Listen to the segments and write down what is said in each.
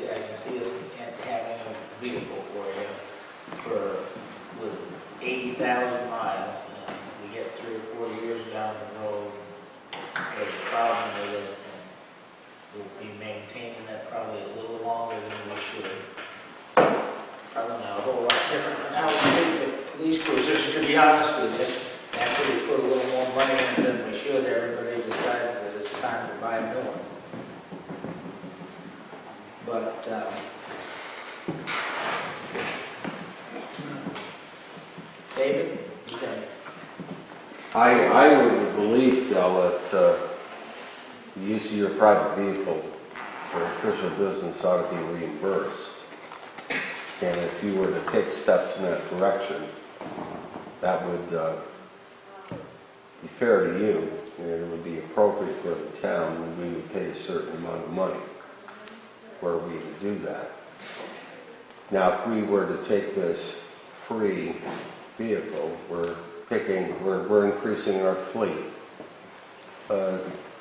can see us having a vehicle for you with 80,000 miles, and we get 3 or 4 years down the road, there's a problem with it, and we'll be maintaining that probably a little longer than we should. Probably not a whole lot different than how we treat the police cruisers, to be honest with you. After we put a little more money in than we should, everybody decides that it's time to buy a new one. But, David, you can. I would believe, though, that the use of your private vehicle for official business ought to be reimbursed. And if you were to take steps in that direction, that would be fair to you, and it would be appropriate for the town, and we would pay a certain amount of money where we would do that. Now, if we were to take this free vehicle, we're increasing our fleet.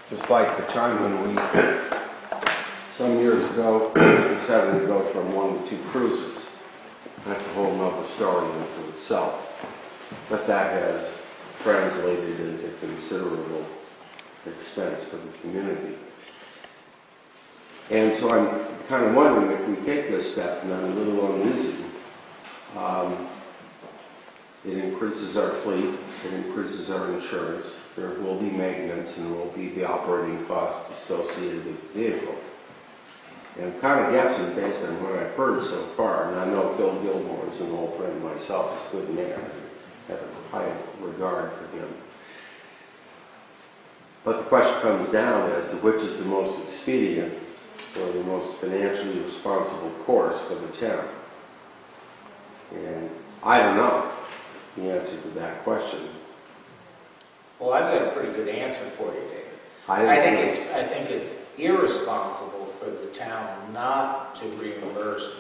Just like the time when we, some years ago, decided to go from 1 to 2 cruises. That's a whole nother story into itself. But that has translated into considerable expense for the community. And so I'm kind of wondering if we take this step, and I'm a little uneasy. It increases our fleet, it increases our insurance, there will be maintenance, and there will be the operating costs associated with the vehicle. And I'm kind of guessing based on what I've heard so far, and I know Phil Gilmore is an old friend myself, he's a good man, I have a high regard for him. But the question comes down as to which is the most expedient or the most financially responsible course for the town. And I don't know the answer to that question. Well, I've got a pretty good answer for you, David. I think it's irresponsible for the town not to reimburse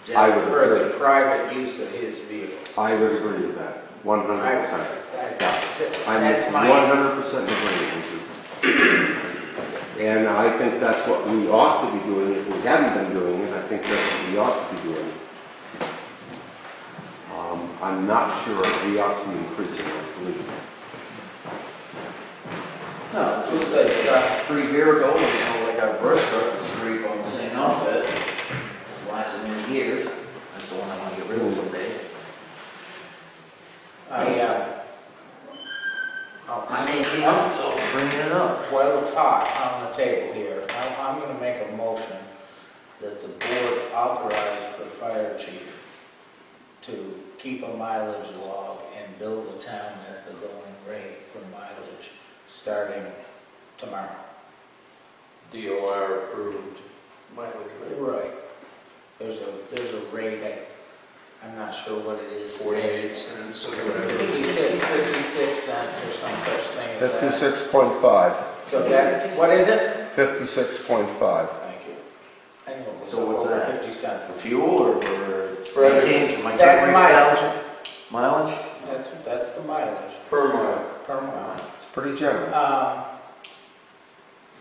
Jeff for the private use of his vehicle. I would agree with that, 100%. I'm That's 100% agreeing with you. And I think that's what we ought to be doing. If we haven't been doing it, I think that's what we ought to be doing. I'm not sure we ought to be increasing our fleet. No, just like got 3 vehicles, like our brush truck was 3 on the same outfit. It's lasted many years. That's the one I want to get rid of someday. I maintain it, so bring it up. Well, it's hot on the table here. I'm going to make a motion that the board authorize the fire chief to keep a mileage log and bill the town at the going rate for mileage starting tomorrow. DOR approved mileage rate. Right. There's a rate, I'm not sure what it is. 48 cents or whatever. He said 56 cents or some such thing as that. 56.5. So that, what is it? 56.5. Thank you. I know it was So what's over that? 50 cents. For fuel or For maintains my that's truck mileage. Mileage? That's the mileage Per mile. per mile. It's pretty generous.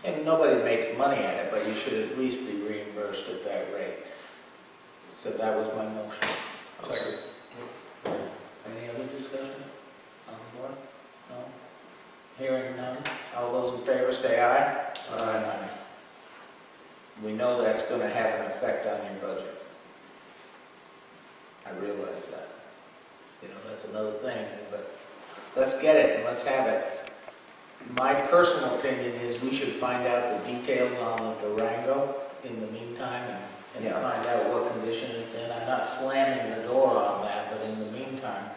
And nobody makes money at it, but you should at least be reimbursed at that rate. So that was my motion. Second. Any other discussion on the board? No? Hearing none. All those in favor say aye. Aye. We know that's going to have an effect on your budget. I realize that. You know, that's another thing, but let's get it and let's have it. My personal opinion is we should find out the details on the Durango in the meantime and find out what condition it's in. I'm not slamming the door on that, but in the meantime.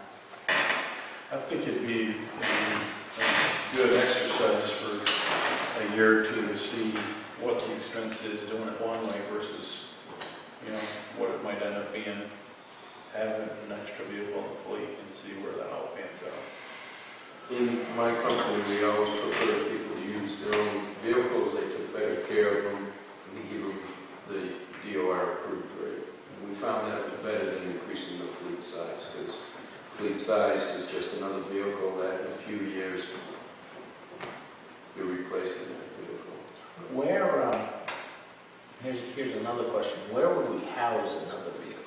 I think it'd be a good exercise for a year or two to see what the expense is doing it one way versus, what it might end up being, having an extra vehicle in the fleet and see where that all pans out. In my company, we always prefer people to use their own vehicles. They took better care of them, and we give them the DOR approved rate. And we found that was better than increasing the fleet size, because fleet size is just another vehicle that in a few years you're replacing that vehicle. Where, here's here's another question. Where would we house another vehicle?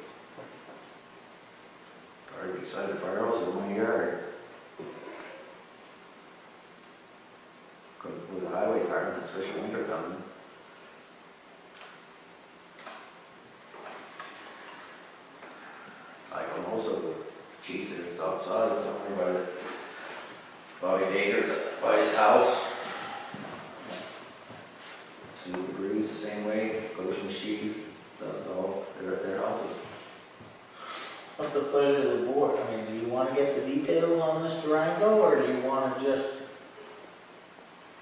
Right beside the firehouse in my yard. With the highway department, especially winter coming. I can also cheese it, it's outside, somewhere by Baker's, by his house. Sue Breeze the same way, Goshen Sheep, so it's all, they're at their houses. What's the pleasure of the board? I mean, do you want to get the details on this Durango, or do you want to just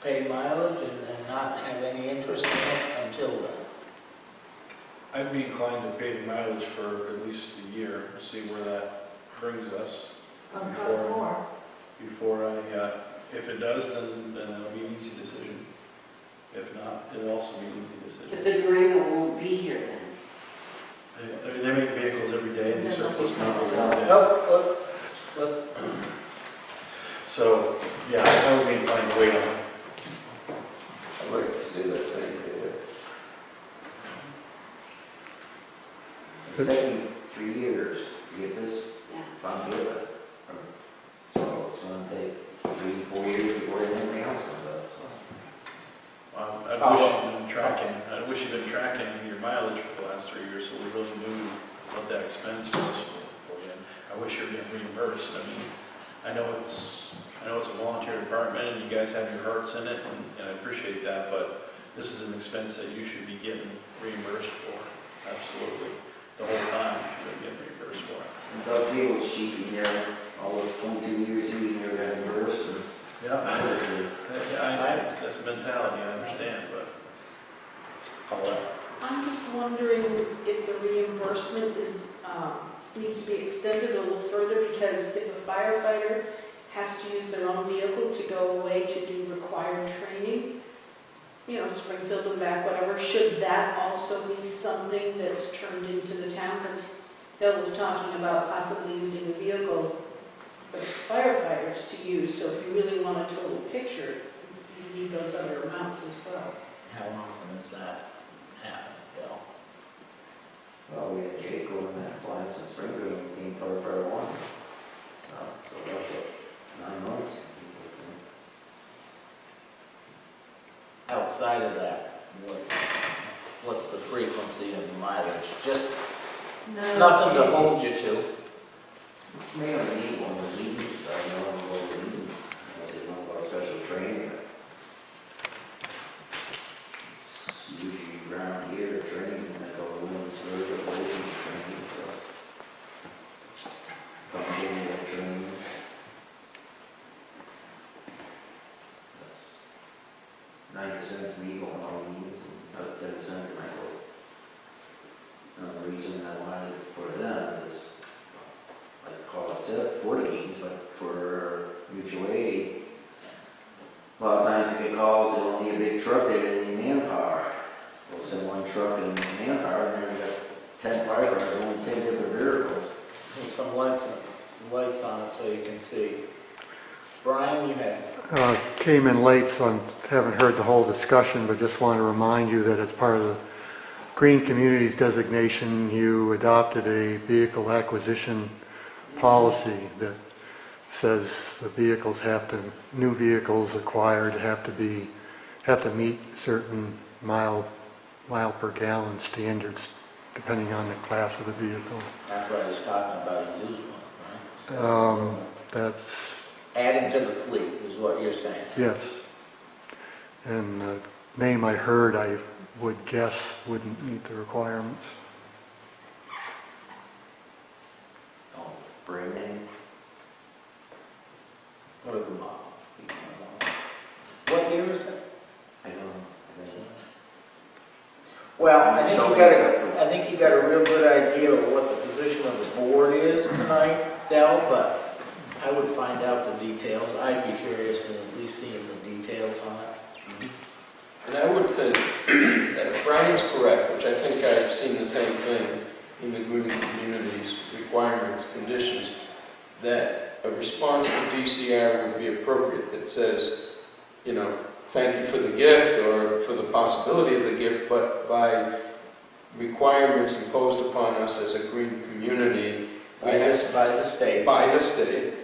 pay mileage and not have any interest in it until then? I'd be inclined to pay the mileage for at least a year, see where that brings us. Before I, if it does, then it'll be an easy decision. If not, it'll also be an easy decision. But the Durango won't be here then. I mean, they make vehicles every day, and they surplus vehicles every day. Nope, let's, So, yeah, I would be inclined to wait on it. I'd like to see that same thing. It's taken 3 years to get this Yeah. found together. So it's gonna take 3-4 years before anything else comes up, I wish you'd been tracking, your mileage for the last 3 years, so we really knew what that expense was for you. I wish you were getting reimbursed. I mean, I know it's a volunteer department, and you guys have your hearts in it, and I appreciate that, but this is an expense that you should be getting reimbursed for, absolutely. The whole time, you should be getting reimbursed for it. And Doug Cable's cheap in there, all those 22 years he never got reimbursed, and I that's the mentality, I understand, but. I'm just wondering if the reimbursement needs to be extended a little further, because if a firefighter has to use their own vehicle to go away to do required training, Springfield and back, whatever, should that also be something that's turned into the town? Because Bill was talking about possibly using a vehicle for firefighters to use, so if you really want a total picture, you need those other amounts as well. how often does that happen, Bill? well, we had Jake going in that appliance in Springfield, and he came for one. So that's what, 9 months. Outside of that, what's the frequency of the mileage? Just nothing to hold you to. It's mainly need one of the meetings, I know I'm going to meetings, unless they know about special training. It's usually around here, training, and they go to women's surge or ocean training, so. Come in and training. That's 9% is legal in all meetings, and about 10% are rental. And the reason I wanted to put it on is, like, call it tip for the meetings, but for mutual aid, a lot of times you get calls, they don't need a big truck, they don't need manpower. We'll send one truck and manpower, and then we got 10 firefighters, only 10 different vehicles. With some lights on it so you can see. Brian, you had, Came in late, so I haven't heard the whole discussion, but just want to remind you that as part of the Green Communities designation, you adopted a vehicle acquisition policy that says the vehicles new vehicles acquired have to meet certain mile per gallon standards depending on the class of the vehicle. that's what I was talking about, a used one, right? That's, Adding to the fleet is what you're saying. yes. And the name I heard, I would guess wouldn't meet the requirements. Oh, brand name. What are the model? What year is it? I don't know. Well, I think you got a real good idea of what the position of the board is tonight, Del, but I would find out the details. I'd be curious in at least seeing the details on it. And I would think that if Brian's correct, which I think I've seen the same thing in the green communities, requirements, conditions, that a response to DCR would be appropriate that says, thank you for the gift or for the possibility of the gift, but by requirements imposed upon us as a green community. By the state. By the state.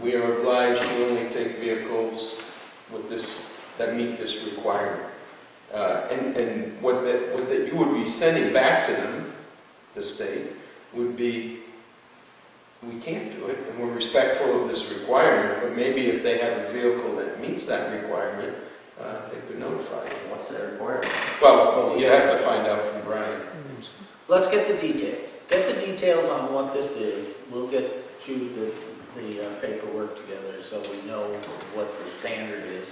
We are obliged to only take vehicles with this, that meet this requirement. And what that you would be sending back to them, the state, would be, we can't do it, and we're respectful of this requirement, but maybe if they have a vehicle that meets that requirement, they could notify you. What's that requirement? Well, you have to find out from Brian. Let's get the details. Get the details on what this is. We'll get you the paperwork together so we know what the standard is.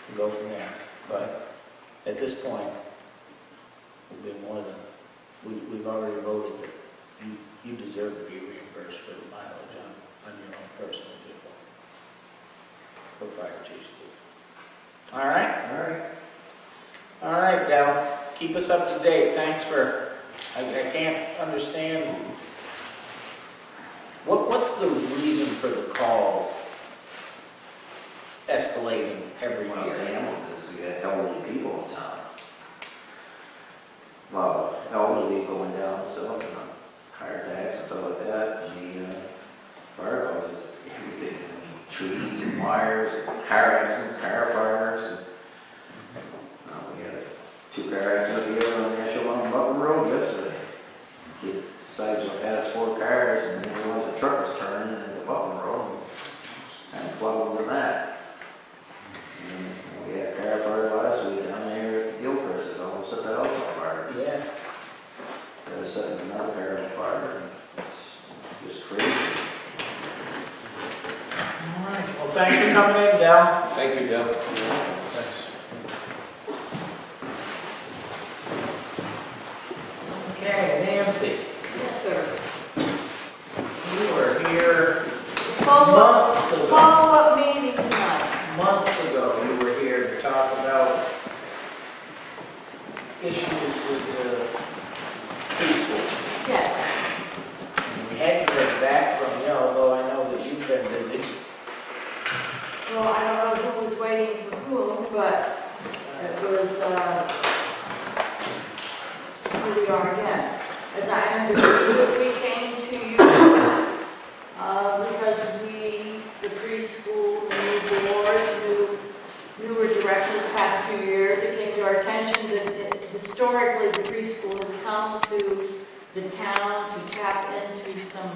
We'll go from there. But at this point, we've been more than, we've already voted that you deserve to be reimbursed for the mileage on your own personal vehicle. For fire chiefs. All right? All right. All right, Dal. Keep us up to date. Thanks for, I can't understand. What's the reason for the calls escalating every Well, year? the ambulances, you got elderly people in town. Well, elderly going down, so, heart attacks and stuff like that, and the fire causes everything. I mean, trees and wires, car accidents, car fires. We had 2 car accidents here on Ashfield on Button Road yesterday. Kid decides to pass 4 cars and then realized the truck was turning into Button Road and plowed over that. And we had a car fire last week down there at Gilchrist's, almost set the house on fire. Yes. So they're setting another car on fire, and it's just crazy. All right. Well, thanks for coming in, Dal. Thank you, Dale. Thanks. Okay, Nancy, Yes, sir. you were here Follow-up months meeting tonight. ago. You were here to talk about issues with the preschool. Yes. We hadn't heard back from you, although I know that you've been busy. Well, I don't know who was waiting for whom, but it was, here we are again. As I understood, we came to you because the preschool, new board, newer director the past few years, it came to our attention that historically the preschool has come to the town to tap into some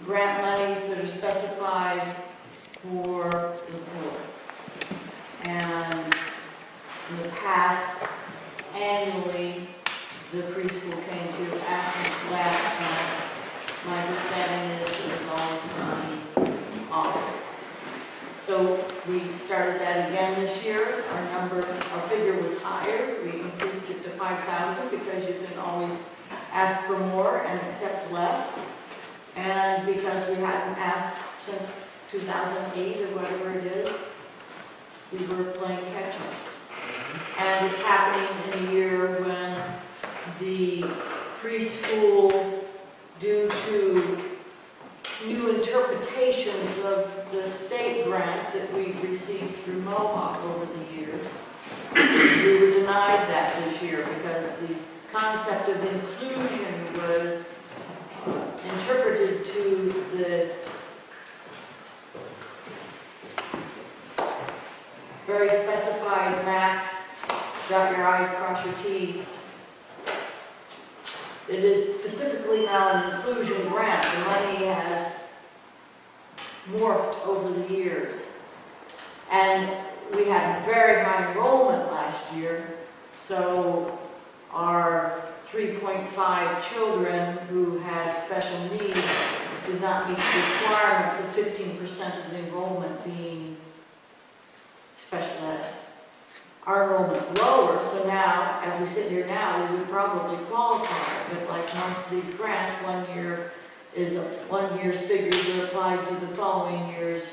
grant monies that are specified for the poor. And in the past, annually, the preschool came to ask us for that, and my understanding is it was always money offered. So we started that again this year. Our figure was higher. We increased it to 5,000 because you can always ask for more and accept less. And because we hadn't asked since 2008 or whatever it is, we were playing catch up. And it's happening in a year when the preschool, due to new interpretations of the state grant that we've received through Mohawk over the years, we were denied that this year because the concept of inclusion was interpreted to the very specified max, dot your I's, cross your T's. It is specifically now an inclusion grant. The money has morphed over the years. And we had very high enrollment last year, so our 3.5 children who had special needs did not meet the requirements of 15% of the enrollment being special ed. Our enrollment's lower, so now, as we sit here now, we would probably qualify. But like most of these grants, 1 year's figures are applied to the following year's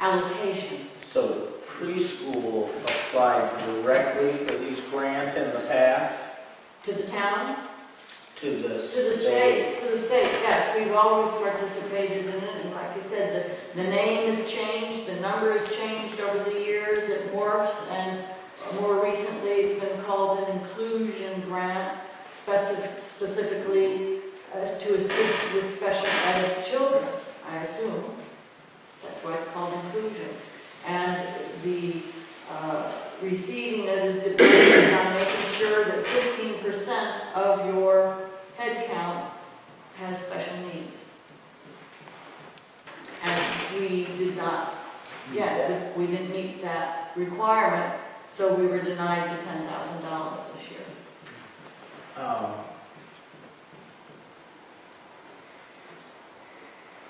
allocation. So the preschool applied directly for these grants in the past To the town? to the To the state, yes. We've always participated in it, and like I said, the name has changed, the number has changed over the years, it morphs, and more recently it's been called an inclusion grant specifically to assist with special ed children, I assume. That's why it's called inclusion. And the receiving it is dependent on making sure that 15% of your head count has special needs. And we did not, we didn't meet that requirement, so we were denied the $10,000 this year.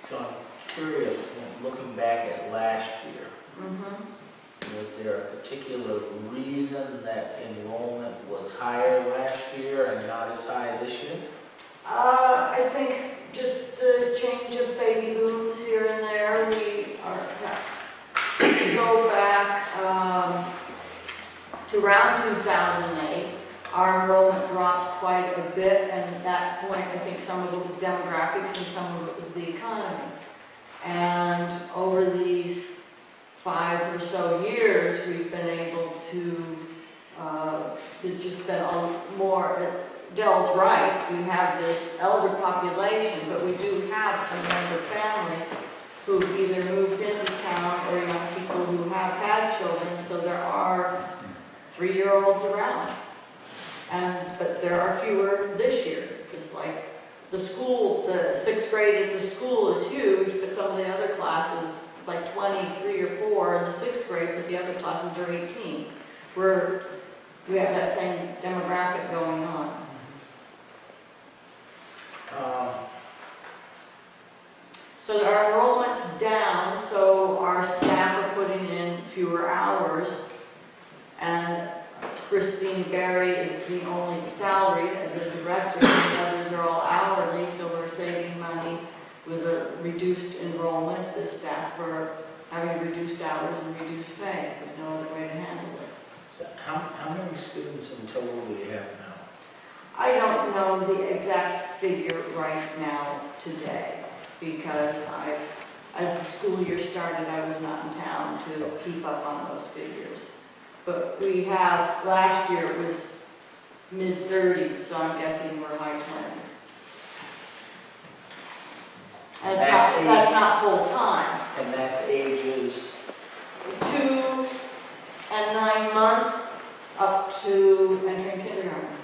So I'm curious, looking back at last year, was there a particular reason that enrollment was higher last year and not as high this year? I think just the change of baby booms here and there. If you go back to around 2008, our enrollment dropped quite a bit, and at that point I think some of it was demographics and some of it was the economy. And over these 5 or so years, we've been able to, there's just been a more, Dell's right, we have this elder population, but we do have some younger families who either moved into town or young people who have had children, so there are 3-year-olds around. But there are fewer this year, just like the school, the 6th grade at the school is huge, but some of the other classes, it's like 23 or 4 in the 6th grade, but the other classes are 18. We have that same demographic going on. So our enrollment's down, so our staff are putting in fewer hours, and Christine Berry is the only salaried as a director, and the others are all hourly, so we're saving money with a reduced enrollment. The staff are having reduced hours and reduced pay. There's no other way to handle it. So how many students in total do you have now? I don't know the exact figure right now today, because as the school year started, I was not in town to keep up on those figures. But we have, last year it was mid-30s, so I'm guessing we're high 20s. And that's not full-time. And that's ages? 2 and 9 months up to entering kindergarten.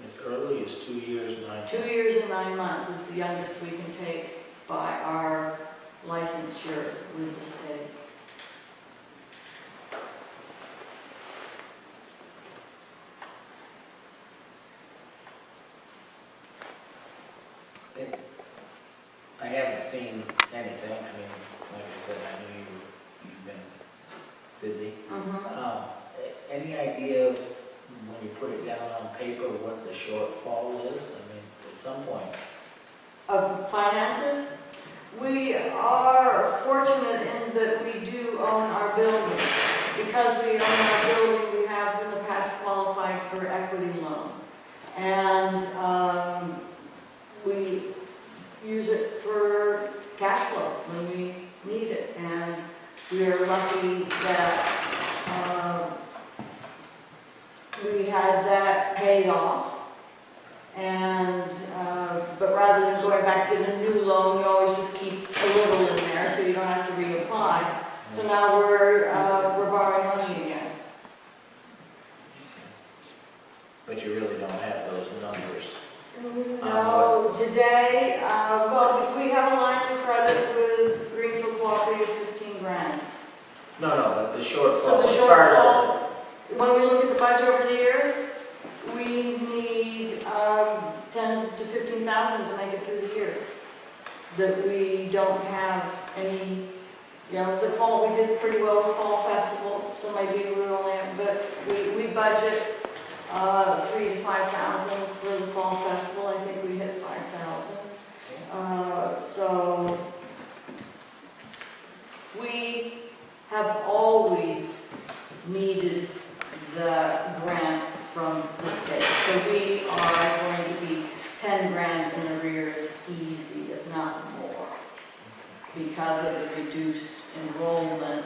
As early as 2 years and 9 months? 2 years and 9 months is the youngest we can take by our licensure with the state. I haven't seen anything. I mean, like I said, I knew you've been busy. Any idea of, when you put it down on paper, what the shortfall is? I mean, at some point. Of finances, we are fortunate in that we do own our building. Because we own our building, we have in the past qualified for equity loan. And we use it for cash flow when we need it. And we are lucky that we had that paid off. And but rather than going back to the new loan, you always just keep a little in there so you don't have to reapply. So now we're borrowing money again. But you really don't have those numbers. No, today, well, we have a line of credit with Greenfield Cooperative, 15 grand. No, but the shortfall. So the as far as shortfall, when we look at the budget over the year, we need 10 to 15,000 to make it through the year. That we don't have any, the fall, we did pretty well with Fall Festival, so maybe we're only, but we budget 3,000 to 5,000 for the Fall Festival. I think we hit 5,000. So we have always needed the grant from the state. So we are going to be 10 grand in arrears easy, if not more, because of the reduced enrollment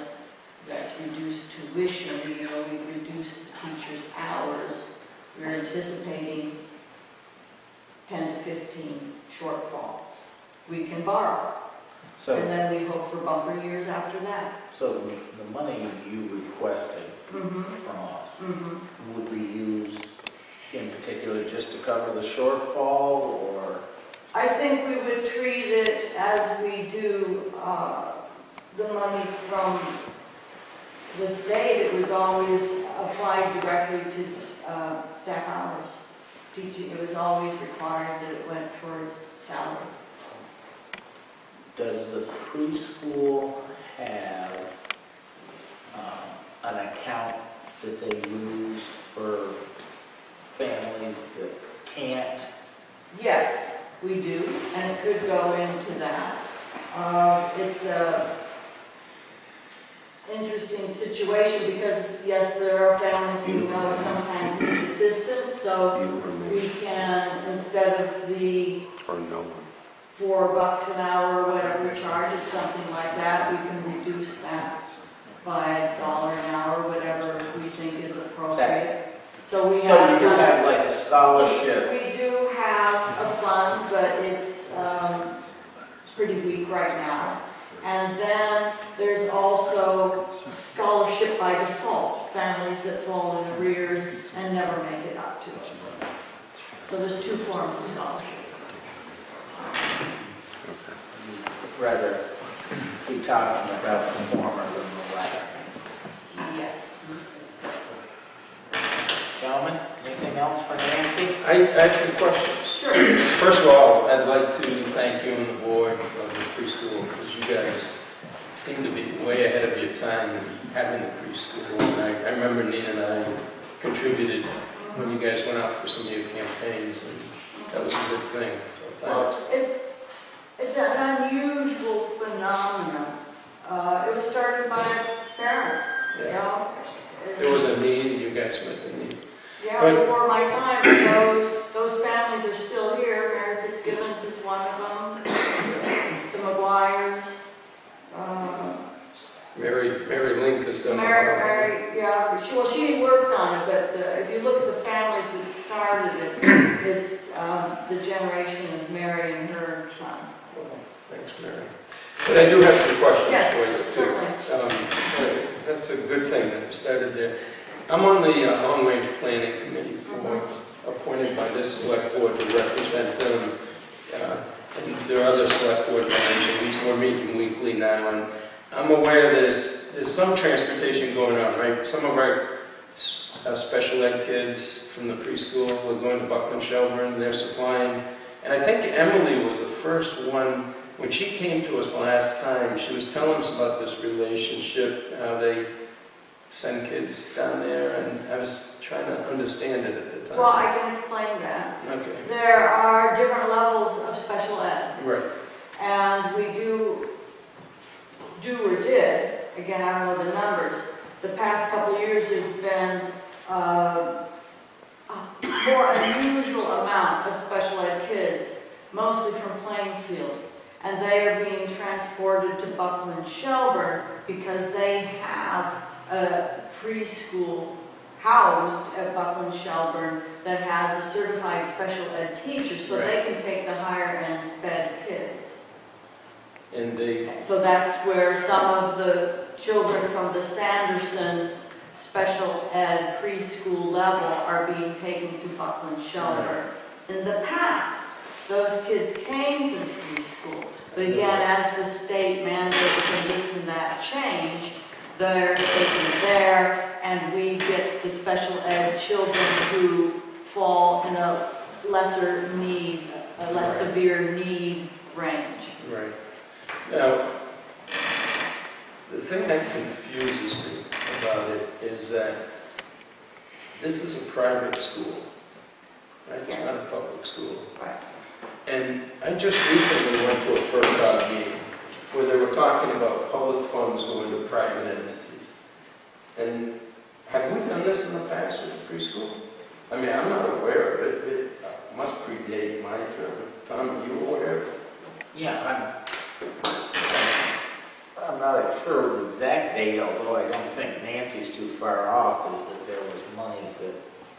that's reduced to tuition, even though we've reduced the teachers' hours, we're anticipating 10 to 15 shortfall. We can borrow, So, and then we hope for bumper years after that. so the money you requested Mm-hmm. from us Mm-hmm. would be used in particular just to cover the shortfall, or? I think we would treat it as we do the money from the state. It was always applied directly to staff hours. Teaching, it was always required that it went towards salary. Does the preschool have an account that they use for families that can't? Yes, we do, and it could go into that. It's a interesting situation because, yes, there are families who know sometimes need assistance, so we can, instead of the Or no one. $4 an hour or whatever we charge, it's something like that, we can reduce that by $1 an hour, whatever we think is appropriate. So we So have you do done- have like a scholarship? We do have a fund, but it's pretty weak right now. And then there's also scholarship by default, families that fall in arrears and never make it up to us. So there's two forms of scholarship. Rather be talking about the former than the latter. Yes. Gentlemen, anything else for Nancy? I have some questions. Sure. First of all, I'd like to thank you and the board of the preschool, because you guys seem to be way ahead of your time in having the preschool. And I remember Nina and I contributed when you guys went out for some of your campaigns, and that was a good thing. So Well, thanks. it's an unusual phenomenon. It was started by parents, you Yeah. know? There was a need, and you guys met the need. Yeah, But- before my time, those families are still here. Mary Fitzgibbons is one of them. The McGuires. Mary Link has done a lot. Mary, yeah, she worked on it, but if you look at the families that started it, it's, the generation is Mary and her son. Thanks, Mary. But I do have some questions Yes, for you, too. certainly. That's a good thing that it started there. I'm on the long-range planning committee appointed by this select board to represent them. And there are other select board members, and we're meeting weekly now, and I'm aware there's some transportation going on, right? Some of our special ed kids from the preschool are going to Buckland Shelburne, they're supplying. And I think Emily was the first one, when she came to us last time, she was telling us about this relationship, how they send kids down there, and I was trying to understand it at the time. Well, I can explain that. Okay, There are different levels of special ed. right, And we do or did, again, I don't know the numbers, the past couple of years has been a more unusual amount of special ed kids, mostly from Plainfield. And they are being transported to Buckland Shelburne because they have a preschool housed at Buckland Shelburne that has a certified special ed teacher, so they can take the higher end sped kids. and they, So that's where some of the children from the Sanderson special ed preschool level are being taken to Buckland Shelburne. In the past, those kids came to the preschool, but again, as the state mandates and this and that changed, they're taken there, and we get the special ed children who fall in a lesser need, a less severe need range. right. Now, the thing that confuses me about it is that this is a private school, right? It's not a public school. Right. And I just recently went to a FERCog meeting where they were talking about public funds going to private entities. And have we done this in the past with the preschool? I mean, I'm not aware of it. It must predate my term. Tom, are you aware of it? Yeah, I'm not sure of the exact date, although I don't think Nancy Nancy's too far off is that there was money that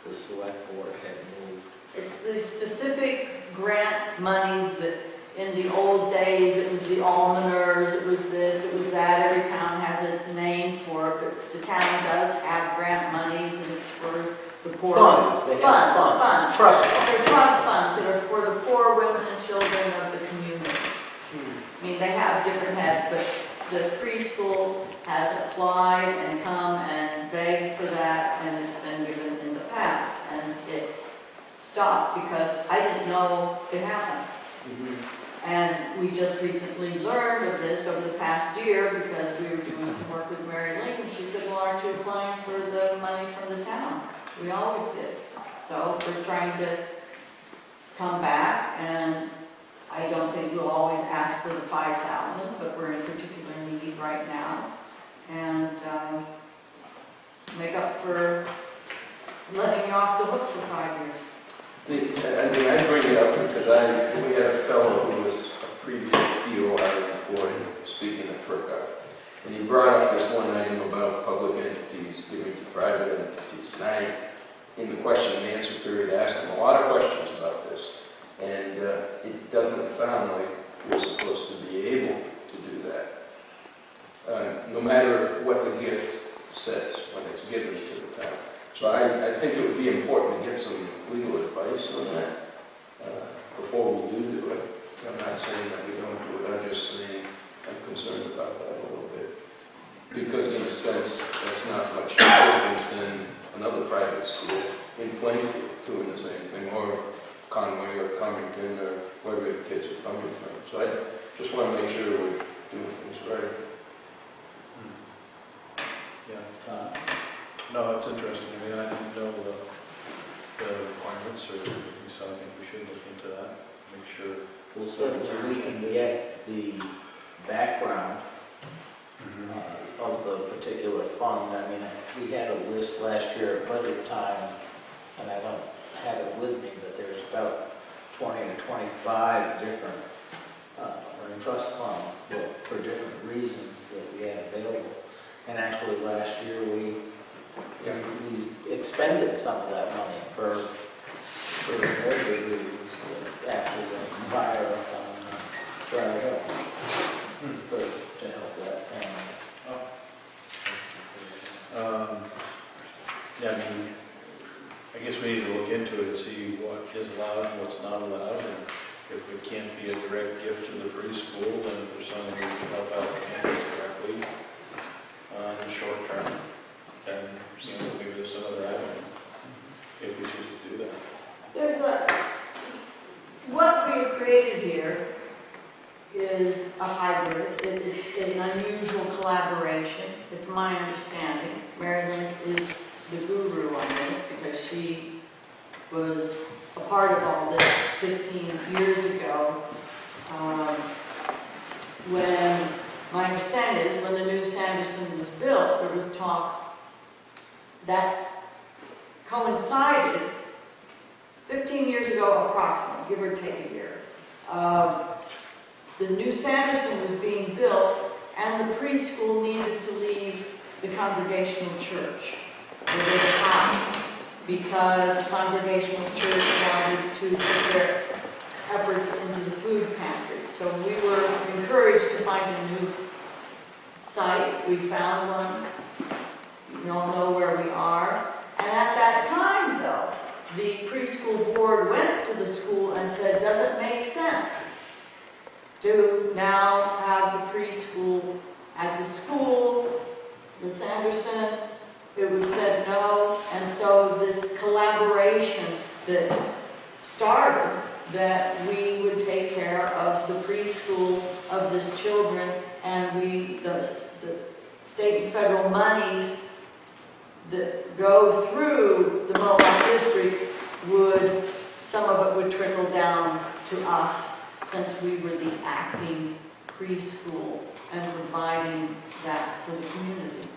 the select board had moved. It's the specific grant monies that in the old days, it was the almoners, it was this, it was that. Every town has its name for it, but the town does have grant monies and it's for the poor. Funds, they have funds, trust funds. They're trust funds that are for the poor women and children of the community. I mean, they have different heads, but the preschool has applied and come and begged for that, and it's been given in the past, and it stopped because I didn't know it happened. And we just recently learned of this over the past year because we were doing some work with Mary Lynn, and she said, well, aren't you applying for the money from the town? We always did. So we're trying to come back, and I don't think we'll always ask for the 5,000, but we're in particular need right now. And make up for letting you off the hook for 5 years. I bring it up because we had a fellow who was a previous DOR employee, speaking at FERCA, and he brought up this one item about public entities giving to private entities. And I, in the question and answer period, asked him a lot of questions about this, and it doesn't sound like we're supposed to be able to do that, no matter what the gift says when it's given to the town. So I think it would be important to get some legal advice on that before we do it. I'm not saying that we don't do it, I'm just saying I'm concerned about that a little bit. Because in a sense, that's not much different than another private school in Plainfield doing the same thing, or Conway or Covington or wherever the kids are coming from. So I just want to make sure we're doing things right. Yeah. No, it's interesting. I mean, I didn't know the requirements, so I think we should look into that, make sure. Well, certainly we can get the background of the particular fund. I mean, we had a list last year at budget time, and I don't have it with me, but there's about 20 to 25 different trust funds that, for different reasons that we had available. And actually last year we expended some of that money for very good reasons after the fire up on Friar Hill to help that family. Yeah, I mean, I guess we need to look into it and see what is allowed and what's not allowed, and if it can't be a direct gift to the preschool, then if there's something we can help out the parents directly in the short term, then, maybe there's some other avenue, if we choose to do that. There's what we've created here is a hybrid. It's an unusual collaboration. It's my understanding. Mary Lynn is the guru on this because she was a part of all this 15 years ago. When my understanding is when the new Sanderson was built, there was talk that coincided 15 years ago approximately, give or take a year. The new Sanderson was being built and the preschool needed to leave the Congregational Church where they were housed because the Congregational Church wanted to put their efforts into the food pantry. So we were encouraged to find a new site. We found one. You all know where we are. And at that time, though, the preschool board went to the school and said, does it make sense to now have the preschool at the school, the Sanderson? It was said no, and so this collaboration that started, that we would take care of the preschool of these children, and the state and federal monies that go through the Mohawk district some of it would trickle down to us since we were the acting preschool and providing that for the community.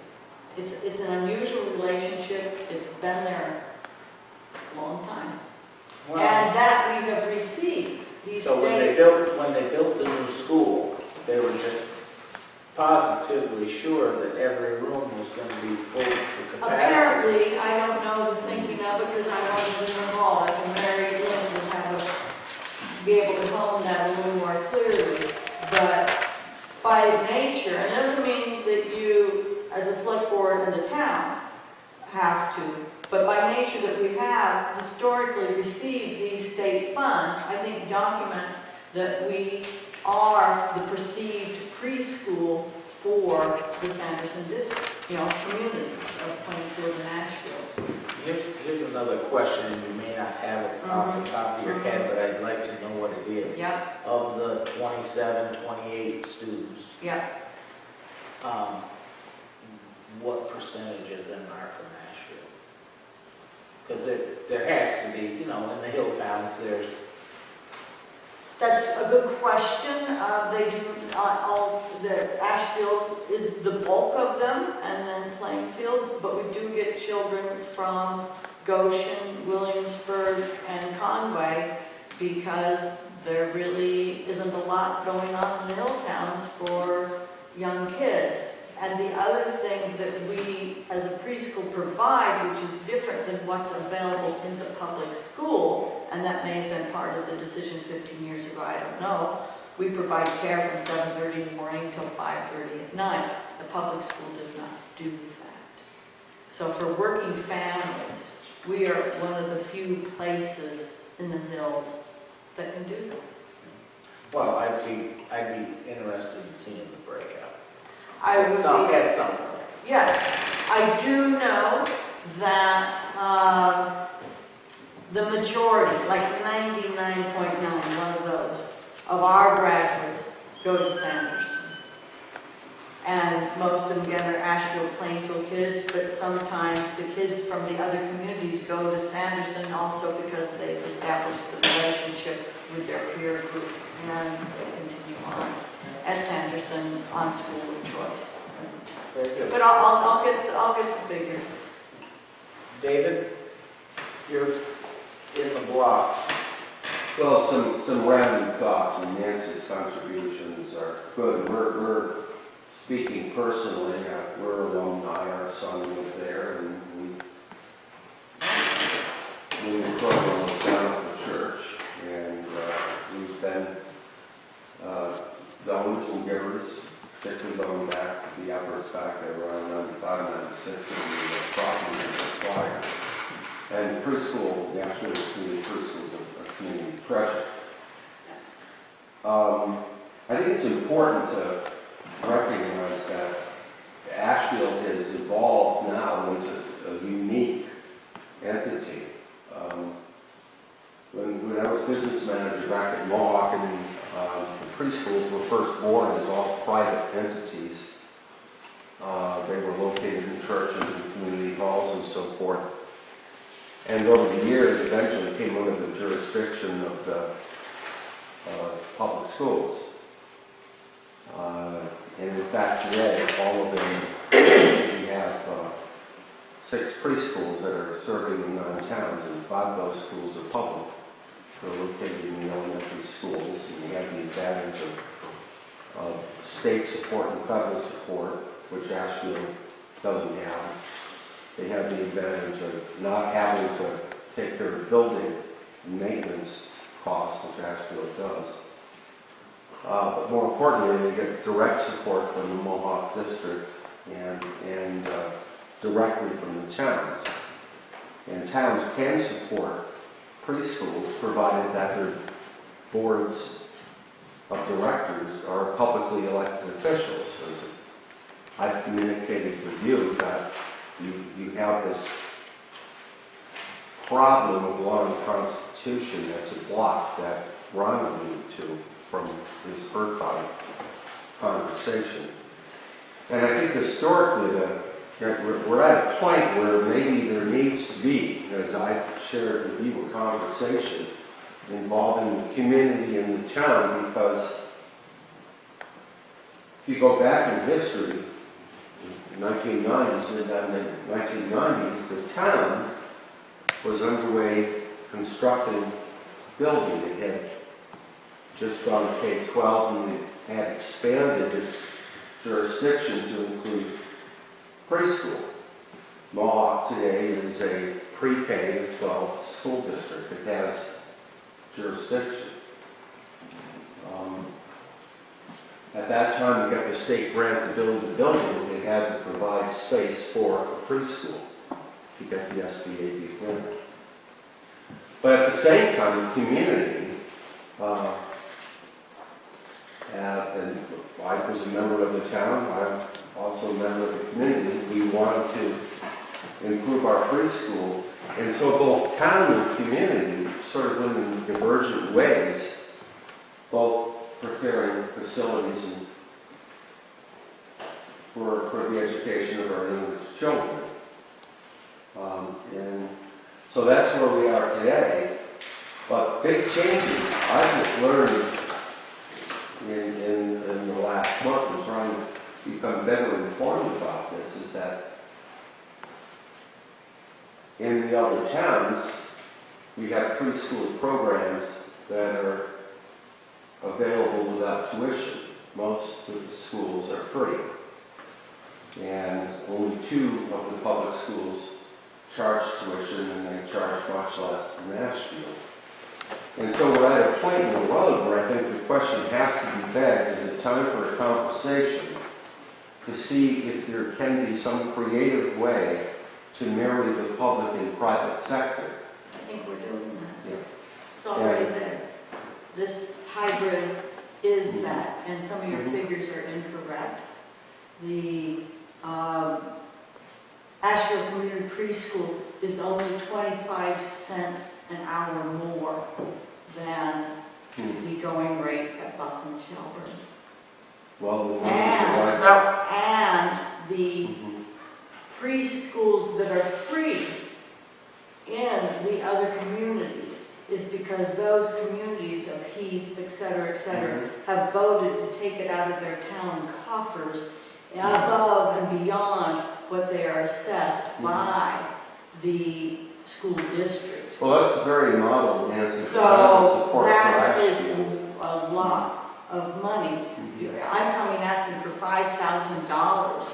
It's an unusual relationship. It's been there a long time. Well, And that we have received. These so when they built the new school, they were just positively sure that every room was gonna be full to capacity. Apparently, I don't know the thinking of it because I wasn't involved. As a married woman, would have be able to hone that a little more clearly. But by nature, and it doesn't mean that you, as a select board in the town, have to, but by nature that we have historically received these state funds, I think documents that we are the perceived preschool for the Sanderson district, communities of Plainfield and Ashfield. Here's another question, and you may not have it off the top of your head, but I'd like to know what it is. Yep, Of the 27, 28 students, yep. what percentage of them are from Ashfield? Because there has to be, in the hill towns, there's, That's a good question. They do, the Ashfield is the bulk of them, and then Plainfield, but we do get children from Goshen, Williamsburg, and Conway, because there really isn't a lot going on in the hill towns for young kids. And the other thing that we, as a preschool, provide, which is different than what's available in the public school, and that may have been part of the decision 15 years ago, I don't know, we provide care from 7:30 in the morning till 5:30 at night. The public school does not do that. So for working families, we are one of the few places in the hills that can do that. well, I'd be interested in seeing the breakout. I would be, At some point. yes, I do know that the majority, like 99.9, one of those, of our graduates go to Sanderson. And most of them, again, are Ashfield, Plainfield kids, but sometimes the kids from the other communities go to Sanderson also because they've established the relationship with their peer group, and they continue on at Sanderson on school of choice. Very good. But I'll get the figure. David, you're in the blocks. Well, some random thoughts, and Nancy's contributions are good. We're speaking personally, we're alumni, our son was there, and we were almost down at the church, and we've been donors and givers, particularly going back to the efforts back around 95, 96, when the property was acquired. And preschool, the Ashfield Community Preschool is a community treasure. I think it's important to recognize that Ashfield has evolved now into a unique entity. When I was business manager back at Mohawk, and the preschools were first born as all private entities. They were located in churches and community halls and so forth. And over the years, eventually came under the jurisdiction of the public schools. And in fact, today, all of them, we have 6 preschools that are serving in 9 towns, and 5 of those schools are public. They're located in the elementary schools, and we have the advantage of state support and federal support, which Ashfield doesn't have. They have the advantage of not having to take care of building and maintenance costs, which Ashfield does. But more importantly, they get direct support from the Mohawk district and directly from the towns. And towns can support preschools provided that their boards of directors are publicly elected officials. As I've communicated with you that you have this problem of law and constitution that's a block that Ron alluded to from his ERCOT conversation. And I think historically we're at a point where maybe there needs to be, as I've shared with you, a conversation involving the community and the town, because if you go back in history, in the 1990s, the town was underway constructing building. It had just gone to K-12 and it had expanded its jurisdiction to include preschool. Mohawk today is a pre-K to 12 school district. It has jurisdiction. At that time, we got the state grant to build the building. They had to provide space for a preschool to get the SBAB grant. But at the same time, the community, and I was a member of the town, I'm also a member of the community, we wanted to improve our preschool. And so both town and community sort of went in divergent ways, both preparing facilities and for the education of our English children. And so that's where we are today. But big changes, I just learned in the last month and trying to become better informed about this, is that in the other towns, we have preschool programs that are available without tuition. Most of the schools are free. And only 2 of the public schools charge tuition, and they charge much less than Ashfield. And so we're at a point in the road where I think the question has to be begged, is it time for a conversation to see if there can be some creative way to marry the public and private sector? I think we're doing that. Yeah. It's already there. This hybrid is that, and some of your figures are incorrect. The Ashfield Community Preschool is only 25 cents an hour more than the going rate at Buckland Shelburne. Well, the And the preschools that are free in the other communities is because those communities of Heath, et cetera, have voted to take it out of their town coffers above and beyond what they are assessed by the school district. Well, that's very model, Nancy. So that is a lot of money. I'm coming asking for $5,000.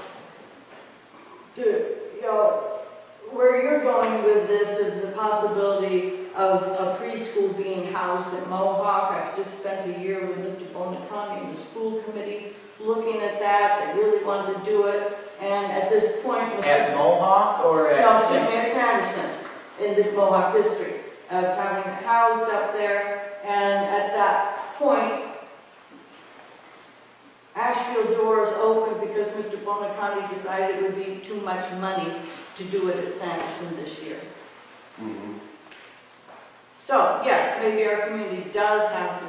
Where you're going with this is the possibility of a preschool being housed at Mohawk. I've just spent a year with Mr. Bonacani and the school committee looking at that. They really wanted to do it. And at this point... At Mohawk or at... No, at Sanderson, in the Mohawk district, of having it housed up there. And at that point, Ashfield doors opened because Mr. Bonacani decided it would be too much money to do it at Sanderson this year. So, yes, maybe our community does have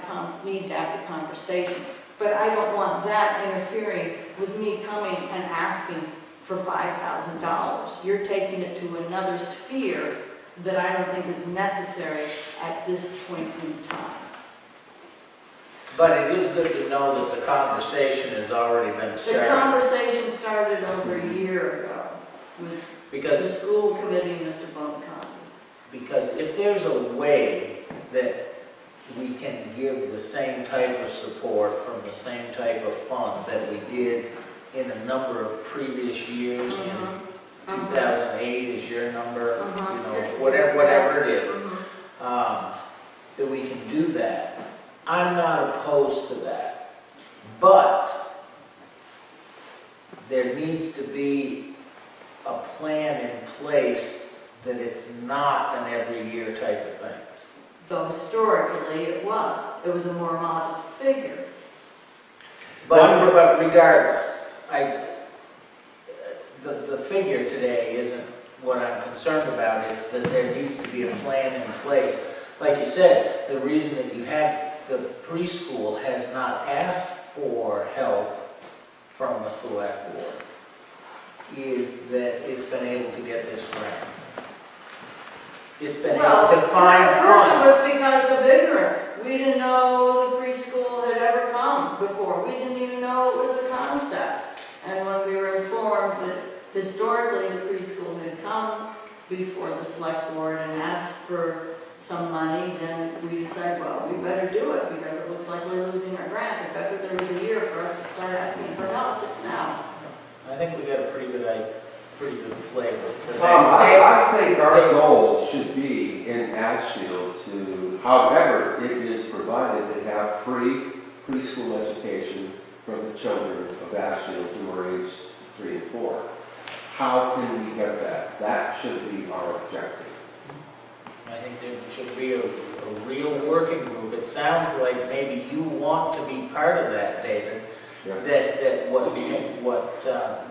need to have the conversation, but I don't want that interfering with me coming and asking for $5,000. You're taking it to another sphere that I don't think is necessary at this point in time. But it is good to know that the conversation has already been The started. conversation started over a year ago with the Because school committee and Mr. Bonacani. Because if there's a way that we can give the same type of support from the same type of fund that we did in a number of previous years, in 2008 is your number, whatever it is, that we can do that, I'm not opposed to that. But there needs to be a plan in place that it's not an every year type of thing. Though historically it was. It was a more modest figure. But regardless, the figure today isn't what I'm concerned about. It's that there needs to be a plan in place. Like you said, the reason that you have the preschool has not asked for help from the select board is that it's been able to get this grant. It's been able to find First funds. it was because of ignorance. We didn't know the preschool had ever come before. We didn't even know it was a concept. And when we were informed that historically the preschool had come before the select board and asked for some money, then we decide, well, we better do it because it looks like we're losing our grant. If ever there was a year for us to start asking for help, it's now. I think we got a pretty good flavor for that. Tom, I think our goal should be in Ashfield to, however it is provided, to have free preschool education for the children of Ashfield who are aged 3 and 4. How can we get that? That should be our objective. I think there should be a real working group. It sounds like maybe you want to be part of that, David. Yes. That what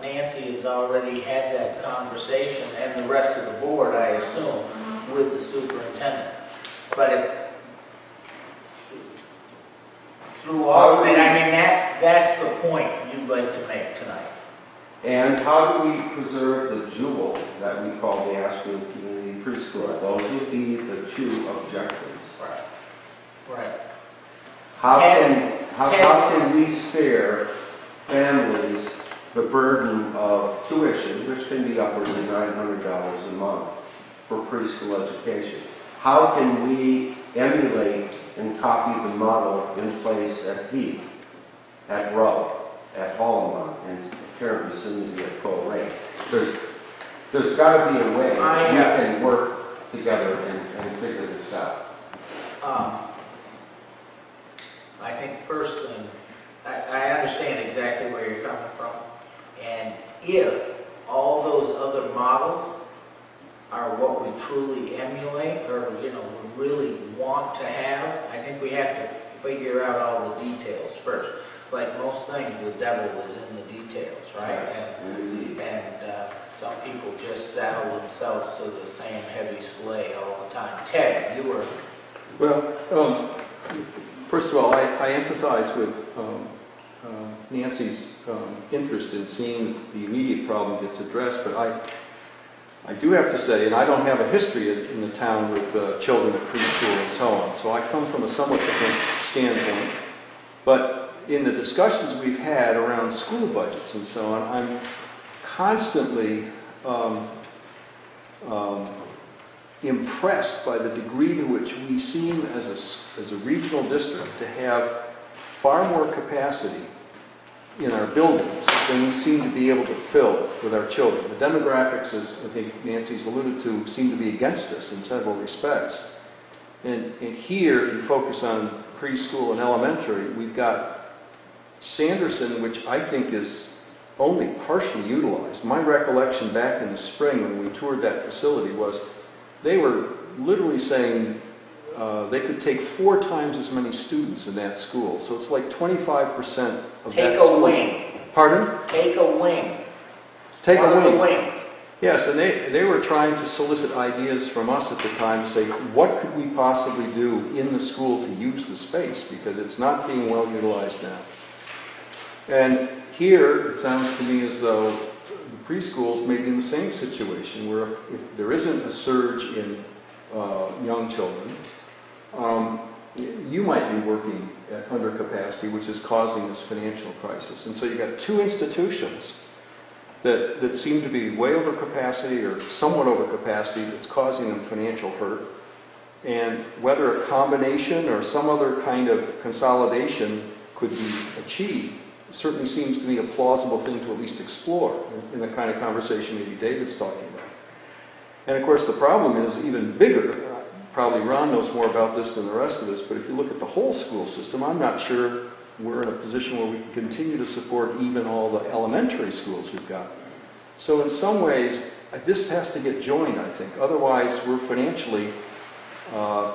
Nancy has already had that conversation, and the rest of the board, I assume, with the superintendent. But if, through all of it, I mean, that's the point you'd like to make tonight. And how do we preserve the jewel that we call the Ashfield Community Preschool? Those would be the two objectives. Right. How can we spare families the burden of tuition, which can be upwards of $900 a month for preschool education? How can we emulate and copy the model in place at Heath, at Rowe, at Holloman, and apparently soon to be at Coal Lake? There's got to be a way we can work together and figure this out. I think first thing, I understand exactly where you're coming from, and if all those other models are what we truly emulate, or we really want to have, I think we have to figure out all the details first. Like most things, the devil is in the details, right? And some people just saddle themselves to the same heavy sleigh all the time. Ted, you were... Well, first of all, I empathize with Nancy's interest in seeing the immediate problem gets addressed, but I do have to say, and I don't have a history in the town with children at preschool and so on, so I come from a somewhat different standpoint. But in the discussions we've had around school budgets and so on, I'm constantly impressed by the degree to which we seem as a regional district to have far more capacity in our buildings than we seem to be able to fill with our children. The demographics, as I think Nancy's alluded to, seem to be against us in several respects. And here, if you focus on preschool and elementary, we've got Sanderson, which I think is only partially utilized. My recollection back in the spring when we toured that facility was they were literally saying they could take 4 times as many students in that school. So it's like 25% of that school. Take a wing. Pardon? Take a wing. Take a wing. One of the wings. Yes, and they were trying to solicit ideas from us at the time to say, what could we possibly do in the school to use the space? Because it's not being well utilized now. And here, it sounds to me as though the preschools may be in the same situation, where if there isn't a surge in young children, you might be working at under capacity, which is causing this financial crisis. And so you've got 2 institutions that seem to be way over capacity or somewhat over capacity that's causing them financial hurt. And whether a combination or some other kind of consolidation could be achieved certainly seems to me a plausible thing to at least explore in the kind of conversation maybe David's talking about. And of course the problem is even bigger. Probably Ron knows more about this than the rest of us, but if you look at the whole school system, I'm not sure we're in a position where we can continue to support even all the elementary schools we've got. So in some ways, this has to get joined, I think. Otherwise, we're financially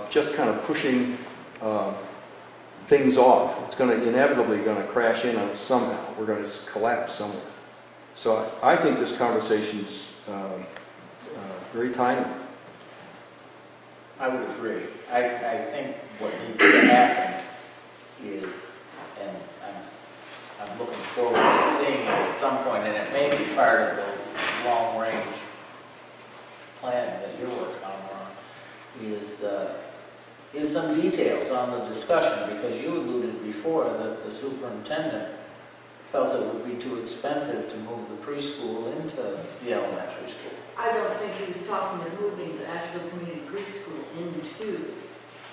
just kind of pushing things off. It's inevitably going to crash in on us somehow. We're going to just collapse somewhere. So I think this conversation's very timely. I would agree. I think what needs to happen is, and I'm looking forward to seeing it at some point, and it may be part of the long-range plan that you're working on, Ron, is some details on the discussion, because you alluded before that the superintendent felt it would be too expensive to move the preschool into the elementary school. I don't think he was talking of moving the Ashfield Community Preschool into,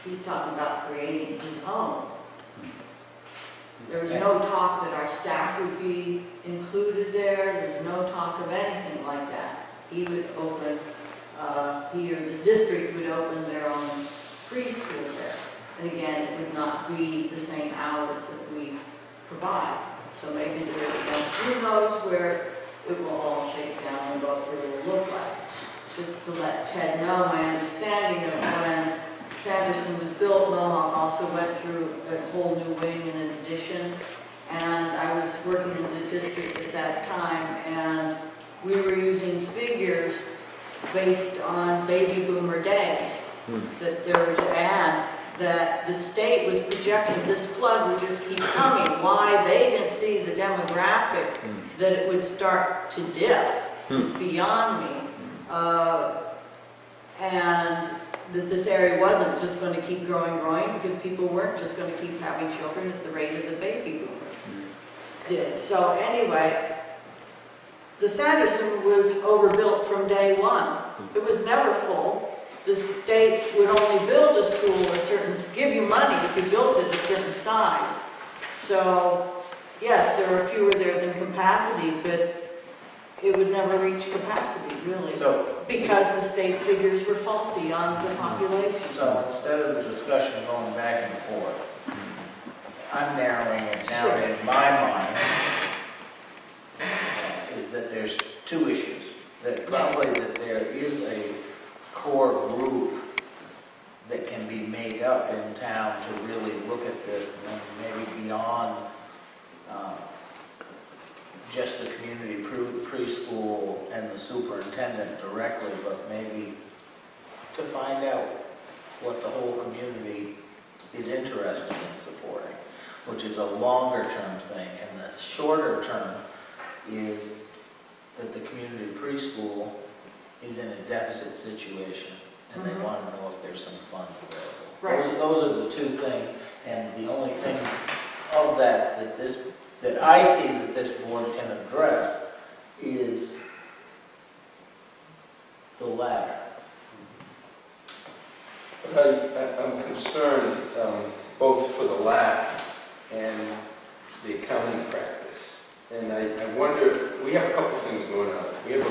he's talking about creating his own. There was no talk that our staff would be included there, there's no talk of anything like that. He would open, he or the district would open their own preschool there. And again, it would not be the same hours that we provide. So maybe there is, who knows where it will all shake down and what it will look like. Just to let Ted know, my understanding of when Sanderson was built, Mohawk also went through a whole new wing and an addition. And I was working in the district at that time, and we were using figures based on baby boomer days. That there was, and that the state was projecting this flood would just keep coming. Why they didn't see the demographic that it would start to dip is beyond me. And that this area wasn't just going to keep growing because people weren't just going to keep having children at the rate of the baby boomers did. So anyway, the Sanderson was overbuilt from day one. It was never full. The state would only build a school a certain, give you money if you built it a certain size. So yes, there were fewer there than capacity, but it would never reach capacity, really. So, because the state figures were faulty on the population. so instead of the discussion going back and forth, I'm narrowing it down in my mind, is that there's two issues. That probably that there is a core group that can be made up in town to really look at this and maybe beyond just the community preschool and the superintendent directly, but maybe to find out what the whole community is interested in supporting, which is a longer term thing. And the shorter term is that the community preschool is in a deficit situation and they want to know if there's some funds available. Right. Those are the two things, and the only thing of that that I see that this board can address is the latter. But I'm concerned both for the lack and the accounting practice. And I wonder, we have a couple things going on. We have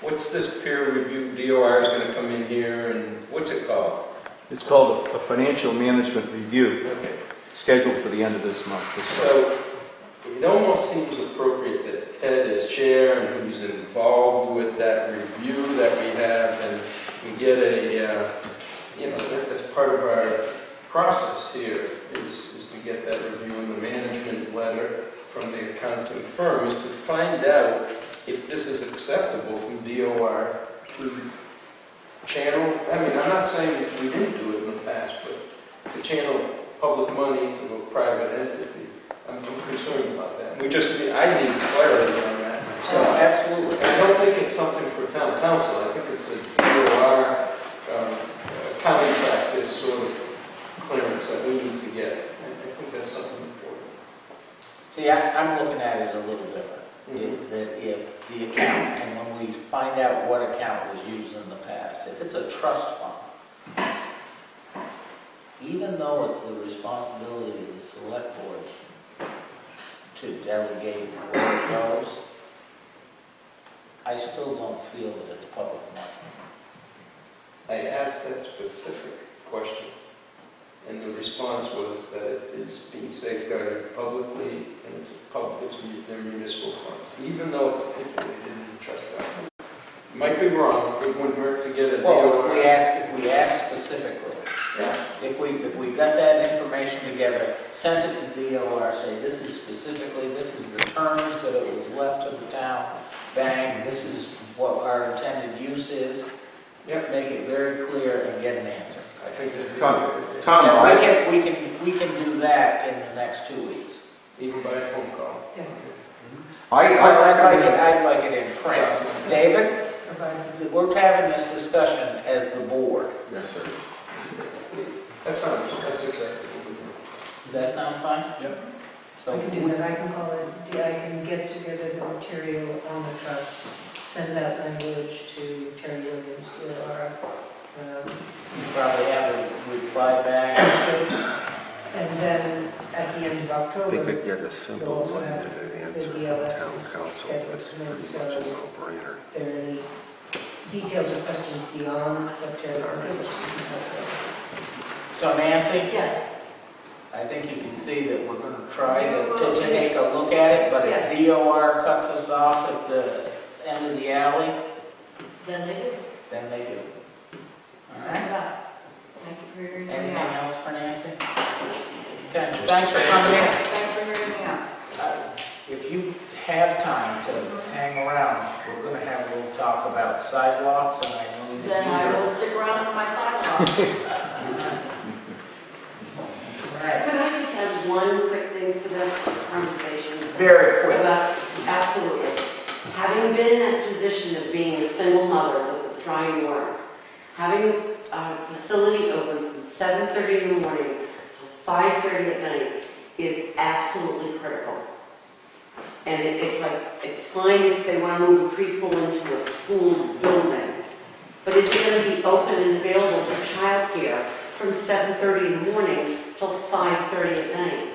what's this peer review, DOR is going to come in here, and what's it called? It's called a financial management review, Okay. scheduled for the end of this month. So it almost seems appropriate that Ted is chair and who's involved with that review that we have, and we get a, that's part of our process here, is to get that review in the management letter from the accounting firm, is to find out if this is acceptable from DOR to channel, I mean, I'm not saying that we didn't do it in the past, but to channel public money to a private entity. I'm concerned about that. I need clarity on that So myself. absolutely. I don't think it's something for town council. I think it's a DOR accounting practice sort of clearance that we need to get. I think that's something important. See, I'm looking at it a little different. Is that if the account, and when we find out what account was used in the past, if it's a trust fund, even though it's the responsibility of the select board to delegate where it goes, I still don't feel that it's public money. I asked that specific question, and the response was that it is being safeguarded publicly, and it's their municipal funds, even though it's stipulated in the trust document. Might be wrong, it wouldn't hurt to get a Well, DOR. if we ask specifically, Yeah. if we got that information together, sent it to DOR, say this is the terms that it was left to the town, bang, this is what our intended use is, make it very clear and get an answer. I think that Tom, And we can do that in the next 2 weeks. even by a phone call. I'd like it in print. David, we're having this discussion as the board. Yes, sir. That's acceptable. Does that sound fine? Yep. So I can do that, I can call it, I can get together the material on the trust, send that language to Terry Williams, or you probably have a reply back. and then at the end of They October, could get a simple You'll also limited have answer the from DLS town is council, scheduled but it's to make, pretty so much a no-brainer. if there are any details or questions beyond what Terry will give us, we can talk about. So Nancy, Yes, I think you can see that we're gonna try to take a look at it, but if DOR cuts us off at the end of the alley, then they do. then they do. All right? Thank you for hearing me Anything out. else for Nancy? Okay, thanks for coming in. Thanks for hearing me out. If you have time to hang around, we're gonna have a little talk about sidewalks, and I know that Then I you're... will stick around with my sidewalk. All right, Could I just add one quick thing for this conversation? very quick. Absolutely. Having been in that position of being a single mother that was trying to work, having a facility open from 7:30 in the morning till 5:30 at night is absolutely critical. And it's like, it's fine if they want to move a preschool into a school building, but is it going to be open and available for childcare from 7:30 in the morning till 5:30 at night?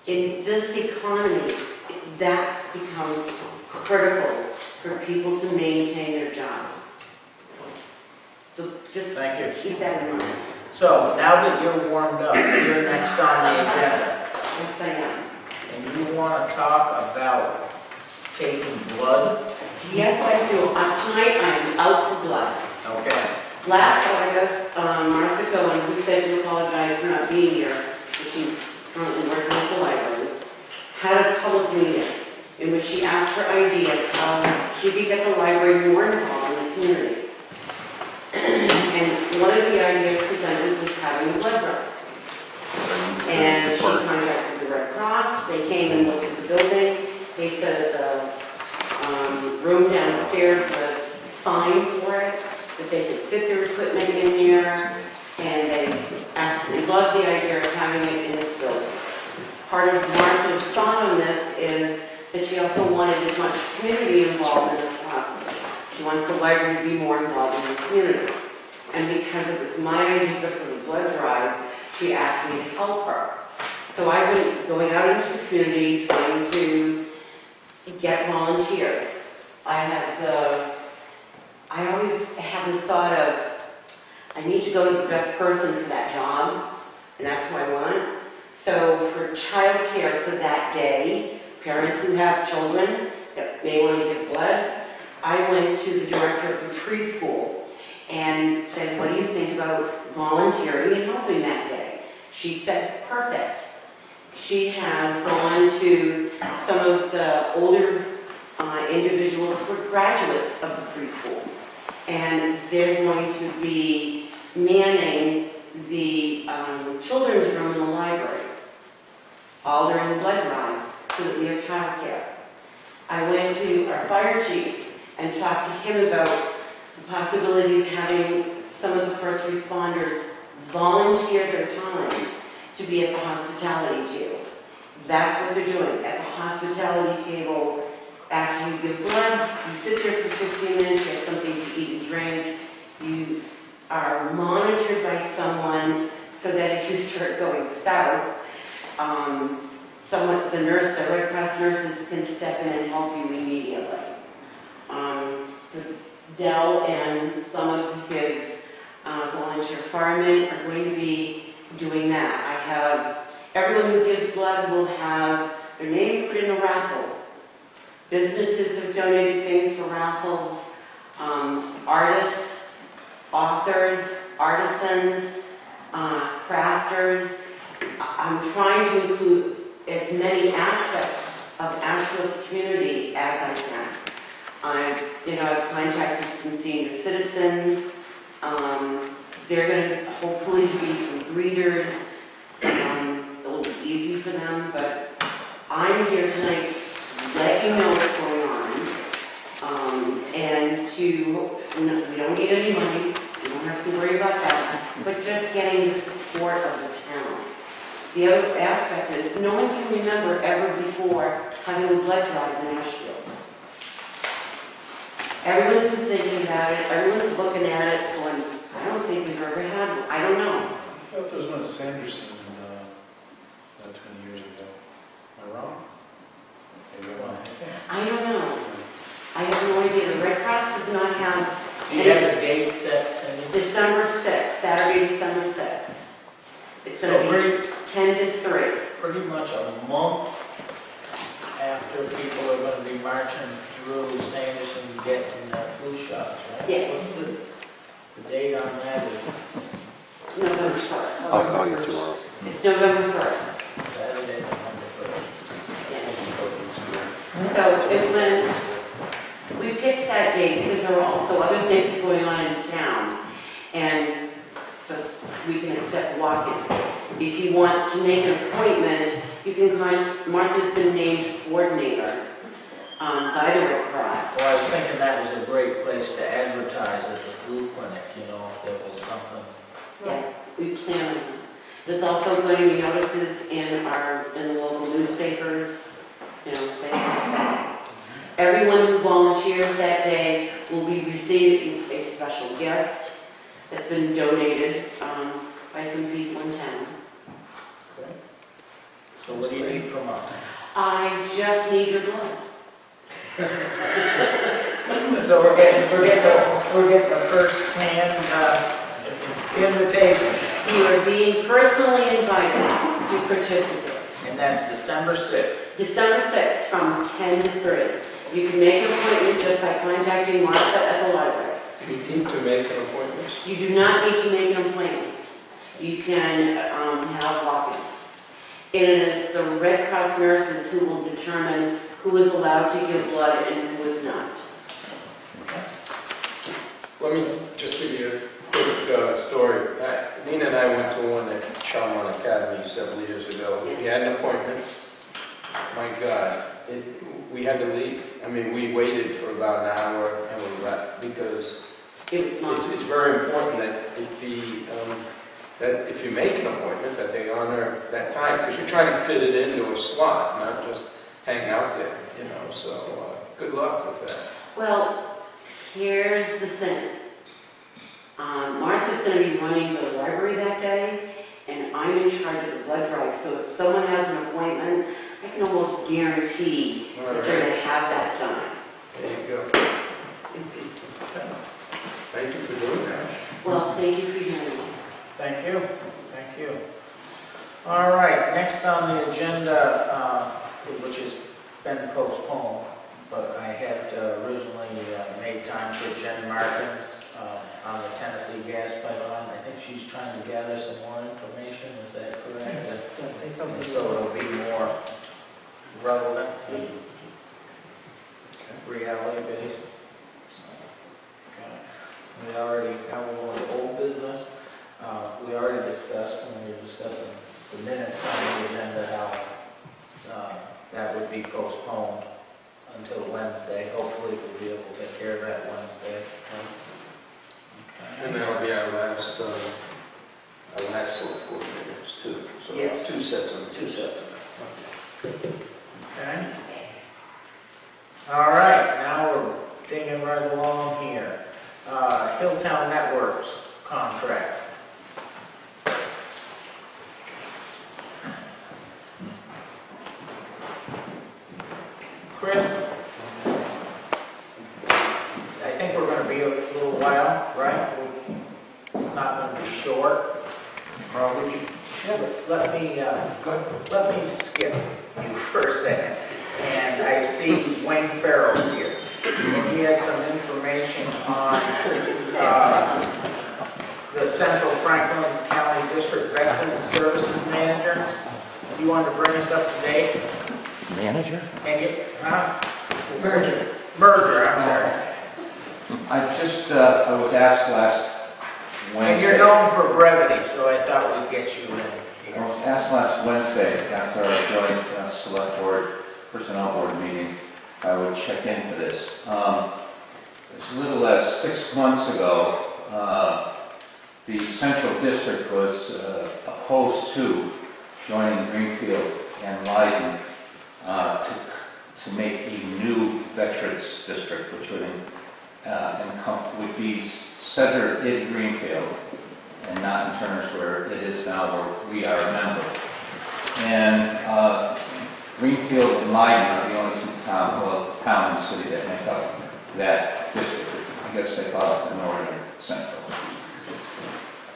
In this economy, that becomes critical for people to maintain their jobs. So just Thank you. keep that in mind. So, now that you're warmed up, you're next on the agenda, Yes, I am. and you want to talk about taking blood? Yes, I do. Tonight I am out for blood. Okay. Last August, Martha Cohen, who said to apologize for not being here, but she's currently working at the library, had a public meeting in which she asked for ideas how she could get the library more involved in the community. And one of the ideas presented was having a blood drive. And she contacted the Red Cross, they came and looked at the building, they said the room downstairs was fine for it, that they could fit their equipment in there, and they absolutely loved the idea of having it in this building. Part of Martha's thought on this is that she also wanted as much community involvement as possible. She wants the library to be more involved in the community. And because it was my idea for the blood drive, she asked me to help her. So I've been going out into the community trying to get volunteers. I always have this thought of, I need to go to the best person for that job, and that's who I want. So for childcare for that day, parents who have children that may want to give blood, I went to the director of the preschool and said, what do you think about volunteering and helping that day? She said, perfect. She has gone to some of the older individuals who are graduates of the preschool, and they're going to be manning the children's room in the library, all during the blood drive, so that we have childcare. I went to our fire chief and talked to him about the possibility of having some of the first responders volunteer their time to be at the hospitality table. That's what they're doing. At the hospitality table, after you give blood, you sit there for 15 minutes, you have something to eat and drink. You are monitored by someone so that if you start going south, the nurse, the Red Cross nurses can step in and help you immediately. So Dell and some of his volunteer firemen are going to be doing that. I have, everyone who gives blood will have their name put in a raffle. Businesses have donated things for raffles. Artists, authors, artisans, crafters. I'm trying to include as many aspects of Ashfield's community as I can. I've contacted some senior citizens. They're going to hopefully be some greeters. A little easy for them, but I'm here tonight to let you know what's going on. We don't need any money. You don't have to worry about that. But just getting the support of the town. The other aspect is, no one can remember ever before having a blood drive in Ashfield. Everyone's been thinking about it, everyone's looking at it, going, I don't think we've ever had one, I don't know. I thought there was one at Sanderson, 20 years ago. Am I wrong? Maybe I'm wrong. I don't know. I have no idea. The Red Cross does not have Do you have a date set, Cindy? December 6th, Saturday, December 6th. It's So going to be 10 to 3. pretty much a month after people are gonna be marching through Sanderson getting their flu shots, right? Yes. What's the date on that is November 1st. I'll call you tomorrow. It's November 1st. Saturday, November Yes. 1st. So if when we picked that date, because there are also other things going on in town, and so we can accept walk-ins. If you want to make an appointment, you can Martha's been named coordinator by the Red Cross. Well, I was thinking that was a great place to advertise at the flu clinic, if there was something. Yeah, we plan on it. There's also going to be notices in the local newspapers, things like that. Everyone who volunteers that day will be receiving a special gift that's been donated by some people in town. So what do you need from us? I just need your blood. So we're getting the first-hand invitation, You are being personally invited to participate. and that's December 6th. December 6th from 10 to 3. You can make an appointment just by contacting Martha at the library. You need to make an appointment. You do not need to make an appointment. You can have walk-ins. It is the Red Cross nurses who will determine who is allowed to give blood and who is not. Let me just give you a quick story. Nina and I went to one at Chalmont Academy several years ago. We had an appointment. My God, we had to leave. I mean, we waited for about an hour and we left because It was not. it's very important that it be, that if you make an appointment, that they honor that time, because you're trying to fit it into a slot, not just hang out there, so good luck with that. Well, here's the thing. Martha's going to be running the library that day, and I'm in charge of the blood drive. So if someone has an appointment, I can almost guarantee All that right. you're going to have that done. There you go. Thank you for doing that. Well, thank you for hearing me. Thank you, thank you. All right, next on the agenda, which has been postponed, but I had originally made time for Jen Markins on the Tennessee gas pipeline. I think she's trying to gather some more information, is that correct? And so it'll be more relevant and reality-based. We already, now we're going to old business. We already discussed, when we were discussing the minutes on the agenda, how that would be postponed until Wednesday. Hopefully we'll be able to take care of that Wednesday. And that'll be our last select board meetings too. So Yes. two sets of. Two sets of them. Okay. All right, now we're digging right along here. Hilltown Networks contract. Chris? I think we're going to be a little while, right? It's not going to be short. Probably. Let me skip you for a second. And I see Wayne Farrell's here. And he has some information on the Central Franklin County District Veteran Services Manager. You want to bring us up to date? Manager? And you, Merger, I'm sorry. I was asked last And Wednesday. you're known for brevity, so I thought we'd get you in I was here. asked last Wednesday after our joint select board, personnel board meeting, I would check into this. As little as 6 months ago, the central district was opposed to joining Greenfield and Leiden to make a new veterans district, which would would be centered in Greenfield and not in terms where it is now, where we are a member. And Greenfield and Leiden are the only two town in the city that make up that district. I guess they call it the Northern Central.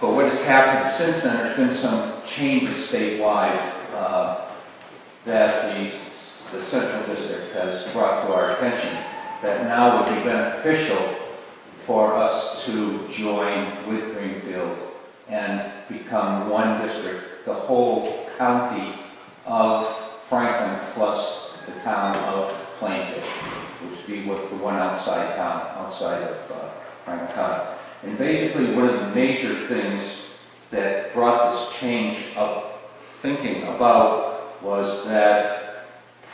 But what has happened since then, there's been some changes statewide that the Central District has brought to our attention that now would be beneficial for us to join with Greenfield and become one district, the whole county of Franklin plus the town of Plainfield, which would be what the one outside town, outside of Franklin County. And basically one of the major things that brought this change of thinking about was that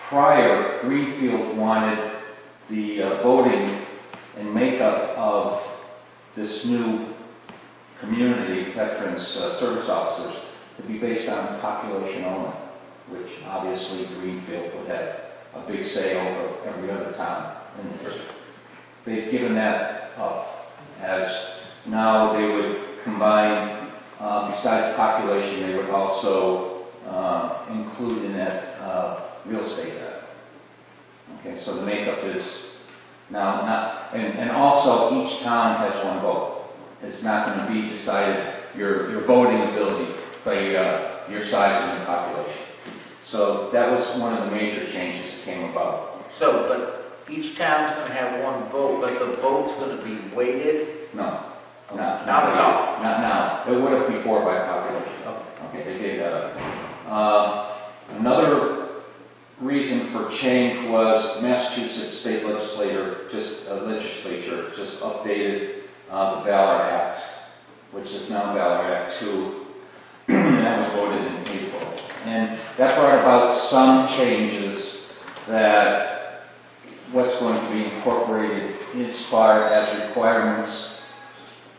prior, Greenfield wanted the voting and makeup of this new community, veterans service officers, to be based on population only, which obviously Greenfield would have a big say over every other town in the district. They've given that up, as now they would combine, besides population, they would also include in that real estate data. Okay, so the makeup is now not, and also each town has one vote. It's not going to be decided, your voting ability, by your size and your population. So that was one of the major changes that came about. So, but each town's gonna have one vote, but the vote's gonna be weighted? No, Not at all? not now. It would have before by population. Okay. Okay, they gave that up. Another reason for change was Massachusetts State Legislature just updated the Valor Act, which is now Valor Act 2, and that was voted in April. And that brought about some changes that what's going to be incorporated as far as requirements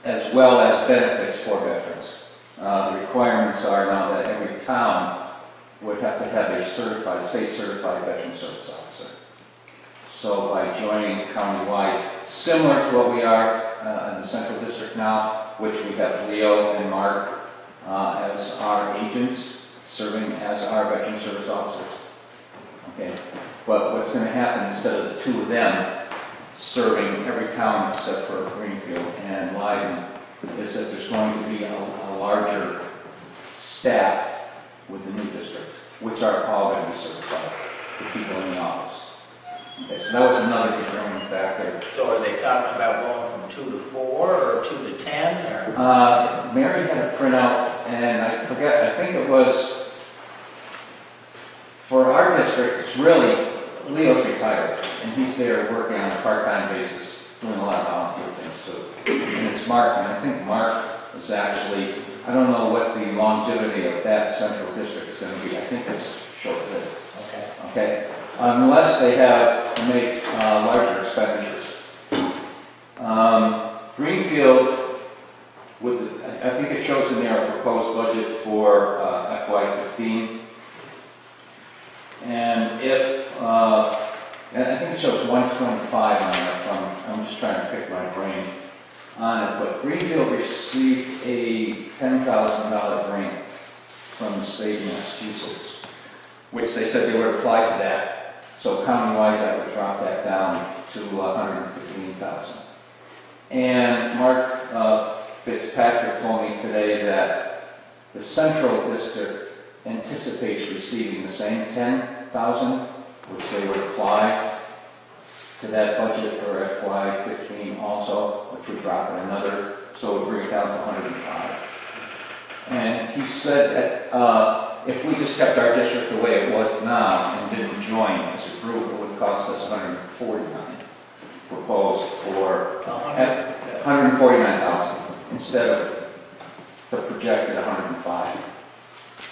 as well as benefits for veterans. The requirements are now that every town would have to have a state-certified veteran service officer. So by joining countywide, similar to what we are in the Central District now, which we have Leo and Mark as our agents, serving as our veteran service officers. Okay, but what's going to happen instead of the two of them serving every town except for Greenfield and Leiden is that there's going to be a larger staff with the new district, which are all going to be certified, the people in the office. Okay, so that was another determining factor. So are they talking about going from 2 to 4 or 2 to 10 or? Mary had a printout, and I forget, I think it was, for our district, it's really, Leo's retired, and he's there working on a part-time basis, doing a lot of volunteer things too. And it's Mark, and I think Mark is actually, I don't know what the longevity of that central district is going to be. I think it's short-lived. Okay. Okay? Unless they have to make larger expenditures. Greenfield, I think it shows in there a proposed budget for FY15. And and I think it shows 125 on there I'm just trying to pick my brain on it, but Greenfield received a $10,000 grant from the state of Massachusetts, which they said they would apply to that. So countywide, that would drop that down to $115,000. And Mark Fitzpatrick told me today that the Central District anticipates receiving the same $10,000, which they would apply to that budget for FY15 also, which would drop it another, so it would bring it down to 105. And he said that if we just kept our district the way it was now and didn't join as a group, it would cost us $149, proposed for $149,000 instead of the projected $105.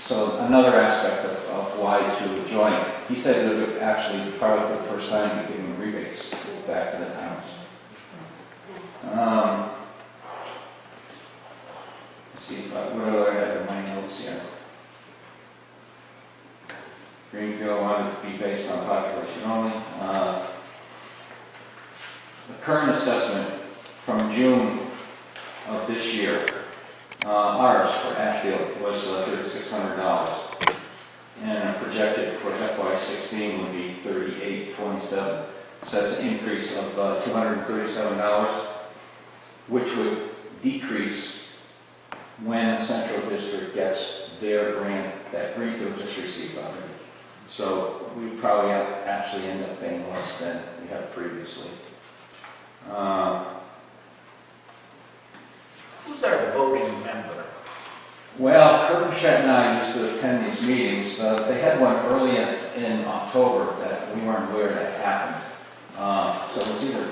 So another aspect of why to join. He said it would actually, probably for the first time, be giving rebates back to the towns. Let's see if what do I have in my notes here? Greenfield wanted it to be based on population only. The current assessment from June of this year, ours for Ashfield was $3,600. And projected for FY16 would be $3,827. So that's an increase of $237, which would decrease when Central District gets their grant that Greenfield just received already. So we probably actually end up paying less than we have previously. Who's our voting member? Well, Kurt Bichette and I used to attend these meetings. They had one early in October that we weren't aware that happened. So it was either,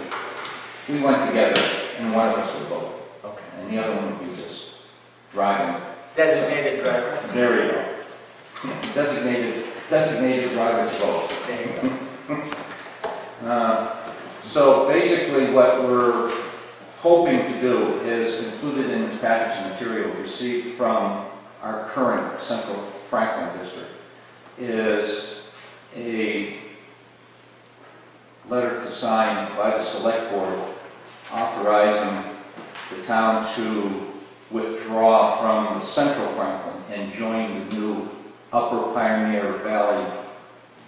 we went together and one of us would vote. Okay. And the other one would be just driving. Designated driver. There you go. Designated driver to vote. There you go. So basically what we're hoping to do is included in this package of material received from our current Central Franklin District is a letter to sign by the Select Board authorizing the town to withdraw from the Central Franklin and join the new Upper Pioneer Valley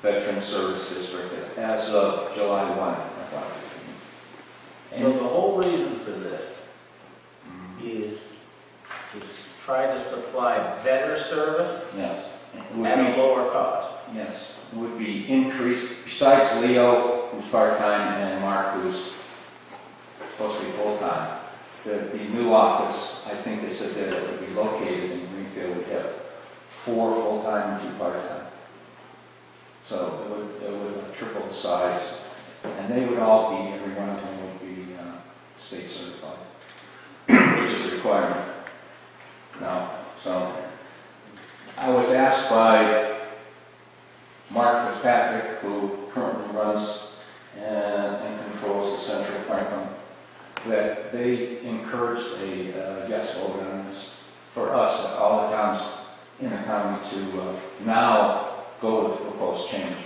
Veteran Service District as of July 1. So the whole reason for this is to try to supply better service Yes. It would at a be, lower cost. yes, it would be increased, besides Leo, who's part-time, and Mark, who's supposed to be full-time. The new office, I think they said that it would be located in Greenfield, would have 4 full-time and 2 part-time. So it would triple the size, and they would all be, every one of them would be state certified, which is a requirement now. So I was asked by Mark Fitzpatrick, who currently runs and controls the Central Franklin, that they encouraged a yes vote on this for us, all the towns in the county, to now go with the proposed change.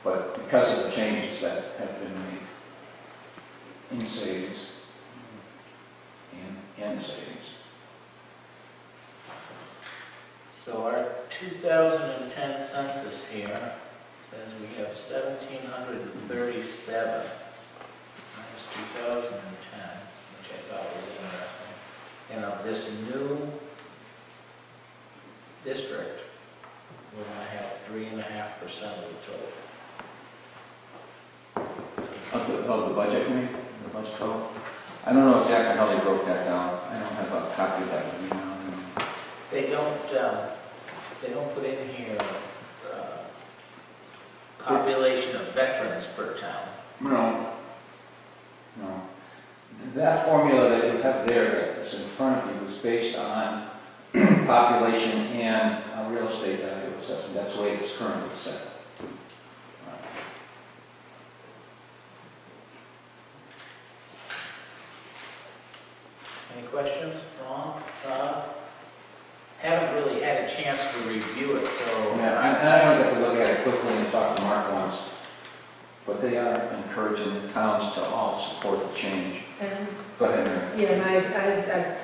But because of the changes that have been made in savings, in savings. So our 2010 census here says we have 1,737. That was 2010, which I thought was interesting. And of this new district, we're going to have 3.5% of the total. Of the budget, maybe? The budget total? I don't know exactly how they broke that down. I don't have a copy of that with me now. They don't put in here population of veterans per town. No. No. That formula that you have there that's in front of you is based on population and real estate value assessment. That's the way it's currently set. Any questions, Ron? Haven't really had a chance to review it, so. Yeah, I don't have to look at it quickly and talk to Mark once, but they are encouraging the towns to all support the change. And, Go ahead, Mary. yeah, and I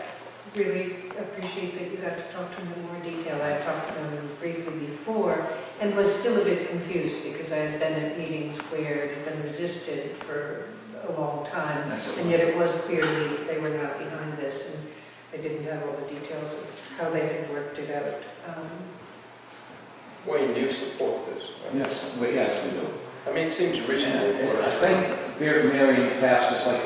really appreciate that you got to talk to him in more detail. I talked to him briefly before and was still a bit confused because I had been at meetings where it had been resisted for a long time. That's it. And yet it was clearly they were not behind this, and I didn't have all the details of how they had worked it out. Wayne, do you support this? Yes, yes, we do. I mean, it seems reasonable. And I think, Mary, in the past, just like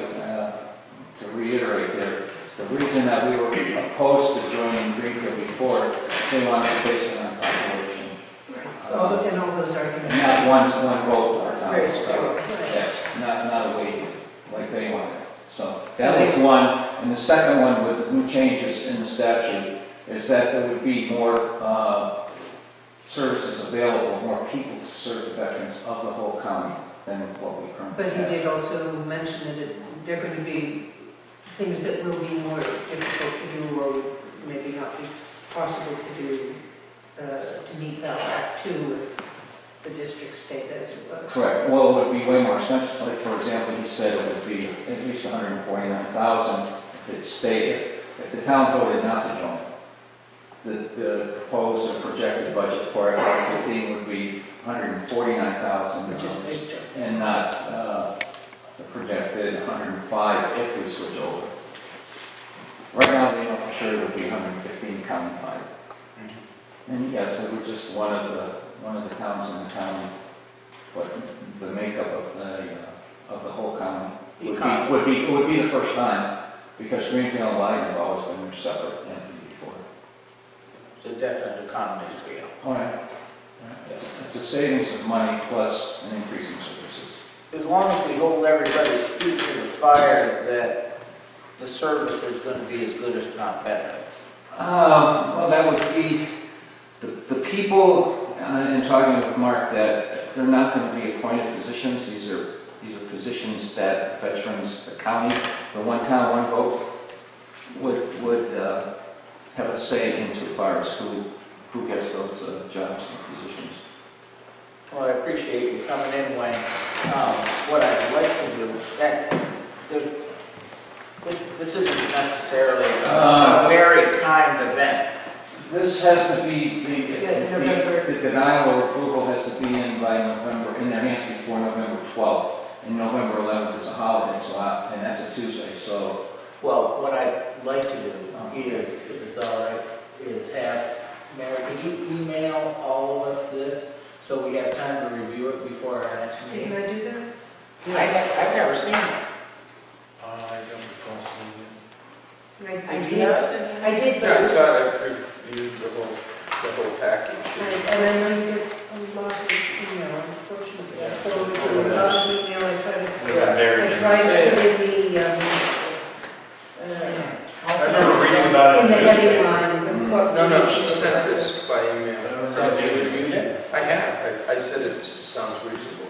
to reiterate there, the reason that we were opposed to joining Greenfield before, they wanted to base it on population. And all those arguments. And not one vote our town. Very strong. Yes, not a way like they wanted. So that was one. And the second one with new changes in the statute is that there would be more services available, more people to serve the veterans of the whole county than what we currently But have. he did also mention that there are going to be things that will be more difficult to do or maybe not be possible to do to meet that Act 2 the district stayed as it was. Correct. Well, it would be way more expensive. Like, for example, he said it would be at least 149,000 if it stayed, if the town voted not to join. The proposed or projected budget for FY15 would be 149,000. Which is a big jump. And not the projected 105 if we switch over. Right now, they know for sure it would be 115 countywide. And yes, it was just one of the towns in the county, but the makeup of the whole county would be the first time, because Greenfield and Lyden have always been a separate entity before. So definite economy scale. All right. It's a savings of money plus an increase in services. As long as we hold everybody's feet to the fire that the service is going to be as good as not better. Well, that would be the people, in talking with Mark, that they're not going to be appointed positions. These are positions that veterans, the county, the one town, one vote, would have a say into as far as who gets those jobs and positions. Well, I appreciate you coming in, Wayne. What I'd like to do, this isn't necessarily a very timed event. This has to be, the denial or approval has to be in by November, in their hands before November 12th. And November 11th is a holiday, and that's a Tuesday, so. Well, what I'd like to do is, if it's all right, is have, Mary, could you email all of us this so we have time to review it before our next meeting? Did I do that? I've never seen this. I don't recall seeing I Did you have it? did, I did, Yeah, I but, thought I reviewed the whole package. and I know you get a lot of email, unfortunately. I forwarded you a lot of email, I tried it. to, Yeah, Mary I did. tried to put in I remember reading about it. in the heading newspaper. line. and put- No, she sent this by email. So have you reviewed it? I have. I said it sounds reasonable.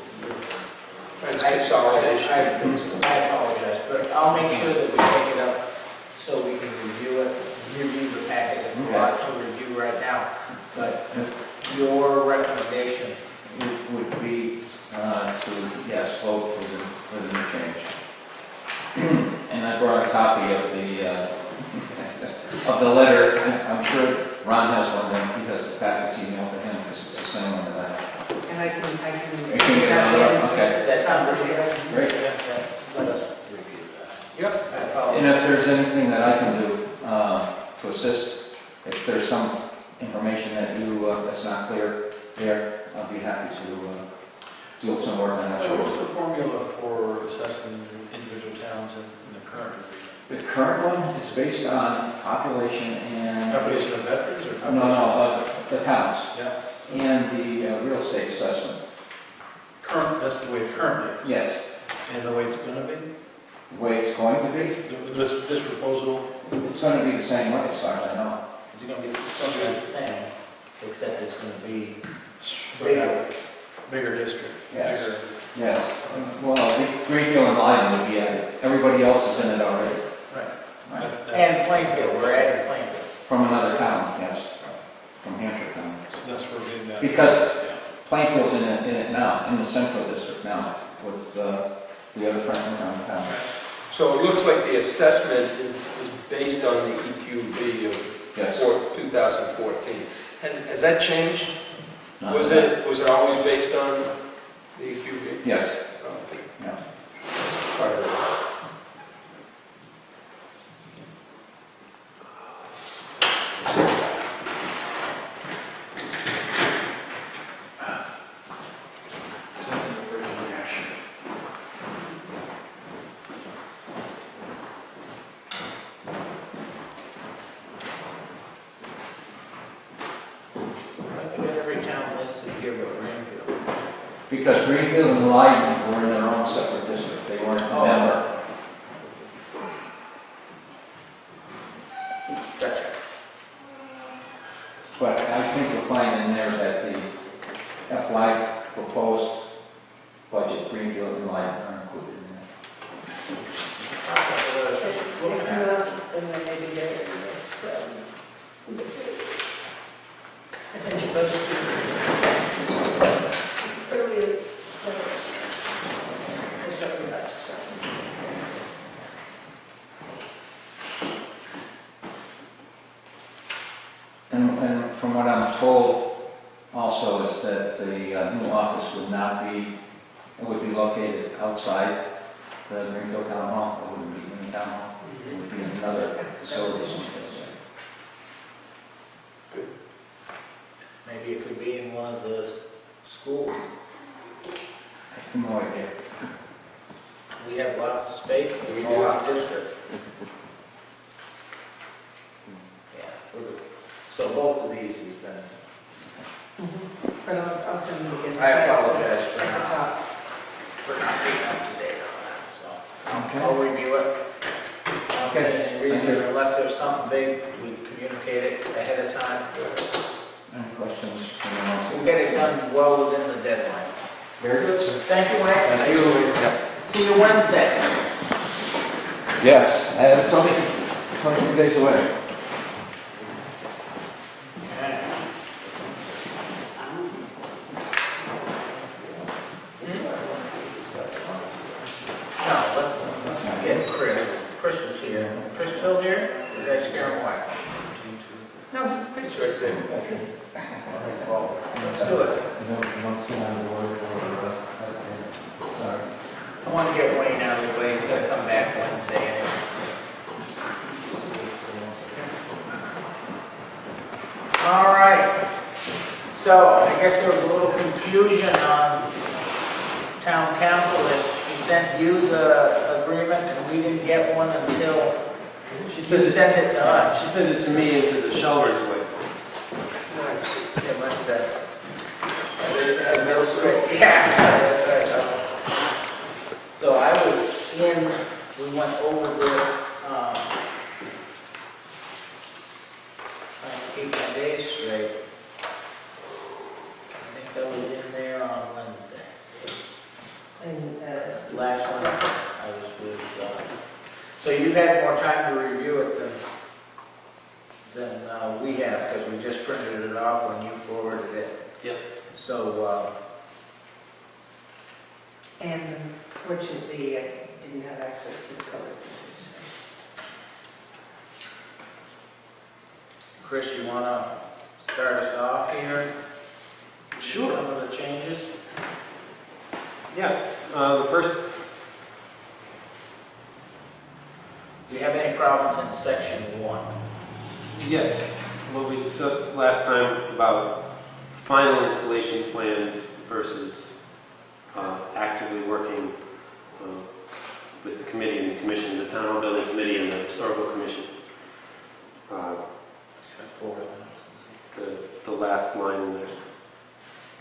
It's consolidation. I apologize, but I'll make sure that we take it up so we can review it, review the packet. It's a lot to review right now, but your recommendation. Would be to, yes, vote for the new change. And I brought a copy of the letter. I'm sure Ron has one, then he has the package email for him, because it's the same one that I. And I can. You can get it on, that okay. Does that sound pretty good? Great. Let us review that. Yep. I And apologize. if there's anything that I can do to assist, if there's some information that that's not clear there, I'll be happy to do some work on that. What was the formula for assessing individual towns in the current agreement? The current one is based on population and. Population of veterans or No, population? of the towns Yeah. and the real estate assessment. That's the way it currently is. Yes, And the way it's gonna be? the way it's going to be, This proposal, it's going to be the same way as far as I know. It's going to be the same, except it's going to be bigger, bigger. bigger district. Yes. Bigger. Yes, well, Greenfield and Lyden would be at it. Everybody else is in it already. Right. Right. And Plainfield, we're adding Plainfield. From another town, yes, from Hampshire County. So that's where we're getting that. Because Plainfield's in it now, in the central district now, with the other Franklin County towns. So it looks like the assessment is based on the EQB of Yes. 2014. Has that changed? Not Was bad. it always based on the EQB? Yes, Oh, okay. yeah. Part of it. I think every town listed here but Greenfield. Because Greenfield and Lyden were in their own separate district, they weren't a Oh. member. Gotcha. But I think you'll find in there that the FY proposed budget, Greenfield and Lyden are included in there. If not, then maybe there is, I sent you both of these. This was, from what I'm told also is that the new office would not be, it would be located outside the Greenfield Town Hall. It wouldn't be in the town hall. It would be in another facility someplace. Maybe it could be in one of the schools. I have no idea. We have lots of space in the Mohawk district. Yeah, so both of these has been, But I'll send them again. I apologize for At the not, top. for not being up to date on that, so. Okay. I'll review it. I don't see Okay. any reason, unless there's something big, we communicate it ahead of time. Any questions from the council? We'll get it done well within the deadline. Very good, sir. Thank you, Mike. Thank you. See you Wednesday. Yes, and it's only 2 days away. No, let's get Chris. Chris is here. Chris still here? Or did I scare him away? No, It's right there. Well, let's do it. Sorry. I want to get Wayne out of the way. He's going to come back Wednesday anyways. All right. So I guess there was a little confusion on town council that she sent you the agreement and we didn't get one until you sent it to us. She sent it to me into the Shelburne's way. It must have. Yeah. So I was in, we went over this, trying to keep my days straight. I think I was in there on Wednesday. and, Last one, I was with, so you've had more time to review it than we have, because we just printed it off when you forwarded it. Yep. So, and unfortunately, I didn't have access to the color pictures. Chris, you want to start us off here? Sure. Some of the changes? Yeah, the first, Do you have any problems in section 1? yes, what we discussed last time about final installation plans versus actively working with the committee and the commission, the town hall building committee and the historical commission. Except for The last line in there,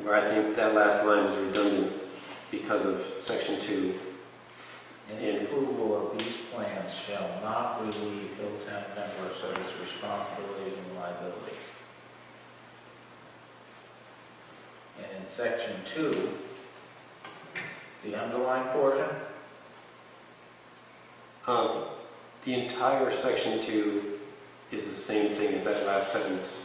where I think that last line is redundant because of section 2. any approval of these plans shall not relieve Hilltown Networks of its responsibilities and liabilities. And in section 2, the underlined portion, The entire section 2 is the same thing as that last sentence,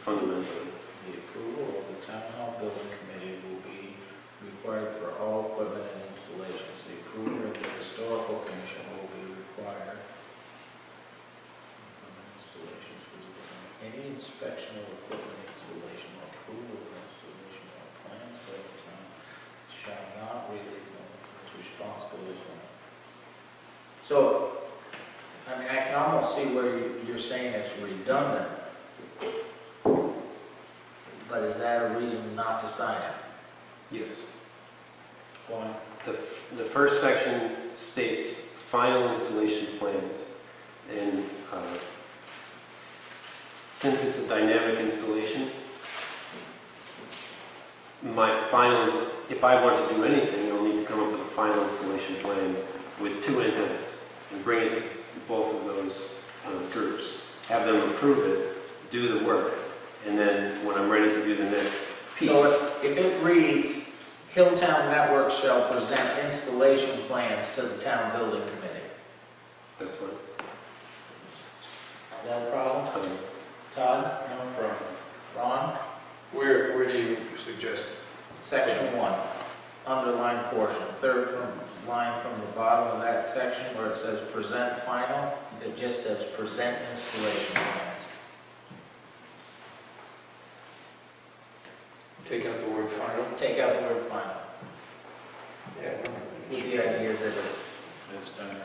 fundamentally. the approval of the Town Hall Building Committee will be required for all equipment and installations. The approval of the Historical Commission will be required. Installations, any inspection of equipment installation or approval of installation or plans by the town shall not relieve them of its responsibilities. So, I mean, I can almost see where you're saying it's redundant. But is that a reason not to sign it? Yes. Why? The first section states final installation plans, and since it's a dynamic installation, if I want to do anything, I'll need to come up with a final installation plan with 2 antennas and bring it to both of those groups, have them approve it, do the work, and then when I'm ready to do the next piece. So if it reads, Hilltown Network shall present installation plans to the town building committee, That's fine. is that a problem? Todd? No problem. Ron? Where do you suggest? Section 1, underlined portion, third line from the bottom of that section where it says present final, it just says present installation plans. Take out the word final. Take out the word final, Yeah. with the idea that It's done.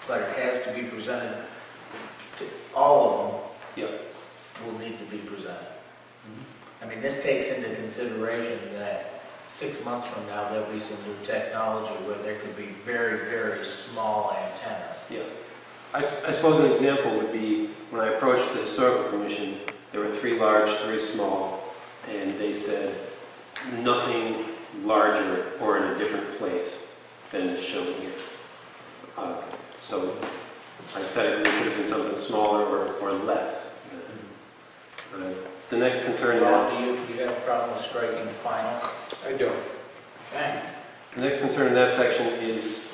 but it has to be presented to, all Yeah. of them will need to be presented. I mean, this takes into consideration that 6 months from now, there'll be some new technology where there could be very, very small antennas. Yeah. I suppose an example would be, when I approached the historical commission, there were 3 large, 3 small, and they said nothing larger or in a different place than is shown here. So hypothetically, it could have been something smaller or less. The next concern Paul, that's... do you have a problem with striking final? I don't. Okay. The next concern in that section is,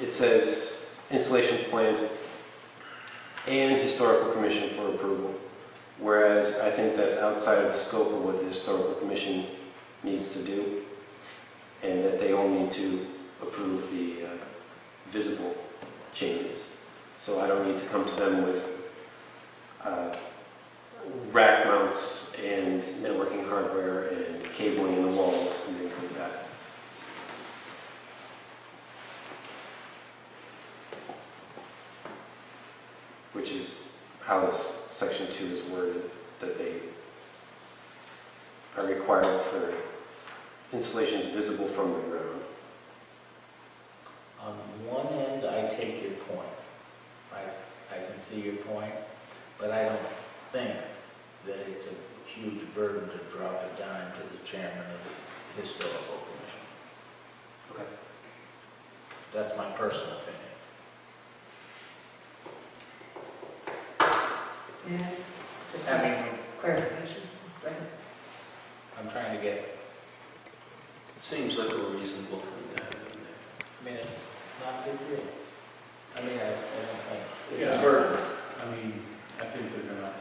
it says installation plans and historical commission for approval. Whereas I think that's outside of the scope of what the historical commission needs to do, and that they only need to approve the visible changes. So I don't need to come to them with rack mounts and networking hardware and cabling in the walls and things like that. Which is how this section 2 is worded, that they are required for installations visible from the ground. On one end, I take your point. I can see your point, but I don't think that it's a huge burden to drop a dime to the chairman of the historical commission. Okay. That's my personal opinion. Yeah, just I mean, clarification. Go ahead. I'm trying to get, Seems like a reasonable thing to have in there. I mean, it's not a big deal. I mean, I don't think. It's Yeah. a burden. I mean, I think they're gonna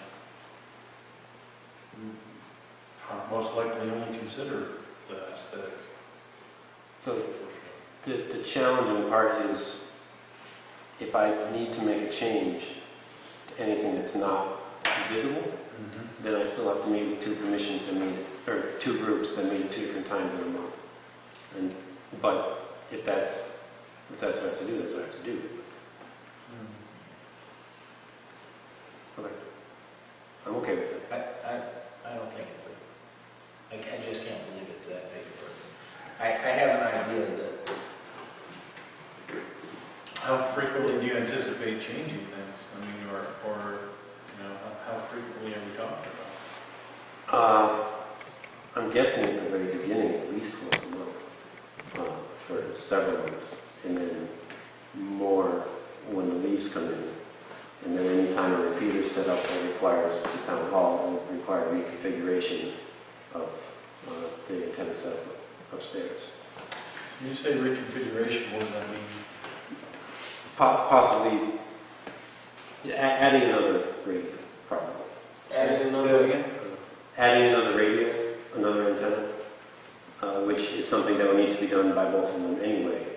most likely only consider the aesthetic. So the challenging part is, if I need to make a change to anything that's not visible, then I still have to meet with 2 commissions that meet, or 2 groups that meet at 2 different times in a month. But if that's what I have to do, that's what I have to do. Okay. I'm okay with it. I don't think it's a, I just can't believe it's that big a burden. I have an idea that, How frequently do you anticipate changing things? I mean, or you know, how frequently are we talking about? I'm guessing at the very beginning, at least once a month, for several months, and then more when the leaves come in. And then any time a repeater set up that requires the town hall, will require reconfiguration of the antenna setup upstairs. When you say reconfiguration, what does that mean? Possibly adding another radio, probably. Adding another again? Adding another radio, another antenna, which is something that will need to be done by both of them anyway,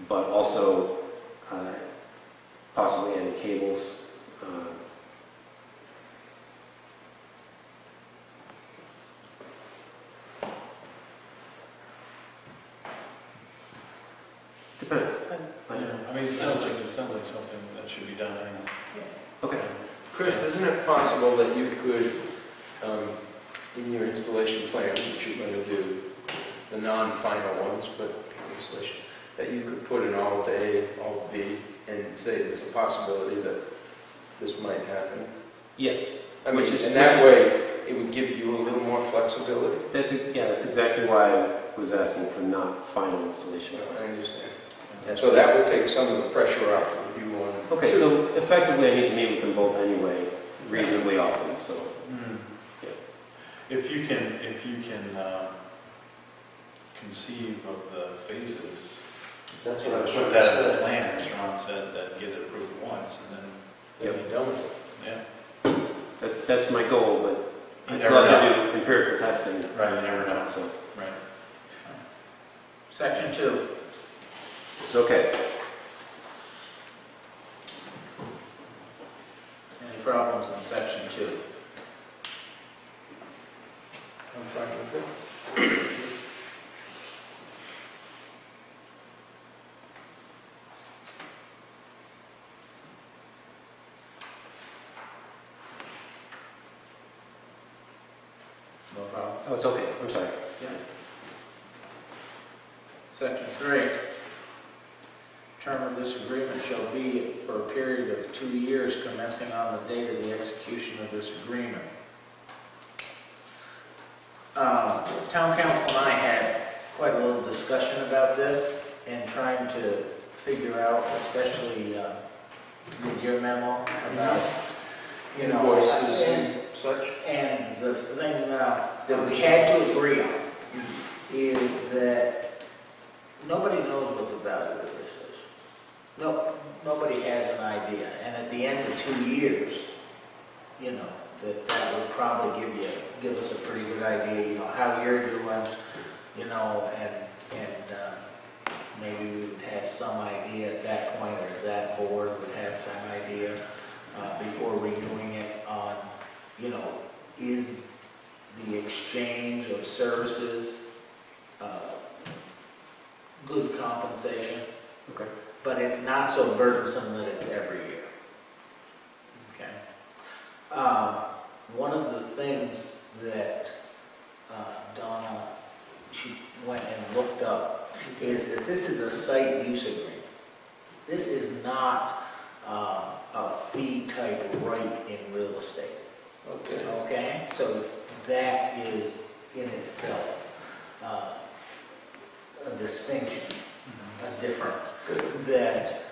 but also possibly adding cables. Depends. I mean, it sounds like something that should be done anyway. Okay. Chris, isn't it possible that you could, in your installation plan, which you're going to do, the non-final ones, but installation, that you could put an alt A, alt B, and say there's a possibility that this might happen? Yes. I mean, Which is- and that way, it would give you a little more flexibility? That's exactly why I was asking for not final installation. I understand. That's So that would take some of the pressure off of you on... Okay, so effectively I need to meet with them both anyway, reasonably often, so. Yeah. If you can conceive of the phases, That's what I was put trying to that in the say. plan, as Ron said, that get it approved once, and then, Then you're done with it. yeah. That's my goal, but I You still never have know. to do empirical testing. Right, you never know. So, Right. Section 2. it's okay. Any problems in section 2? I'm fine with it. No problem. Oh, it's okay, I'm sorry. Section 3. Term of this agreement shall be for a period of 2 years commencing on the date of the execution of this agreement. Town council and I had quite a little discussion about this and trying to figure out, especially with your memo about, you know, Invoices and such. and the thing that we had to agree on is that nobody knows what the value of this is. No, nobody has an idea. And at the end of 2 years, you know, that would probably give us a pretty good idea, you know, how you're doing, you know, and maybe we would have some idea at that point, or that board would have some idea before renewing it on, you know, is the exchange of services good compensation? Okay. But it's not so burdensome that it's every year. Okay. One of the things that Donna, she went and looked up, is that this is a site use agreement. This is not a fee type right in real estate. Okay. Okay, so that is in itself a distinction, a difference, that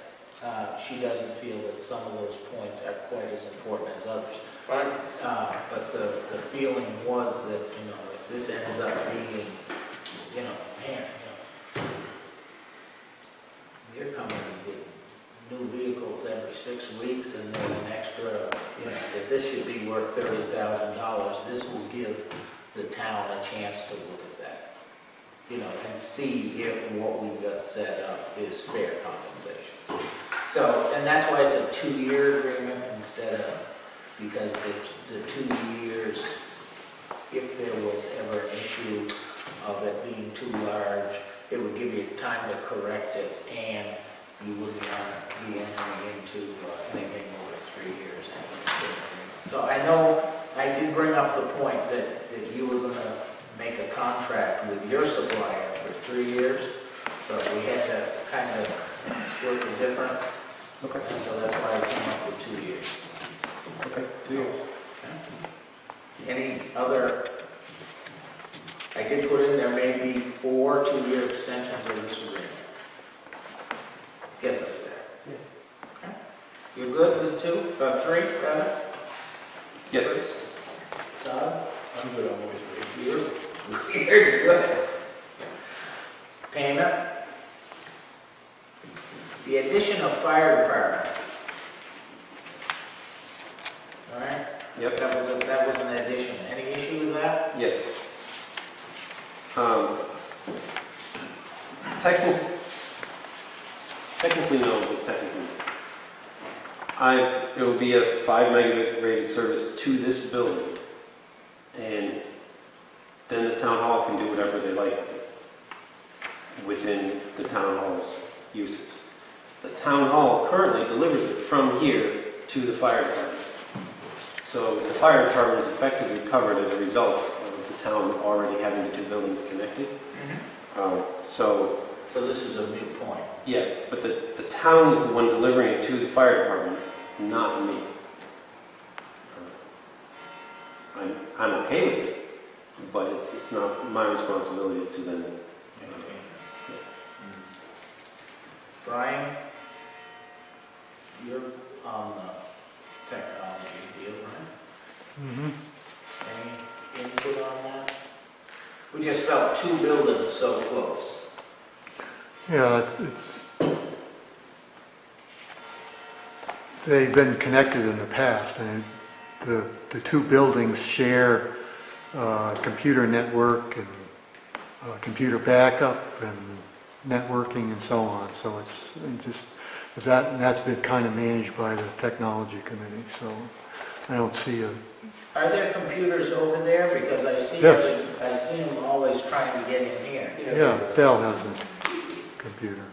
she doesn't feel that some of those points are quite as important as others. Fine. But the feeling was that, you know, if this ends up being, you know, man, you know, you're coming with new vehicles every 6 weeks and then an extra, you know, that this should be worth $30,000, this will give the town a chance to look at that, you know, and see if what we've got set up is fair compensation. So, and that's why it's a 2-year agreement instead of, because the 2 years, if there was ever an issue of it being too large, it would give you time to correct it, and you wouldn't be entering into anything over 3 years. So I know I did bring up the point that you were going to make a contract with your supplier for 3 years, but we had to kind of split the difference. Okay. And so that's why I came up with 2 years. Okay, 2 years. Any other, I did put in there may be 4 2-year extensions of this agreement. Gets us there. Okay. You're good with 3, rather? Yes. Todd? I'm good on voice rate. You're good. Payment. The addition of fire department. All right? Yep. That was an addition. Any issue with that? Yes. Technically no, but technically yes. It will be a 5 megabit rated service to this building, and then the town hall can do whatever they like within the town hall's uses. The town hall currently delivers it from here to the fire department. So the fire department is effectively covered as a result of the town already having the 2 buildings connected. So this is a big point. Yeah, but the town's the one delivering it to the fire department, not me. I'm okay with it, but it's not my responsibility to then. Brian, you're on the technology deal, right? Mm-hmm. Any input on that? We just felt 2 buildings so close. Yeah, they've been connected in the past, and the 2 buildings share computer network and computer backup and networking and so on. So it's just and that's been kind of managed by the technology committee. So I don't see a, Are there computers over there? Because I see them always trying to get in here. yeah, Dell has a computer.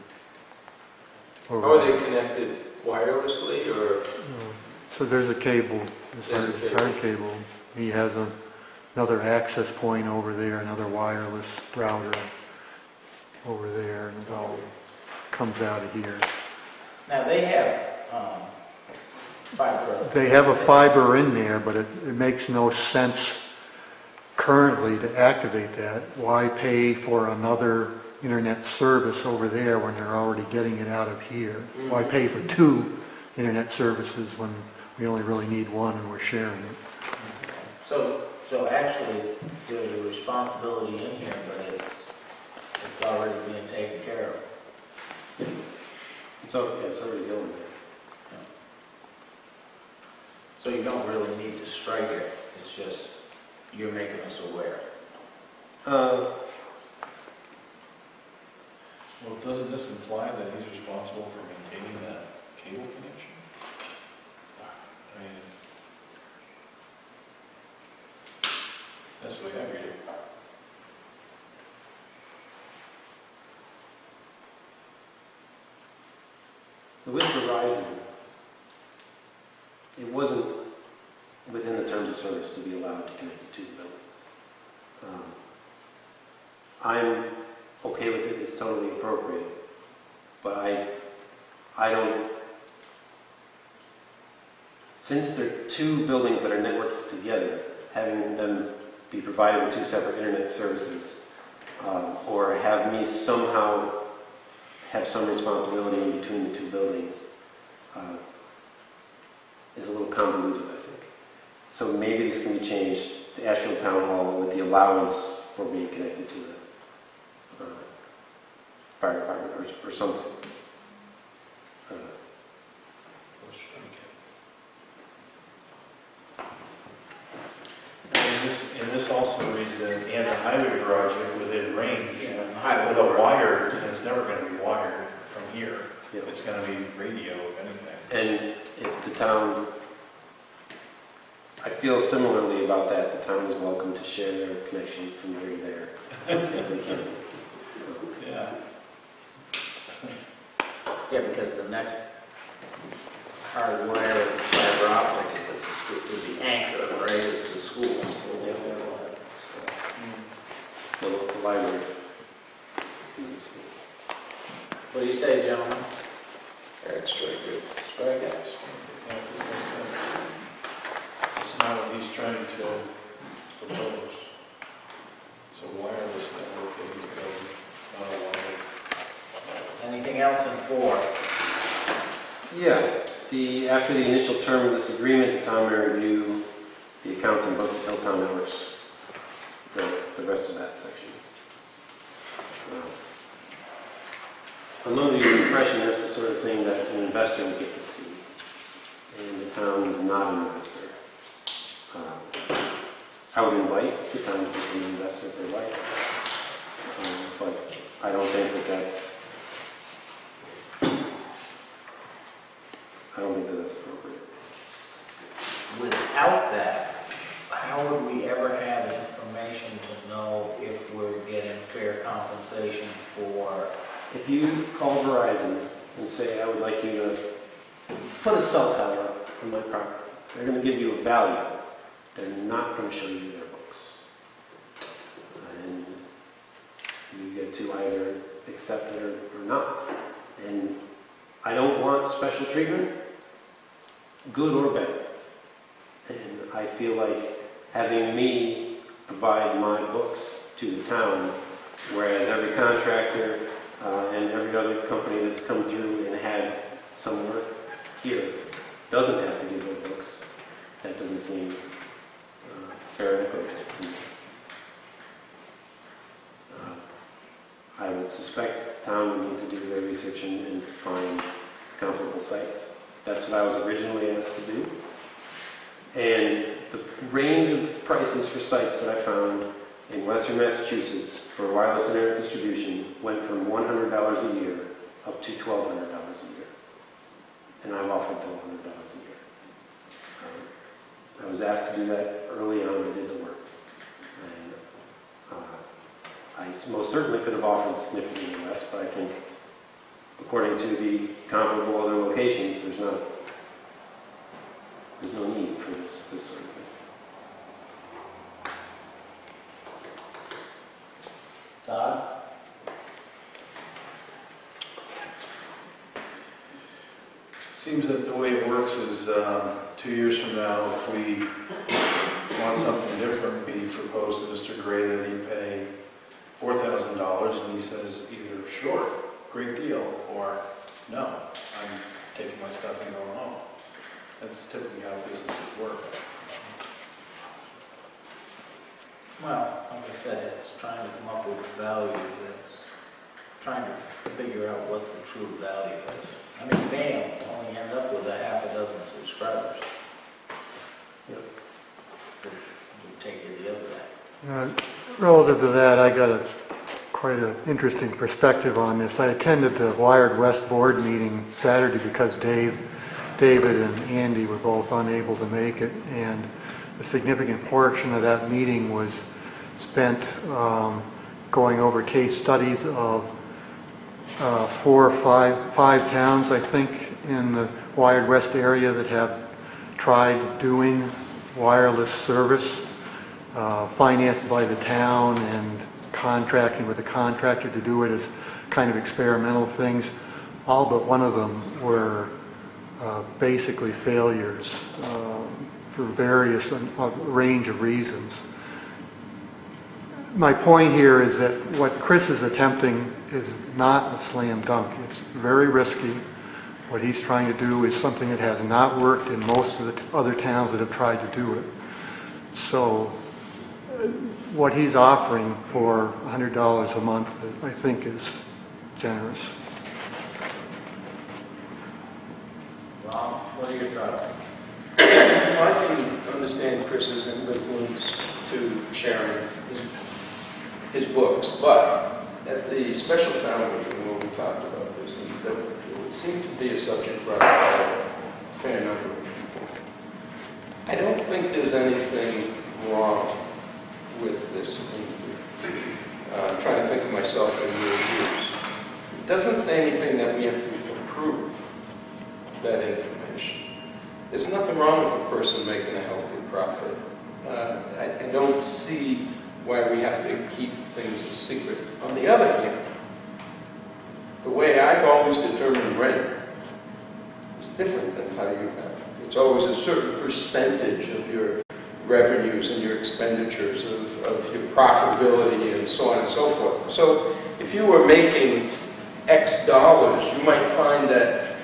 How are they connected wirelessly or? So there's a cable, There's a there's cable. our cable. He has another access point over there, another wireless router over there, and it all comes out of here. Now, they have fiber. They have a fiber in there, but it makes no sense currently to activate that. Why pay for another internet service over there when they're already getting it out of here? Why pay for two internet services when we only really need one and we're sharing it? So actually, there's a responsibility in here, but it's already being taken care of. It's already going there. So you don't really need to strike it, it's just, you're making us aware. Well, doesn't this imply that he's responsible for maintaining that cable connection? I mean, that's the way I read it. So with Verizon, it wasn't within the terms of service to be allowed to connect to two buildings. I'm okay with it, it's totally appropriate, but I don't, since there are two buildings that are networked together, having them be provided with two separate internet services, or have me somehow have some responsibility in between the two buildings, is a little convoluted, I think. So maybe this can be changed to Ashfield Town Hall with the allowance for being connected to the fire department or something. And this also reads that, and the highway garage, if within range, Highway with a wire, and it's never going to be wired from here. Yeah. It's going to be radio, if anything. And if the town, I feel similarly about that, the town is welcome to share their connection from here to there, if they can. Yeah. Yeah, because the next hardwire fiber optic is at the school, is the anchor, right? It's the school. The library. What do you say, gentlemen? That's straight good. Strike it. Yeah, it makes sense. It's not what he's trying to propose. It's a wireless network that he's building, not a wired. Anything else in 4? Yeah, after the initial term of this agreement, the town may review the accounts and books of Hilltown Networks, the rest of that section. I'm under the impression that's the sort of thing that an investor would get to see, and the town is not an investor. I would invite the town to become an investor if they like, but I don't think that's appropriate. Without that, how would we ever have information to know if we're getting fair compensation for? If you call Verizon and say, I would like you to put a cell tower up on my property, they're going to give you a value. They're not going to show you their books. And you get to either accept it or not. And I don't want special treatment, good or bad. And I feel like having me provide my books to the town, whereas every contractor and every other company that's come through and had some work here doesn't have to give their books. That doesn't seem fair and equitable to me. I would suspect the town would need to do their research and find comparable sites. That's what I was originally asked to do. And the range of prices for sites that I found in Western Massachusetts for wireless internet distribution went from $100 a year up to $1,200 a year. And I've offered $1,200 a year. was asked to do that early on, I did the work. And I most certainly could have offered significantly less, but I think according to the comparable other locations, there's no need for this sort of thing. Todd? Seems that the way it works is 2 years from now, if we want something different, we propose to Mr. Gray that he pay $4,000 and he says either sure, great deal, or no, I'm taking my stuff and going home. That's typically how businesses work. Well, like I said, it's trying to come up with value that's trying to figure out what the true value is. I mean, you may only end up with a half a dozen subscribers. Which would take you the other way. Relative to that, I got quite an interesting perspective on this. I attended the Wired West board meeting Saturday because David and Andy were both unable to make it, and a significant portion of that meeting was spent going over case studies of 4 or 5 towns, I think, in the Wired West area that have tried doing wireless service, financed by the town and contracting with the contractor to do it as kind of experimental things. All but one of them were basically failures for various range of reasons. My point here is that what Chris is attempting is not a slam dunk. It's very risky. What he's trying to do is something that has not worked in most of the other towns that have tried to do it. So what he's offering for $100 a month, I think, is generous. Ron, what are your thoughts? Well, I can understand Chris's ambivalence to sharing his books, but at the special town meeting when we talked about this, and it seemed to be a subject brought up by a fair number of people. I don't think there's anything wrong with this. I'm trying to think of myself in your shoes. It doesn't say anything that we have to approve that information. There's nothing wrong with a person making a healthy profit. I don't see why we have to keep things a secret. On the other hand, the way I've always determined rent is different than how you have. It's always a certain percentage of your revenues and your expenditures, of your profitability and so on and so forth. So if you were making X dollars, you might find that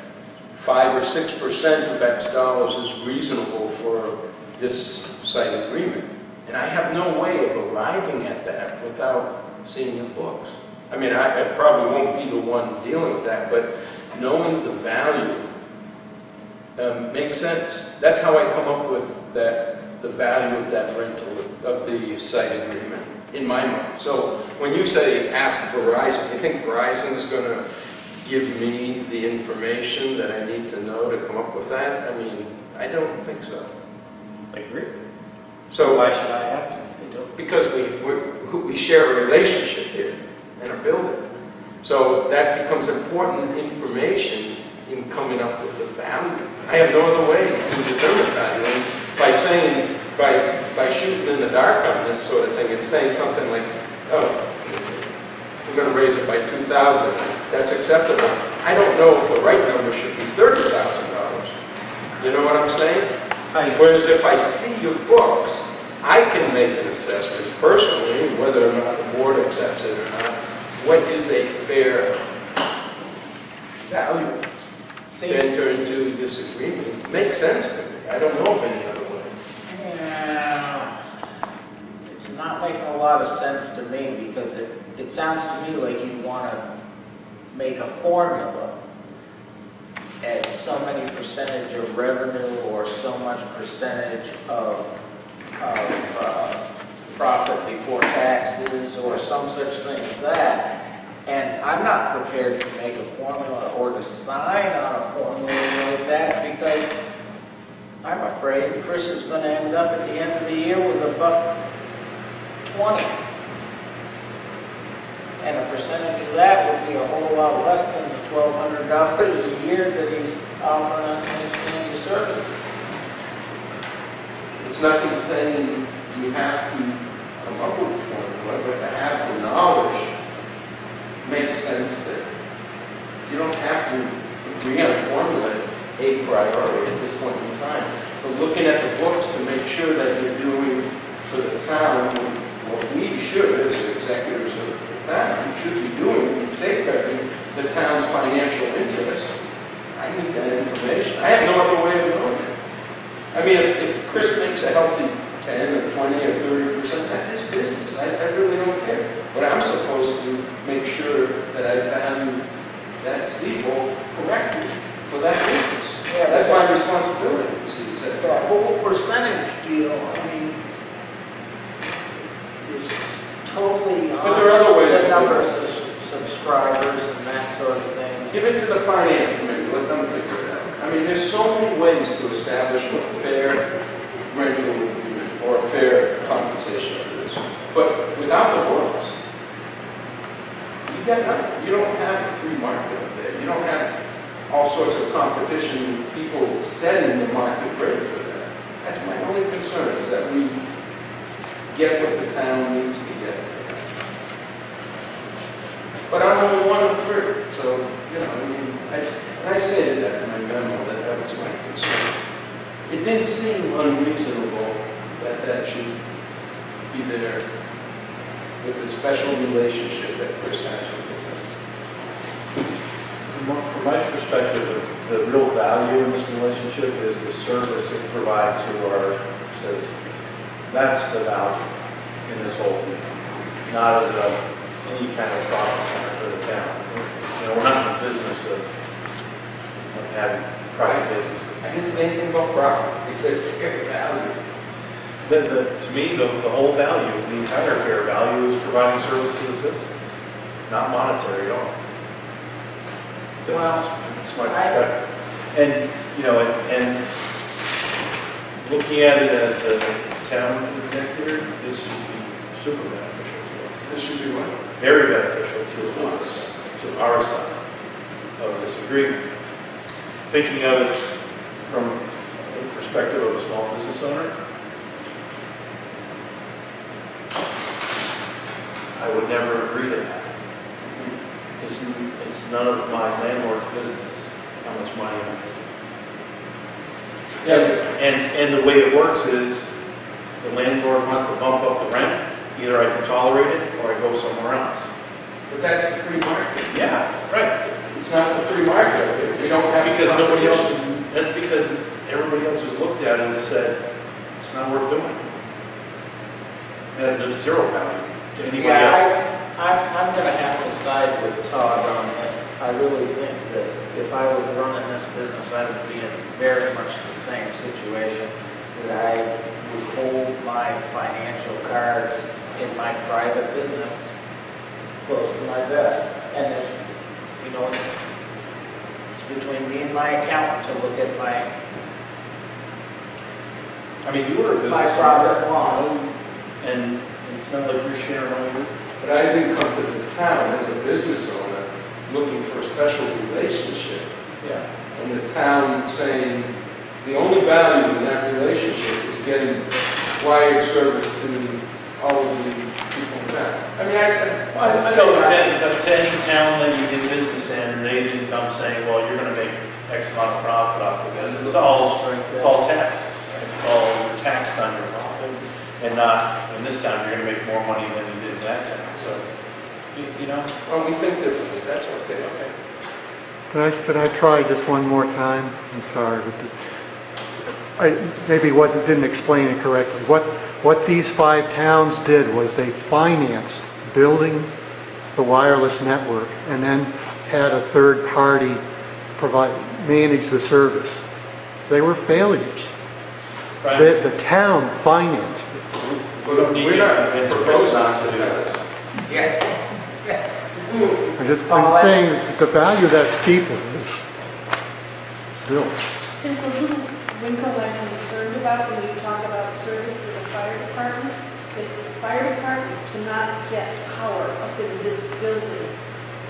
5 or 6% of X dollars is reasonable for this site agreement. And I have no way of arriving at that without seeing the books. I mean, I probably won't be the one dealing with that, but knowing the value makes sense. That's how I come up with the value of that rental, of the site agreement, in my mind. So when you say ask Verizon, you think Verizon is going to give me the information that I need to know to come up with that? I mean, I don't think so. I agree. So Why should I have to? They don't. because we share a relationship here in a building. So that becomes important information in coming up with the value. I have no other way to determine value. And by saying, by shooting in the dark on this sort of thing and saying something like, oh, we're going to raise it by $2,000, that's acceptable. I don't know if the right number should be $30,000. You know what I'm saying? Whereas if I see your books, I can make an assessment personally, whether or not the board accepts it or not, what is a fair value to enter into this agreement. It makes sense to me. I don't know of any other way. Yeah, it's not making a lot of sense to me because it sounds to me like you want to make a formula as so many percentage of revenue or so much percentage of profit before taxes or some such thing as that. And I'm not prepared to make a formula or to sign on a formula like that because I'm afraid Chris is gonna end up at the end of the year with $1.20. And a percentage of that would be a whole lot less than the $1,200 a year that he's offering us in community services. It's nothing saying you have to come up with a formula, but to have the knowledge makes sense that you don't have to agree on a formula a priority at this point in time. But looking at the books to make sure that you're doing for the town what we should, as executors of the town, should be doing in safeguarding the town's financial interest. I need that information. I have no other way of knowing it. I mean, if Chris makes a healthy 10 or 20 or 30%, that's his business. I really don't care. But I'm supposed to make sure that I value that steeple correctly for that business. Yeah, That's my responsibility. That whole percentage deal, I mean, is totally But there are other ways the to number of do it. subscribers and that sort of thing. Give it to the finance committee, let them figure it out. I mean, there's so many ways to establish a fair rental agreement or a fair compensation for this. But without the books, you got nothing. You don't have a free market up there. You don't have all sorts of competition, people setting the market rate for that. That's my only concern, is that we get what the town needs to get for that. But I'm only one of three, so, you know, I mean, and I stated that in my memo, that was my concern. It didn't seem unreasonable that that should be there with the special relationship that Chris has with the town. From my perspective, the real value in this relationship is the service it provides to our citizens. That's the value in this whole thing, not as any kind of profit center for the town. You know, we're not in the business of having private businesses. I didn't say anything about profit. I said fair value. To me, the whole value, the entire fair value is providing service to the citizens, not monetary at all. Well, That's my perspective. And, you know, and looking at it as a town executive, this should be super beneficial to us. This should be what? Very beneficial to us, to our side of this agreement. Thinking of it from the perspective of a small business owner, I would never agree to that. It's none of my landlord's business how much money I make. And the way it works is the landlord wants to bump up the rent, either I can tolerate it or I go somewhere else. But that's the free market. Yeah, right. It's not the free market. We don't have Because nobody else, competition. that's because everybody else has looked at it and said, it's not worth doing. And there's zero value to anybody else. I'm gonna have to side with Todd on this. I really think that if I was running this business, I would be in very much the same situation, that I would hold my financial cards in my private business close to my desk. And there's, you know, it's between me and my accountant to look at my I mean, you were a business my owner, profit and loss. and it's not like you're sharing all your. But I didn't come to the town as a business owner looking for a special relationship. Yeah. And the town saying the only value in that relationship is getting wired service to all of the people in town. I mean, I know, but to any town that you did business in, they didn't come saying, well, you're gonna make X amount of profit off of this. It's all taxes, right? It's all you're taxed on your profit, and not, in this town, you're gonna make more money than you did in that town, so, you know? well, we think differently, that's okay. Okay. Can I try just one more time? I'm sorry, but I maybe didn't explain it correctly. What these 5 towns did was they financed building the wireless network and then had a third party manage the service. They were failures. Right. The town financed it. But we're not proposing to do that. Yeah. I'm saying that the value of that steeple is zilch. There's a little wrinkle I'm concerned about when we talk about service to the fire department. If the fire department cannot get power up in this building,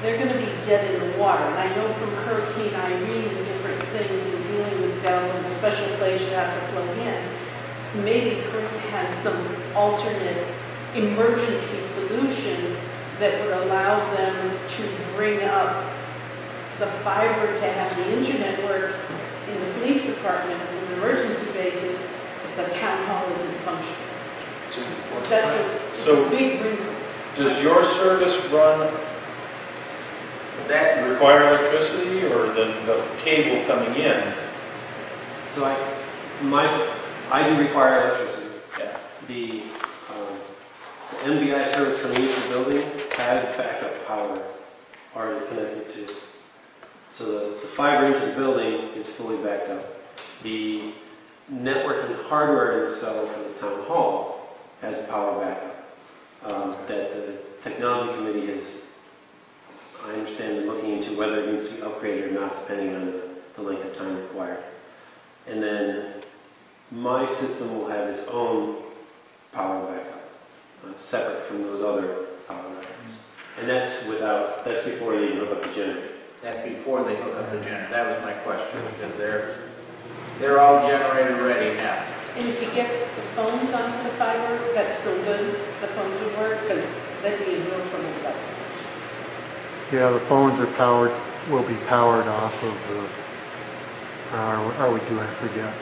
they're gonna be dead in the water. And I know from Hurricane Irene and different things and dealing with down in the special place you have to plug in, maybe Chris has some alternate emergency solution that would allow them to bring up the fiber to have the internet work in the police department on an emergency basis if the town hall isn't functioning. That's So- a big wrinkle. Does your service run, That, require electricity or the cable coming in? So I do require electricity. Yeah. The MBI service coming into the building has backup power already connected to. So the fiber into the building is fully backed up. The networking hardware itself for the town hall has power backup. That the technology committee is, I understand, looking into whether it needs to be upgraded or not, depending on the length of time required. And then my system will have its own power backup, separate from those other power backups. And that's before they even hook up the generator. that's before they hook up the generator. That was my question, because they're all generator ready now. And if you get the phones onto the fiber, that's still good, the phones would work, because that'd be in real trouble with that. Yeah, the phones will be powered off of the, are we doing, I forget.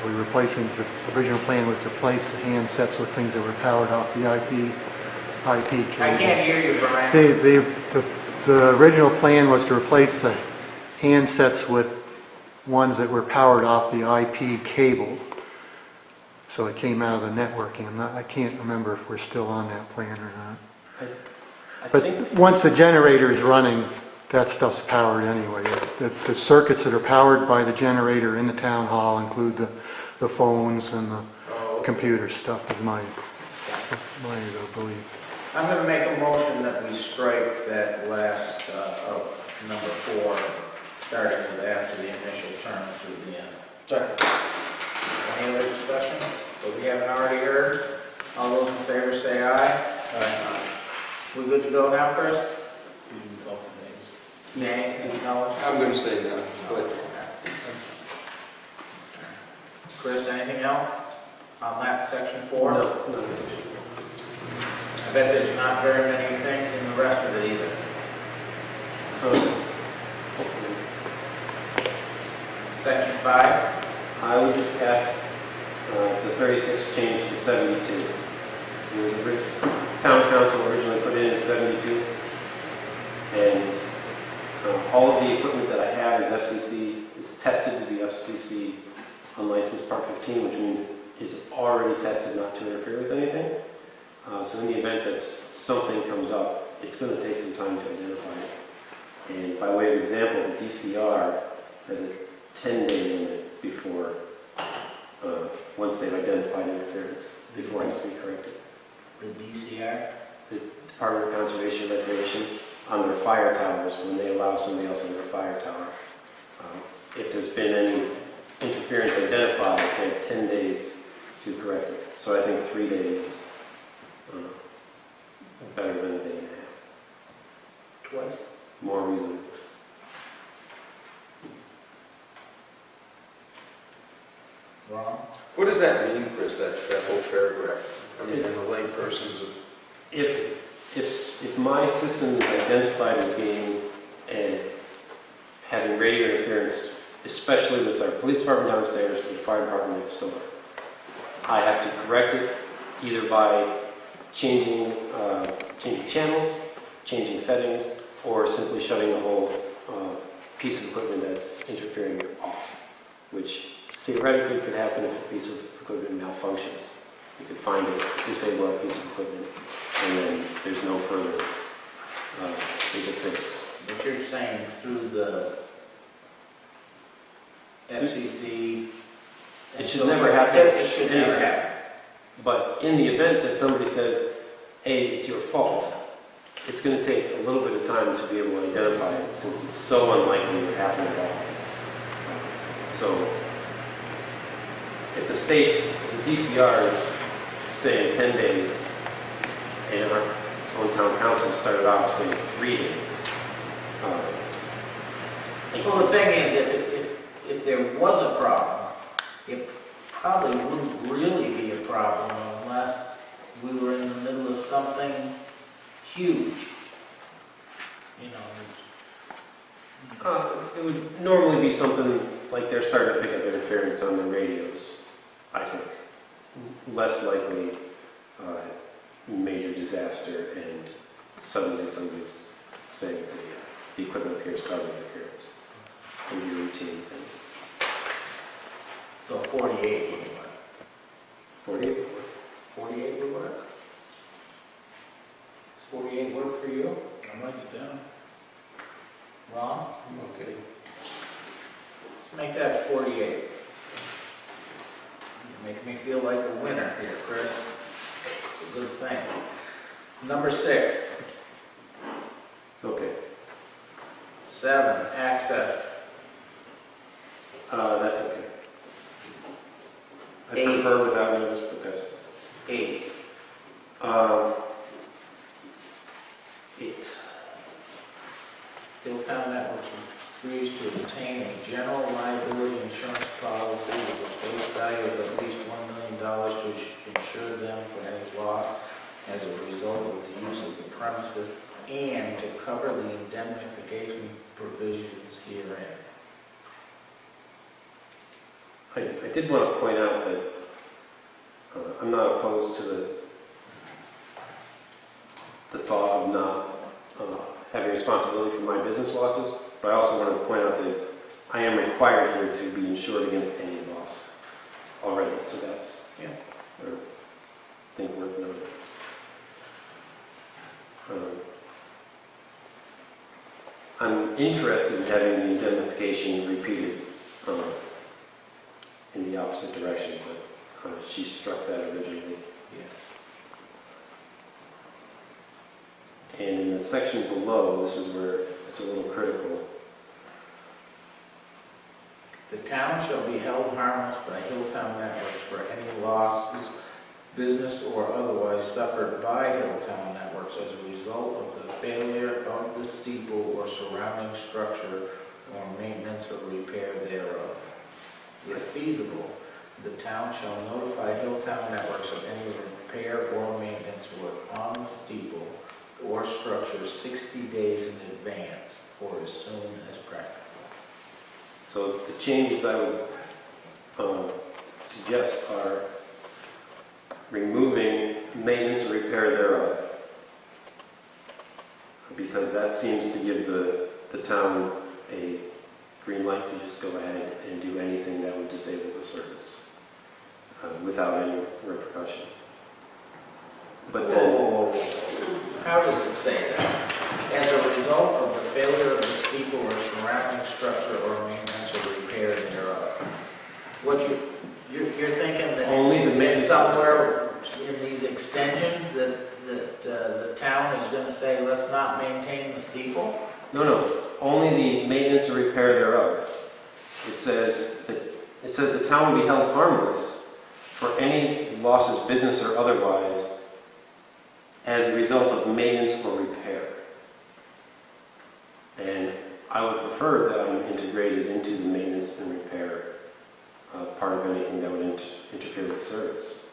Are we replacing, the original plan was to replace the handsets with things that were powered off the IP cable. I can't hear you, Brian. The original plan was to replace the handsets with ones that were powered off the IP cable. So it came out of the networking. I can't remember if we're still on that plan or not. I But think once the generator is running, that stuff's powered anyway. The circuits that are powered by the generator in the town hall include the phones and the computer stuff, is my belief. I'm going to make a motion that we strike that last of number 4, starting with after the initial term through the end. Second. Any other discussion that we haven't already heard? All those in favor say aye. Aye. We good to go now, Chris? Nay, anything else? I'm going to say no. But Chris, anything else on that section 4? no. I bet there's not very many things in the rest of it either. Section 5? I would just ask the 36 change to 72. It was town council originally put in 72, and all of the equipment that I have is tested to be FCC unlicensed Part 15, which means it's already tested not to interfere with anything. So in the event that something comes up, it's going to take some time to identify it. And by way of example, the DCR has a 10-day limit before, once they've identified interference, before it has to be corrected. The DCR? The Department of Conservation and Recreation, on their fire towers, when they allow somebody else on their fire tower, if there's been any interference identified, they have 10 days to correct it. So I think 3 days is better than a day and a half. Twice. More reasonable. Wrong? what does that mean, Chris, that whole paragraph? I mean, in the layperson's If my system is identified as being having radio interference, especially with our police department downstairs and the fire department next door, I have to correct it either by changing channels, changing settings, or simply shutting the whole piece of equipment that's interfering off, which theoretically could happen if a piece of equipment malfunctions. You could find a disabled piece of equipment, and then there's no further interference. But you're saying through the FCC? It should never happen. It should never happen. But in the event that somebody says, hey, it's your fault, it's going to take a little bit of time to be able to identify it, since it's so unlikely to happen at all. So if the state, the DCR is saying 10 days, and our own town council started off saying 3 days. Well, the thing is, if there was a problem, it probably wouldn't really be a problem unless we were in the middle of something huge. You know, It would normally be something like they're starting to pick up interference on the radios, I think. Less likely major disaster and suddenly somebody's saying the equipment appears causing interference in your routine thing. so 48 would work. 48? 48 would work? Does 48 work for you? I'll write it down. Ron? Okay. Let's make that 48. You make me feel like a winner here, Chris. It's a good thing. Number 6. It's okay. 7, access. That's okay. I 8. prefer without notice, but that's 8. 8. Hilltown Networks agrees to obtain a general liability insurance policy with a face value of at least $1 million to insure them for any loss as a result of the use of the premises and to cover the indemnification provisions herein. I did want to point out that I'm not opposed to the thought of not having responsibility for my business losses, but I also want to point out that I am required here to be insured against any loss already, so that's, I think, worth noting. I'm interested in having the indemnification repeated in the opposite direction, but she struck that originally. And in the section below, this is where it's a little critical. The town shall be held harmless by Hilltown Networks for any losses, business or otherwise, suffered by Hilltown Networks as a result of the failure of the steeple or surrounding structure or maintenance or repair thereof. If feasible, the town shall notify Hilltown Networks of any repair or maintenance work on the steeple or structure 60 days in advance or as soon as practical. So the changes I would suggest are removing maintenance or repair thereof, because that seems to give the town a green light to just go ahead and do anything that would disable the service without any repercussion. But then, How does it say that? As a result of the failure of the steeple or surrounding structure or maintenance or repair thereof. What you're thinking that Only the maybe somewhere in these extensions that the town is going to say, let's not maintain the steeple? no, only the maintenance or repair thereof. It says the town will be held harmless for any losses, business or otherwise, as a result of maintenance or repair. And I would prefer that I'm integrated into the maintenance and repair part of anything that would interfere with service,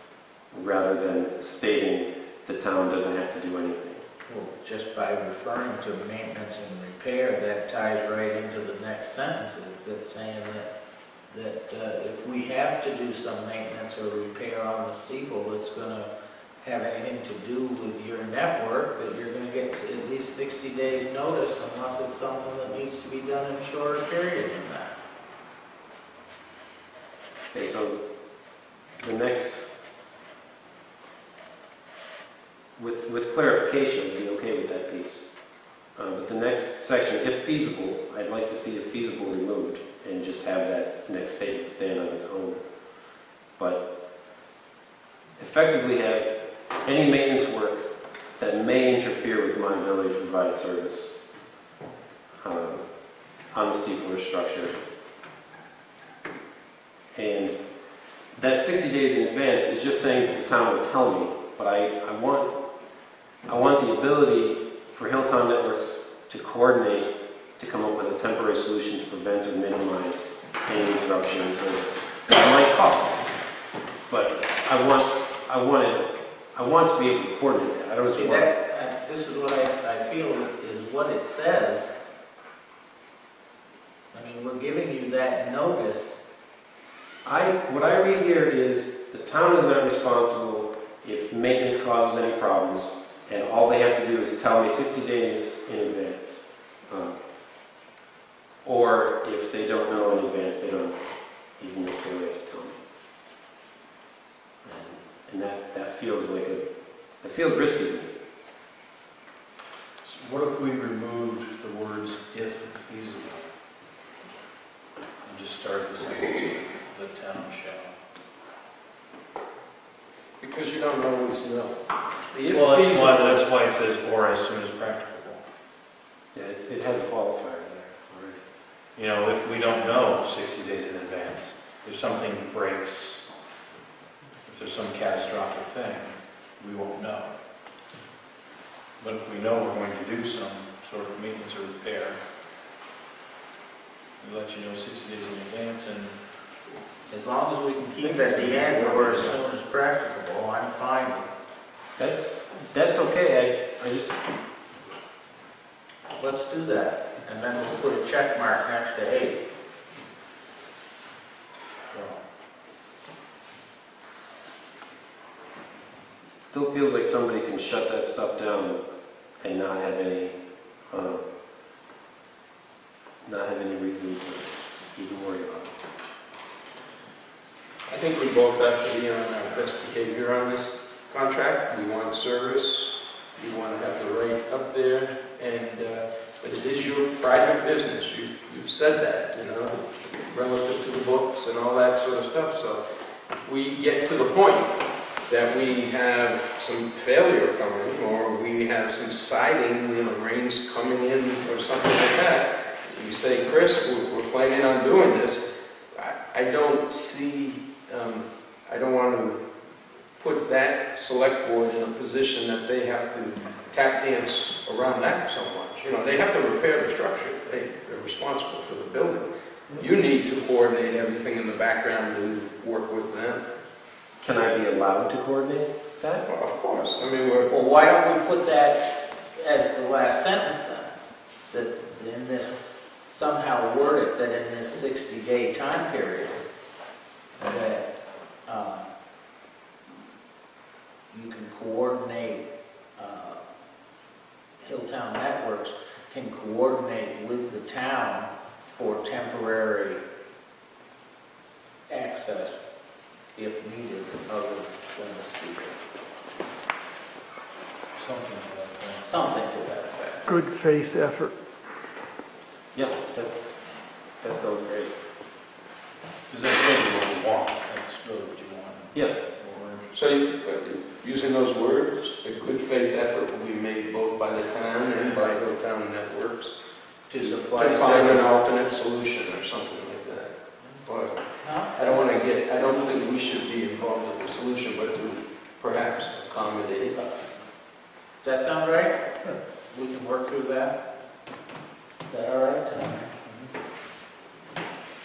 rather than stating the town doesn't have to do anything. Well, just by referring to maintenance and repair, that ties right into the next sentence that's saying that if we have to do some maintenance or repair on the steeple that's going to have anything to do with your network, that you're going to get at least 60 days notice unless it's something that needs to be done in a shorter period than that. Okay, so the next, with clarification, I'd be okay with that piece. But the next section, if feasible, I'd like to see if feasible removed and just have that next statement stand on its own. But effectively have any maintenance work that may interfere with my ability to provide service on the steeple or structure. And that 60 days in advance is just saying that the town will tell me, but I want the ability for Hilltown Networks to coordinate, to come up with a temporary solution to prevent or minimize any interruption in service. It might cost, but I want to be able to coordinate that. I don't just See, want. this is what I feel is what it says. I mean, we're giving you that notice. What I read here is the town is not responsible if maintenance causes any problems, and all they have to do is tell me 60 days in advance. Or if they don't know in advance, they don't even necessarily have to tell me. And that feels like that feels risky to me. So what if we removed the words "if feasible" and just started the sentence with "the town shall"? Because you don't always know. Well, that's why it says "or as soon as practicable." Yeah, it has a qualifier there already. You know, if we don't know 60 days in advance, if something breaks, if there's some catastrophic thing, we won't know. But if we know we're going to do some sort of maintenance or repair, we let you know 60 days in advance, and As long as we can keep at the end or as soon as practicable, I'm fine with it. That's okay. I just Let's do that. And then we'll put a check mark next to 8. still feels like somebody can shut that stuff down and not have any reason to even worry about it. I think we both have to be on our best behavior on this contract. We want service, we want to have the right up there, and, but it is your private business. You've said that, you know, relative to the books and all that sort of stuff. So if we get to the point that we have some failure coming, or we have some siding, you know, rains coming in or something like that, you say, Chris, we're planning on doing this. I don't see, I don't want to put that select board in a position that they have to tap dance around that so much. You know, they have to repair the structure. They're responsible for the building. You need to coordinate everything in the background and work with them. Can I be allowed to coordinate that? Well, of course. I mean, Well, why don't we put that as the last sentence then? That in this, somehow word it that in this 60-day time period, that you can coordinate, Hilltown Networks can coordinate with the town for temporary access if needed other than the speaker. something like that. Something to that effect. Good faith effort. Yeah, that sounds great. Because that's really what we want, that's really what you want. Yeah. so using those words, a good faith effort will be made both by the town and by Hilltown Networks To to supply find an service. alternate solution or something like that. But I don't think we should be involved in the solution, but to perhaps accommodate. Does that sound right? We can work through that. Is that all right?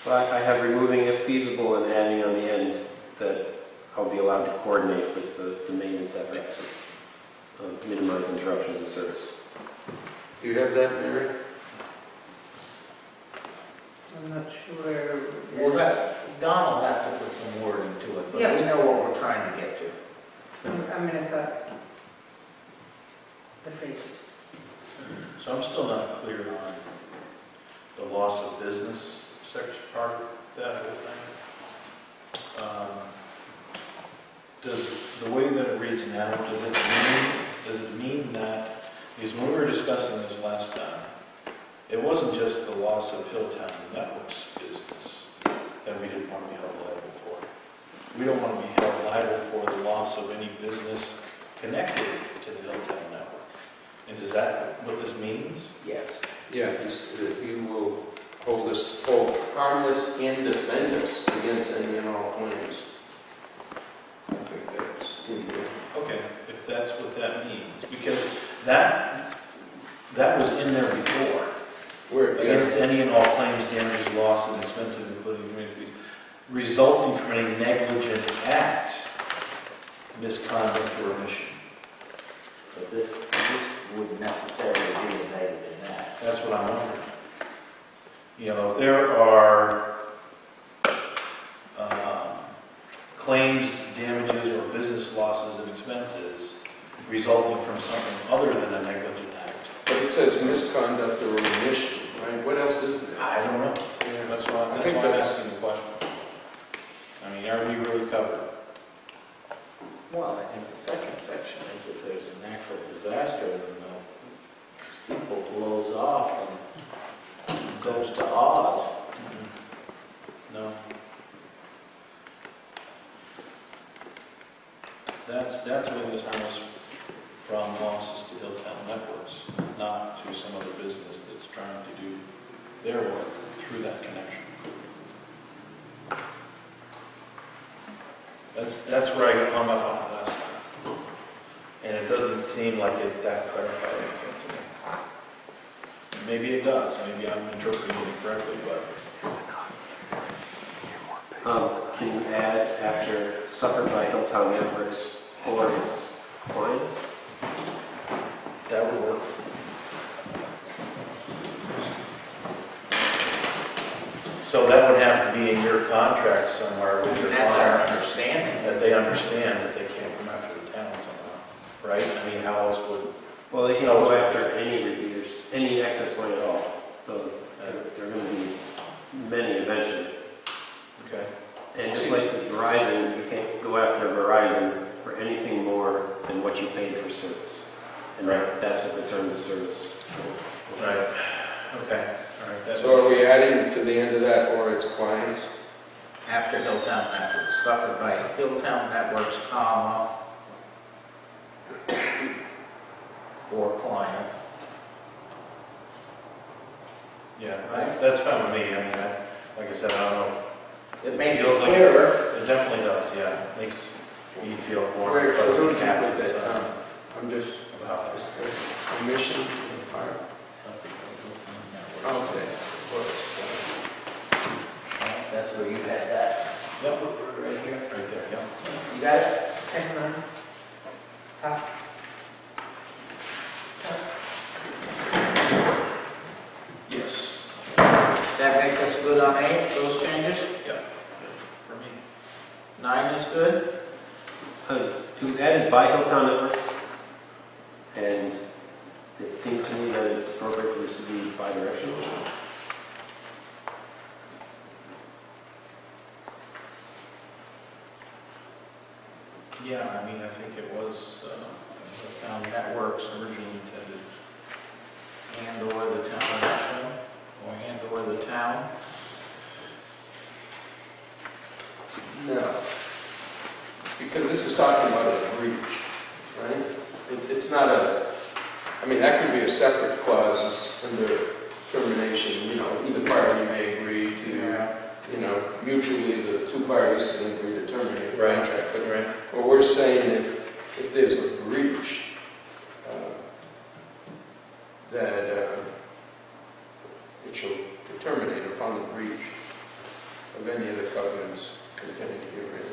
But I have removing if feasible and adding on the end that I'll be allowed to coordinate with the maintenance efforts to minimize interruptions in service. Do you have that, Mary? I'm not sure. Don will have to put some word into it, but Yeah. we know what we're trying to get to. I'm going to cut the phrases. So I'm still not clear on the loss of business section part of that whole thing. Does, the way that it reads now, does it mean that, because when we were discussing this last time, it wasn't just the loss of Hilltown Networks business that we didn't want to be held liable for. We don't want to be held liable for the loss of any business connected to the Hilltown Network. And is that what this means? Yes. Yeah, he will hold us, harmless and defend us against any and all claims. It's because that was in there before. Where, Against any and all claims, damages, losses, and expenses, including community fees, resulting from any negligent act, misconduct, or omission. But this wouldn't necessarily be a negligent act. That's what I'm wondering. You know, if there are claims, damages, or business losses and expenses resulting from something other than a negligent act. but it says misconduct or omission, right? What else is there? I don't know. Yeah. That's why I I'm think that's- asking the question. I mean, are we really covered? Well, I think the second section is if there's a natural disaster, then the steeple blows off and goes to Oz. No. That's where this was from losses to Hilltown Networks, not to some other business that's trying to do their work through that connection. That's where I got hung up on it last time. And it doesn't seem like that clarified anything to me. Maybe it does, maybe I'm interpreting it correctly, but Can you add after suffered by Hilltown Networks or its clients? that would work. So that would have to be in your contract somewhere with your That's our clients, understanding. that they understand that they can't come after the town somehow, right? I mean, how else would, Well, they can go after any repeaters, any access point at all. So there are going to be many eventually. okay, And just like with Verizon, you can't go after Verizon for anything more than what you paid for service. And that's what the term of service. right, okay, all right. that So are makes we sense. adding to the end of that, or its clients? After Hilltown Networks, suffered by Hilltown Networks, comma, or clients. Yeah, that's fine with me, I mean, like I said, I don't know. It makes it Feels like clearer. It definitely does, yeah, makes me feel more Where fuzzy don't and you happy put that inside down? I'm just, about just this. omission. Suffered by Hilltown Networks. Okay. That's where you had that, Yep, right here. right there, yeah. You got it? Hang on. Top. Yes. That makes us good on 8, those changes? Yeah, for me. 9 is good? It was added by Hilltown Networks, and it seemed to me that it's appropriate for this to be bi-directional. Yeah, I mean, I think it was, the town networks originally intended. And/or the town of Ashfield, or and/or the town? No. Because this is talking about a breach, right? It's not I mean, that could be a separate clause under termination, either party may agree to, mutually the two parties can agree to terminate the Right. contract. But Right. what we're saying, if there's a breach, that it shall terminate upon the breach of any of the covenants contained herein.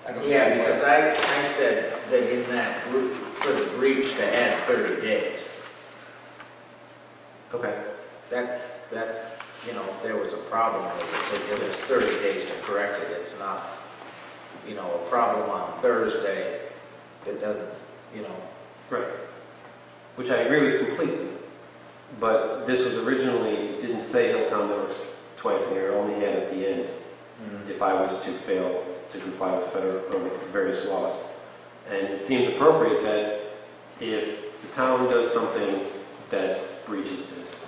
I don't see Yeah, that. because I said that in that group, for the breach to add 30 days. Okay. That's, if there was a problem with it, there's 30 days to correct it. It's not, a problem on Thursday that doesn't, Right. Which I agree with completely. But this was originally, it didn't say Hilltown Networks twice in here, it only had at the end, if I was to fail to comply with federal or with various laws. And it seems appropriate that if the town does something that breaches this,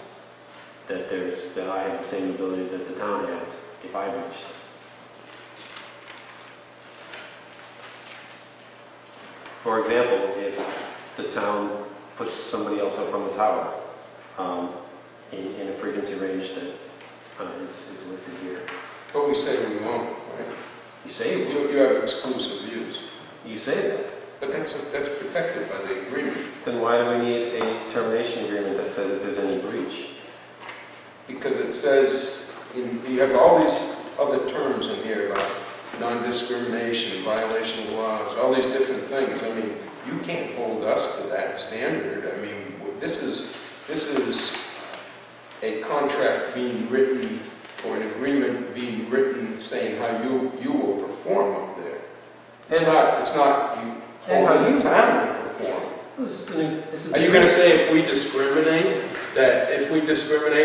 that I have the same ability that the town has if I breach this. For example, if the town puts somebody else up on the tower in a frequency range that is listed here. But we say we won't, right? You say, You have exclusive use. You say that. But that's protected by the agreement. Then why do we need a termination agreement that says if there's any breach? Because it says, you have all these other terms in here about non-discrimination, violation of laws, all these different things. I mean, you can't hold us to that standard. I mean, this is a contract being written, or an agreement being written saying how you will perform up there. It's not you holding the town to perform. Are you going to say if we discriminate,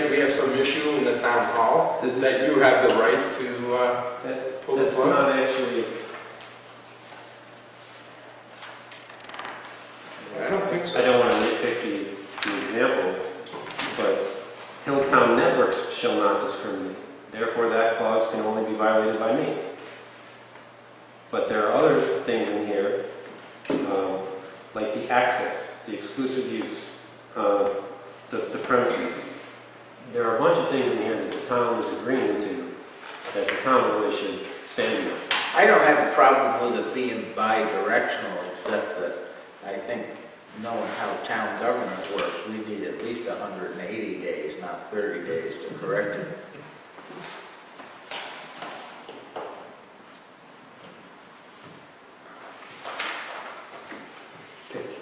we have some issue in the town hall, that you have the right to pull the That's plug? not actually, I don't think so. I don't want to nitpick the example, but Hilltown Networks shall not discriminate. Therefore, that clause can only be violated by me. But there are other things in here, like the access, the exclusive use, the premises. There are a bunch of things in here that the town is agreeing to, that the town really should stand on. I don't have a problem with it being bi-directional, except that I think knowing how town government works, we need at least 180 days, not 30 days to correct it.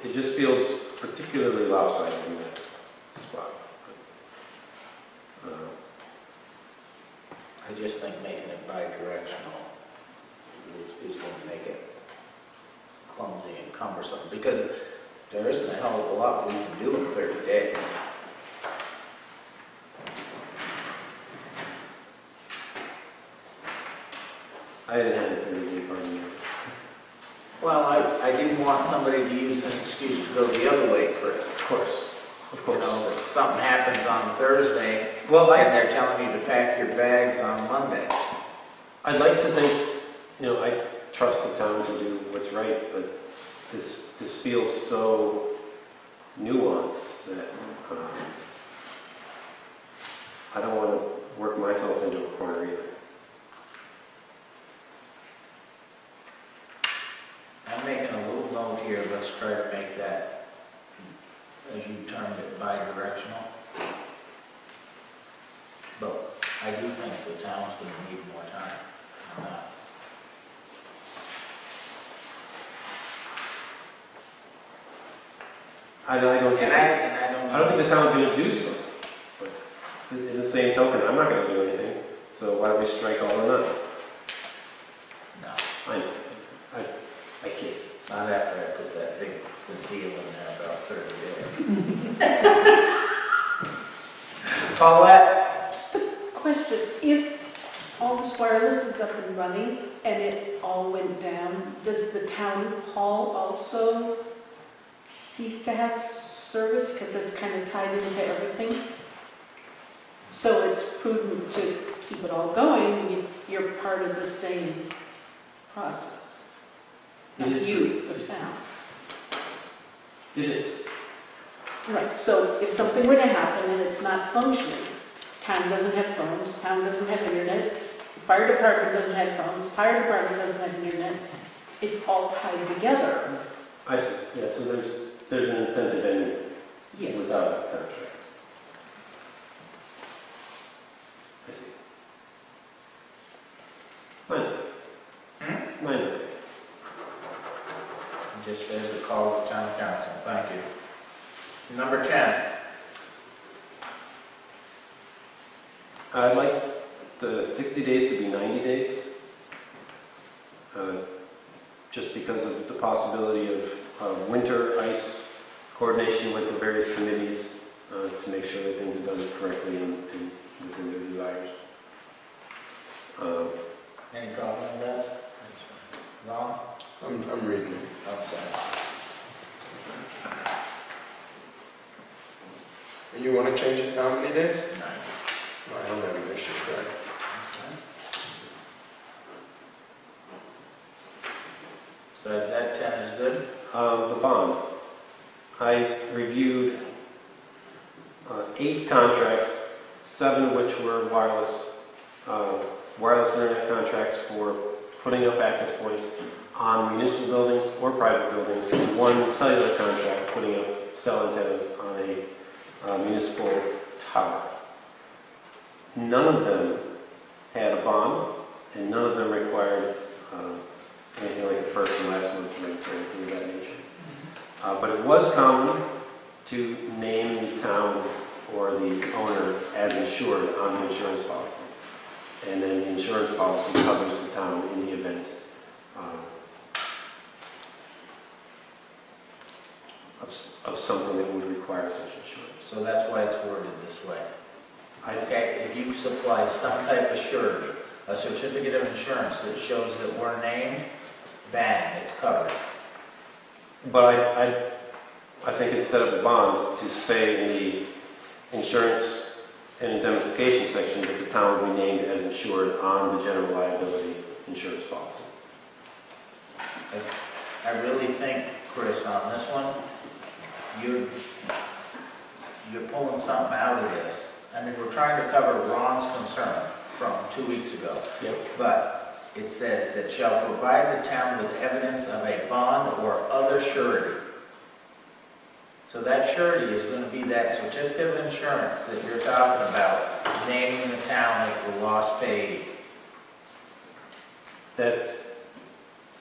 It just feels particularly lopsided in that spot. I just think making it bi-directional is going to make it clumsy and cumbersome, because there isn't a hell of a lot we can do in 30 days. I didn't have a 30-day permit. Well, I didn't want somebody to use an excuse to go the other way, Chris. Of course. You know, that something happens on Thursday, Well, and they're telling you to pack your bags on Monday. I'd like to think, I trust the town to do what's right, but this feels so nuanced that I don't want to work myself into a corner either. I'm making a little note here, let's try to make that, as you termed it, bi-directional. But I do think the town's going to need more time on that. I don't think, And I don't think the town's going to do so. But in the same token, I'm not going to do anything. So why don't we strike all or none? No, I can't. not after I put that big deal in there about 30 days. Paulette? Question, if all this wireless is up and running and it all went down, does the town hall also cease to have service because it's kind of tied into everything? So it's prudent to keep it all going, you're part of the same process. It Not is you, the town. It is. Right, so if something were to happen and it's not functioning, town doesn't have phones, town doesn't have internet, fire department doesn't have phones, fire department doesn't have internet, it's all tied together. I see. Yeah, so there's an incentive anyway. Yes. Without a contract. I see. Mine's okay. Mine's okay. Just says to call the town council, thank you. Number 10. I'd like the 60 days to be 90 days. Just because of the possibility of winter ice coordination with the various committees to make sure that things are done correctly and within their desires. Any problem with that? Ron? I'm reading it. I'm sorry. And you want to change it to how many days? 9. I don't have an issue with that. So is that 10 is good? The bond. I reviewed 8 contracts, 7 of which were wireless internet contracts for putting up access points on municipal buildings or private buildings, and one cellular contract putting up cell antennas on a municipal tower. None of them had a bond, and none of them required anything like a first and last month's rent or anything of that nature. But it was common to name the town or the owner as insured on the insurance policy. And then the insurance policy covers the town in the event of something that would require such insurance. So that's why it's worded this way. I Okay, if you supply some type of surety, a certificate of insurance that shows that we're named, bang, it's covered. But I think instead of a bond, to say in the insurance and indemnification section that the town will be named as insured on the general liability insurance policy. I really think, Chris, on this one, you're pulling something out of this. I mean, we're trying to cover Ron's concern from 2 weeks ago. Yep. But it says that shall provide the town with evidence of a bond or other surety. So that surety is going to be that certificate of insurance that you're talking about, naming the town as the lost paid, That's,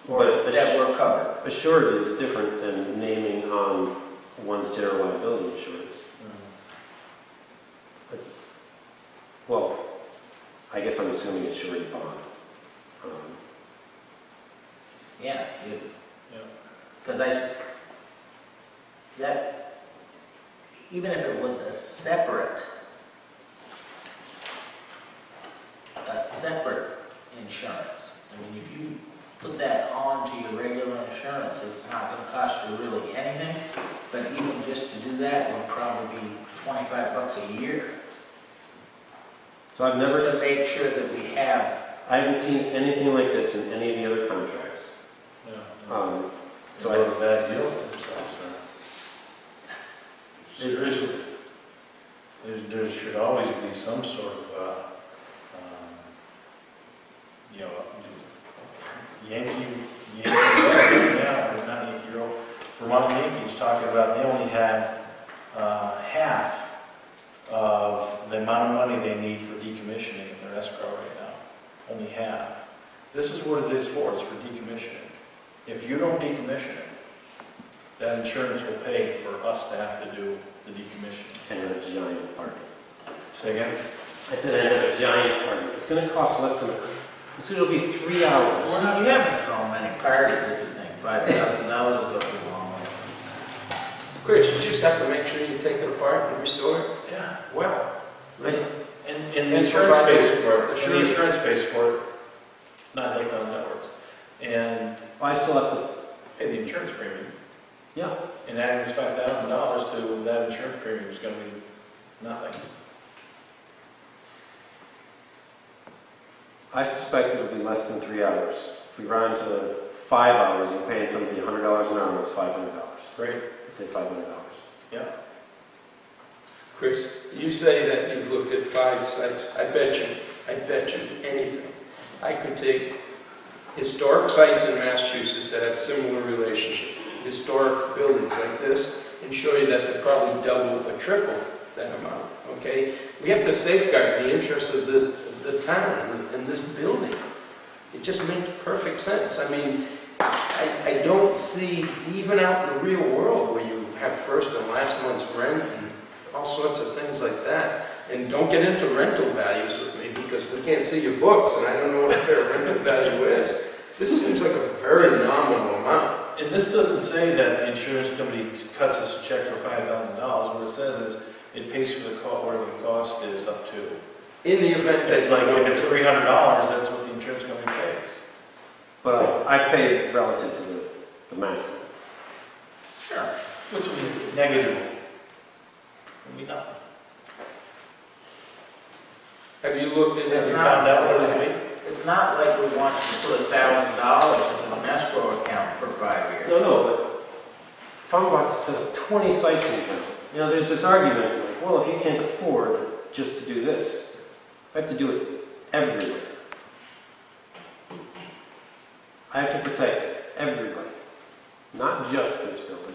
or but that we're covered. a surety is different than naming on one's general liability insurance. Well, I guess I'm assuming it's surety bond. Yeah, Yeah. because that, even if it was a separate insurance, I mean, if you put that on to your regular insurance, it's not going to cost you really anything, but even just to do that would probably be $25 a year So I've never, to make sure that we have. I haven't seen anything like this in any of the other contracts. Yeah. So So I have a bad deal for themselves then. There should always be some sort of, you know, Yankee, yeah, not Yankee Roll, Vermont Yankees talking about they only have half of the amount of money they need for decommissioning in their escrow right now. Only half. This is what it is for, it's for decommissioning. If you don't decommission it, that insurance will pay for us to have to do the decommissioning. And a giant party. Say again? I said I had a giant party. It's going to cost less than, it's going to be 3 hours. Well, you haven't thrown many parties if you think $5,000 goes a long way. Chris, you just have to make sure you take it apart and restore it Yeah. well. And the And insurance provide- pays for it, Sure. the insurance pays for it, not Hilltown Networks. And I still have to, pay the insurance premium. yeah. And adding this $5,000 to that insurance premium is gonna be nothing. I suspect it'll be less than 3 hours. If we run to 5 hours, you're paying somebody $100 an hour, that's $500. Great. Let's say $500. Yeah. Chris, you say that you've looked at 5 sites. I bet you anything. I could take historic sites in Massachusetts that have similar relationship, historic buildings like this, and show you that they're probably double or triple that amount, okay? We have to safeguard the interests of the town and this building. It just makes perfect sense. I mean, I don't see, even out in the real world where you have first and last month's rent and all sorts of things like that. And don't get into rental values with me because we can't see your books and I don't know what a fair rental value is. This seems like a very nominal amount. And this doesn't say that the insurance company cuts us a check for $5,000. What it says is it pays for the cost, whatever the cost is up to. In the event that It's like if it's $300, that's what the insurance company pays. But I pay relative to the maximum. Sure. Which would be negligible. Would be nothing. have you looked into Have you It's found out what not- it would be? It's not like we want you to put $1,000 into an escrow account for 5 years. No, but if I'm about to set up 20 sites in town, you know, there's this argument, like, well, if you can't afford just to do this, I have to do it everywhere. I have to protect everybody, not just this building.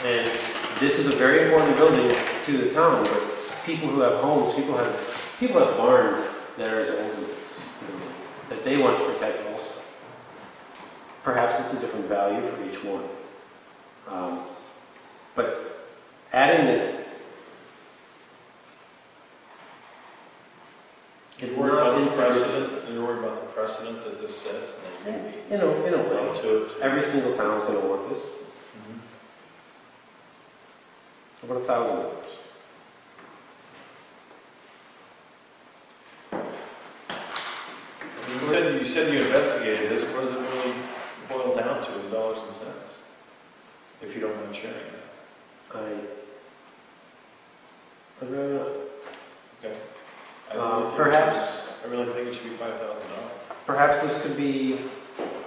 And this is a very important building to the town, but people who have homes, people have barns that are as old as this building, that they want to protect also. Perhaps it's a different value for each one. But adding this is You're worried not about the insignificant. precedent, you're worried about the precedent that this sets, and that you're going to be In a way, held to it. every single town is going to want this. About $1,000. You said you investigated this, what does it really boil down to in dollars and cents? If you don't mind sharing that. I really know. Okay. Perhaps, I really think it should be $5,000. perhaps this could be,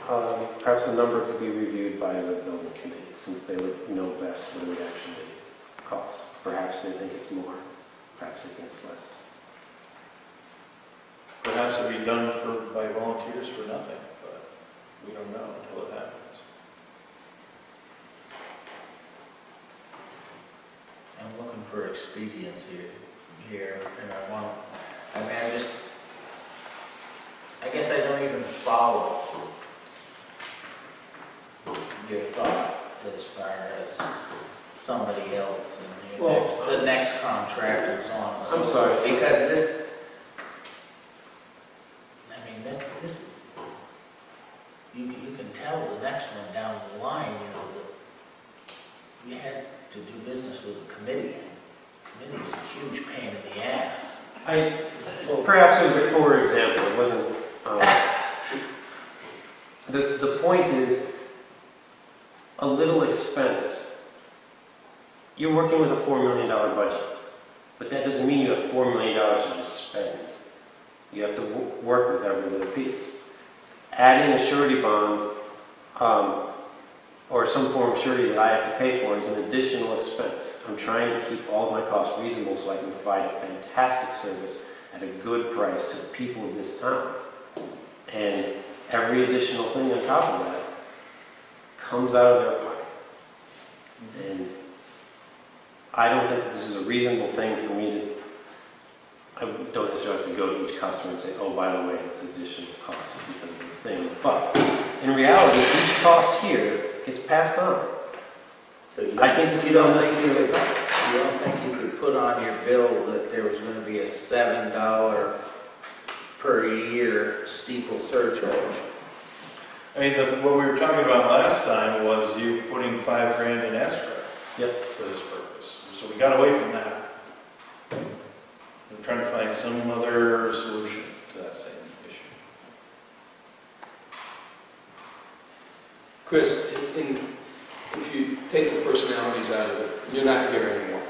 perhaps the number could be reviewed by the building committee, since they would know best what it would actually cost. Perhaps they think it's more, perhaps they think it's less. Perhaps it'd be done by volunteers for nothing, but we don't know until it happens. I'm looking for expediency here, and I guess I don't even follow your thought as far as somebody else and the next contract and so on and so I'm forth. sorry. Because this, you can tell the next one down the line, that you had to do business with a committee. Committee's a huge pain in the ass. Perhaps it was a poor example, it wasn't, the point is, a little expense. You're working with a $4 million budget, but that doesn't mean you have $4 million to spend. You have to work with every little piece. Adding a surety bond, or some form of surety that I have to pay for is an additional expense. I'm trying to keep all of my costs reasonable so I can provide a fantastic service at a good price to the people of this town. And every additional thing on top of that comes out of their pocket. And I don't think this is a reasonable thing for me to, I don't necessarily have to go to each customer and say, oh, by the way, this additional cost is because of this thing. But in reality, each cost here gets passed on. So I think this is unnecessary. You don't think you could put on your bill that there was going to be a $7 per year steeple surcharge? I mean, what we were talking about last time was you putting $5,000 in escrow. Yep. For this purpose. So we got away from that. We're trying to find some other solution to that same issue. Chris, if you take the personalities out of it, you're not here anymore.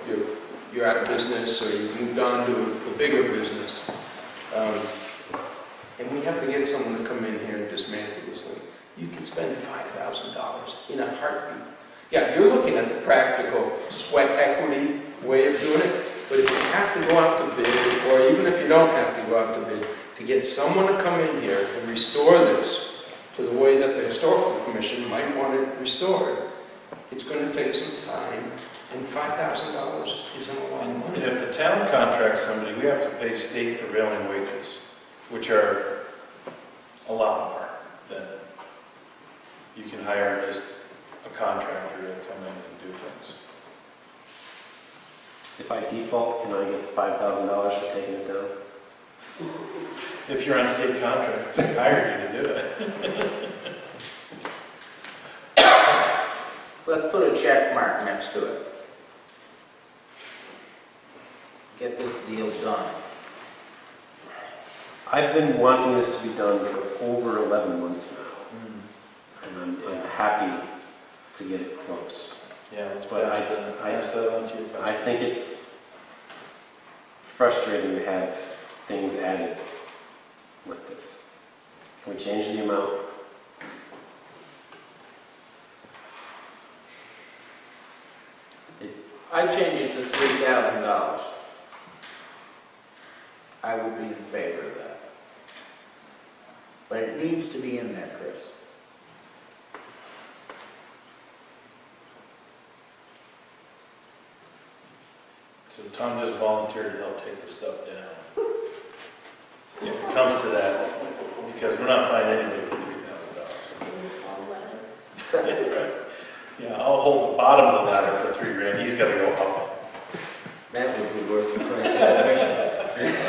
You're out of business, or you've moved on to a bigger business. And we have to get someone to come in here and dismantle this thing. You can spend $5,000 in a heartbeat. Yeah, you're looking at the practical sweat equity way of doing it, but if you have to go out to bid, or even if you don't have to go out to bid, to get someone to come in here and restore this to the way that the Historical Commission might want it restored, it's going to take some time, and $5,000 isn't a lot of And money. if the town contracts somebody, we have to pay state prevailing wages, which are a lot more than you can hire just a contractor to come in and do things. If I default, can I get $5,000 for taking it down? If you're on state contract, they hire you to do it. Let's put a check mark next to it. Get this deal done. I've been wanting this to be done for over 11 months now, and I'm happy to get it close. Yeah, let's But pass that on to you. I think it's frustrating to have things added with this. Can we change the amount? I'd change it to $3,000. I would be in favor of that. But it needs to be in there, Chris. So Tom just volunteered to help take the stuff down. If it comes to that, because we're not finding anybody for $3,000. Yeah, I'll hold the bottom of the ladder for $3,000, he's gotta go up. That would be worth the price of admission.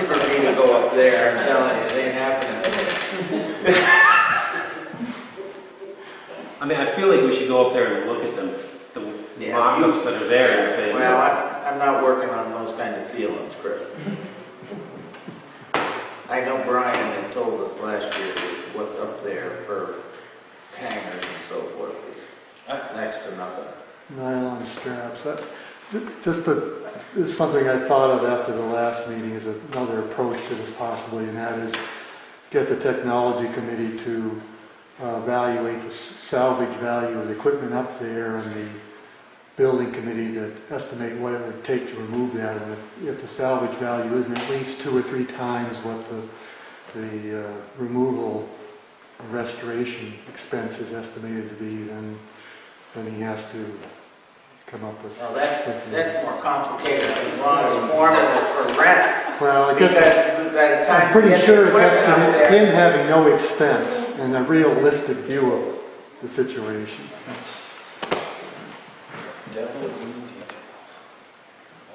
For me to go up there, I'm telling you, it ain't happening. I mean, I feel like we should go up there and look at them, the Yeah, mock-ups that are there and say, Well, I'm not working on those kind of feelings, Chris. I know Brian had told us last year that what's up there for hangers and so forth is next to nothing. Nylon straps. This is something I thought of after the last meeting, is another approach to this possibly, and that is get the technology committee to evaluate the salvage value of the equipment up there, and the building committee to estimate what it would take to remove that. And if the salvage value isn't at least 2 or 3 times what the removal and restoration expense is estimated to be, then he has to come up with. Well, that's more complicated than Ron's formula for rent. Well, I Because guess by the time I'm you pretty get the sure equipment that's up there, him having no expense and a realistic view of the situation. Devil is in the details.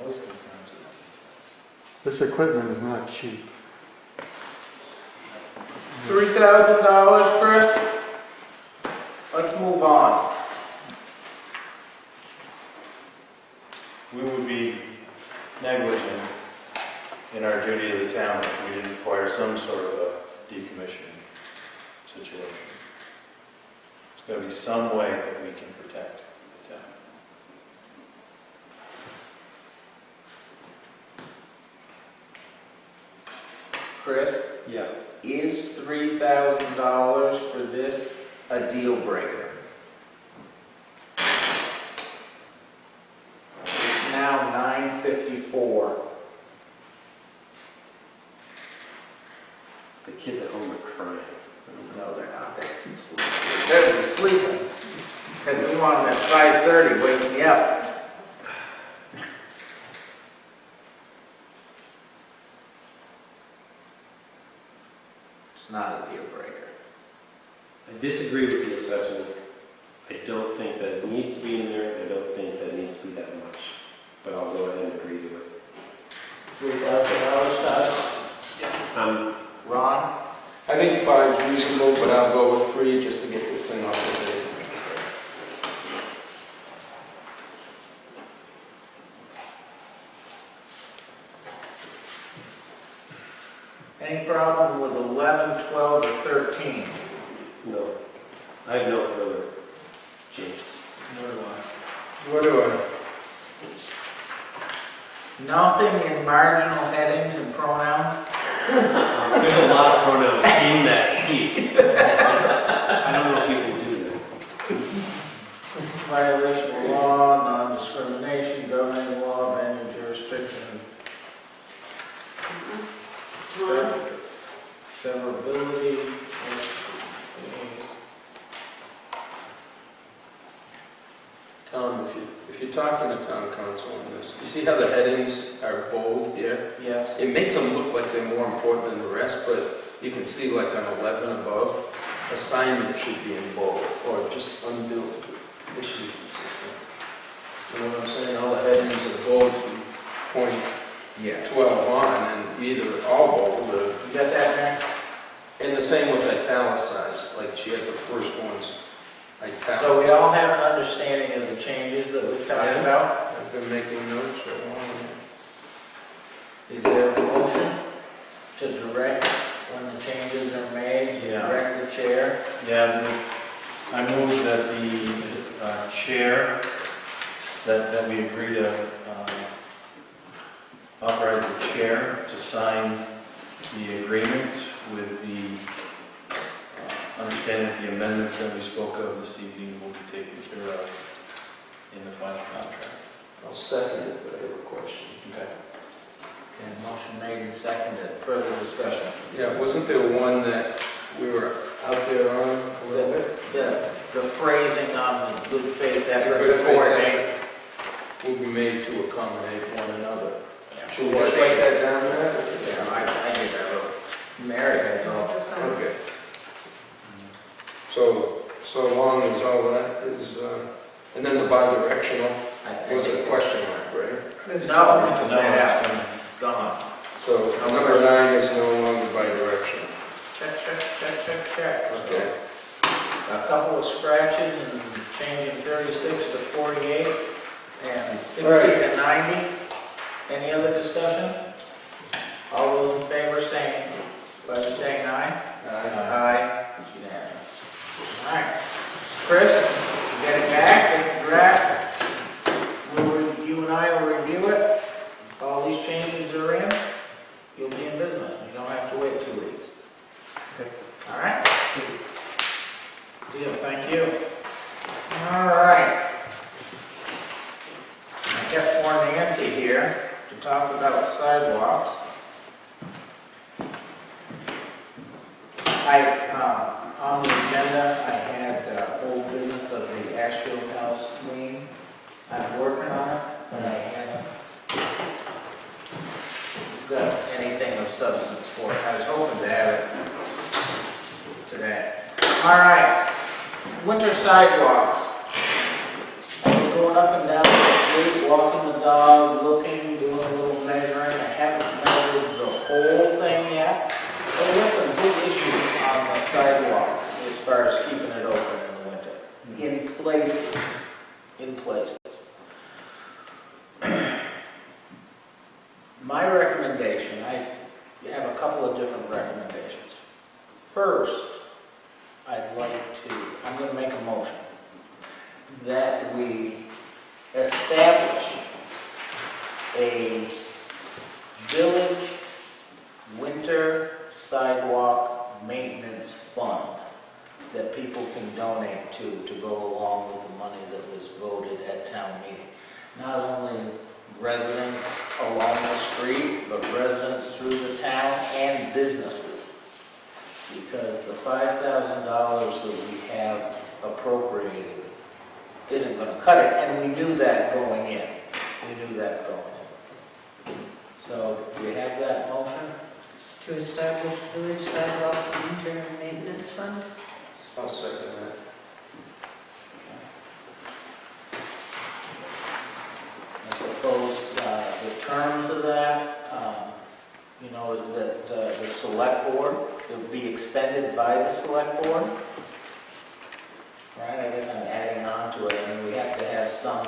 Always comes down to that. This equipment is not cheap. $3,000, Chris? Let's move on. We would be negligent in our duty to the town if we didn't require some sort of a decommissioning situation. There's got to be some way that we can protect the town. Chris, yeah, is $3,000 for this a deal breaker? It's now 9:54. the kids at home are crying. No, they're not. They're sleeping. Because we want them at 5:30 waking me up. It's not a deal breaker. I disagree with the assessment. I don't think that it needs to be in there. I don't think that it needs to be that much. But I'll go ahead and agree to it. $3,000, Todd? Ron? I think 5 is reasonable, but I'll go with 3 just to get this thing off the table. Any problem with 11, 12, or 13? No, I have no further changes. What do I? Nothing in marginal headings and pronouns? There's a lot of pronouns in that piece. I don't know if you can do that. Violation of law, non-discrimination, governing law, venue, jurisdiction, severability. Tom, if you're talking to town council on this, you see how the headings are bold here? Yes. It makes them look like they're more important than the rest, but you can see like on 11 above, assignment should be in bold, or just undo issues consistent. You know what I'm saying? All the headings are bold from point Yeah. 12 on, and either all bold, or, You got that, Mayor? and the same with italicized, like she has the first ones italicized. So we all have an understanding of the changes that we've talked Yeah. about? I've been making notes for a while. Is there a motion to direct when the changes are made, to Yeah. direct the chair? Yeah, I move that the chair, that we agree to authorize the chair to sign the agreement with the understanding that the amendments that we spoke of this evening will be taken care of in the final contract. I'll second it, but I have a question. Okay. And motion made and seconded. Further discussion? Yeah, wasn't there one that we were out there on a little bit? The phrasing on the good faith The effort good faith to coordinate. effort. will be made to accommodate one another. Yeah. Should we just write that down there? Yeah, I did that. Mary has all. Okay. So long as all that is, and then the bi-directional was a question mark, right? No, we took that out. It's gone. So number 9 is no longer bi-directional. Check. Okay. A couple of scratches and changing 36 to 48 and 60 Right. to 90. Any other discussion? All those in favor saying, by saying aye? Aye. It's unanimous. All right. Chris, you get it back, get the draft. You and I will review it. If all these changes are in, you'll be in business. You don't have to wait 2 weeks. All right? Deal, thank you. All right. I kept poor Nancy here to talk about sidewalks. On the agenda, I had old business of the Ashfield House lien. I'm working on it, but I haven't got anything of substance for it. I was hoping to have it today. All right, winter sidewalks. Going up and down the street, walking the dog, looking, doing a little measuring. I haven't measured the whole thing yet. But we have some big issues on the sidewalk as far as keeping it open in the winter. In places. My recommendation, I have a couple of different recommendations. First, I'm going to make a motion that we establish a village winter sidewalk maintenance fund that people can donate to go along with the money that was voted at town meeting. Not only residents along the street, but residents through the town and businesses. Because the $5,000 that we have appropriated isn't going to cut it, and we knew that going in. So, do you have that motion? To establish village sidewalk winter maintenance fund? I'll second that. I suppose the terms of that, is that the select board, it would be expended by the select board. Right, I guess I'm adding on to it. I mean, we have to have some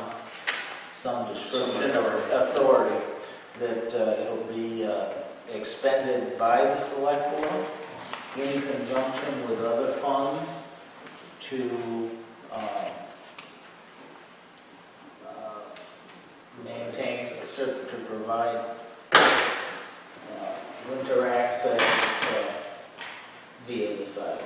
description or authority that it'll be expended by the select board in conjunction with other funds to maintain, to provide winter access via the sidewalk.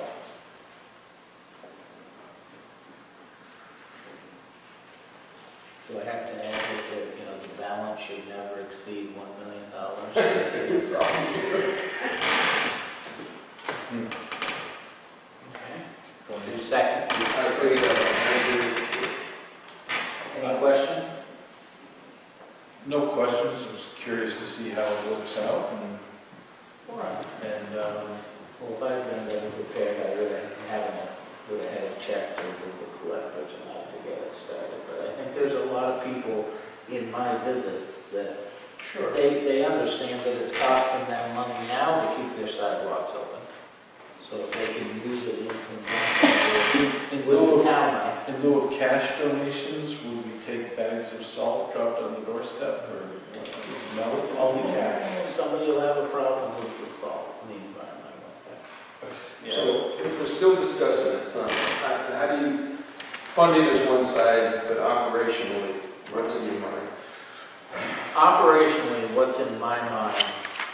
Do I have to add that, the balance should never exceed $1 million? Okay. Going to second. I agree. Any questions? No questions, I was curious to see how it works out, All right. and Well, if I'd been better prepared, I would have had a check to the collector tonight to get it started. But I think there's a lot of people in my visits that they understand that it's costing them money now to keep their sidewalks open. So if they can use it in conjunction with the town. in lieu of cash donations, would we take bags of salt dropped on the doorstep, or no, only cash? Somebody will have a problem with the salt in the environment. So if we're still discussing it, Tom, how do you, funding is one side, but operationally, what's in your mind? Operationally, what's in my mind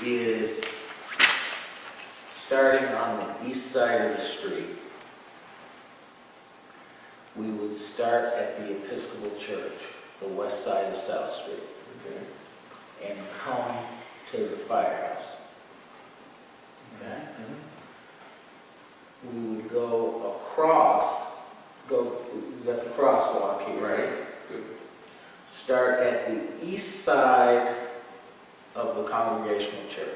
is starting on the east side of the street. We would start at the Episcopal Church, the west side of South Street, Okay. and come to the firehouse. Okay? We would go across, we got the crosswalk here. Right. Good. start at the east side of the Congregational Church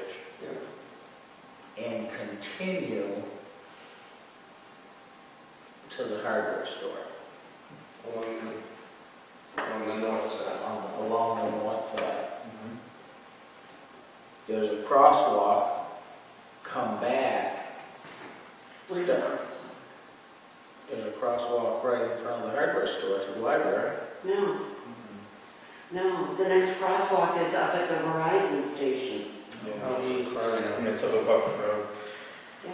and continue to the hardware store On the north side. along the north side. There's a crosswalk, come back. Step. There's a crosswalk right in front of the hardware store to the library. No. No, the next crosswalk is up at the Verizon station. It's up Buck Road. Yeah.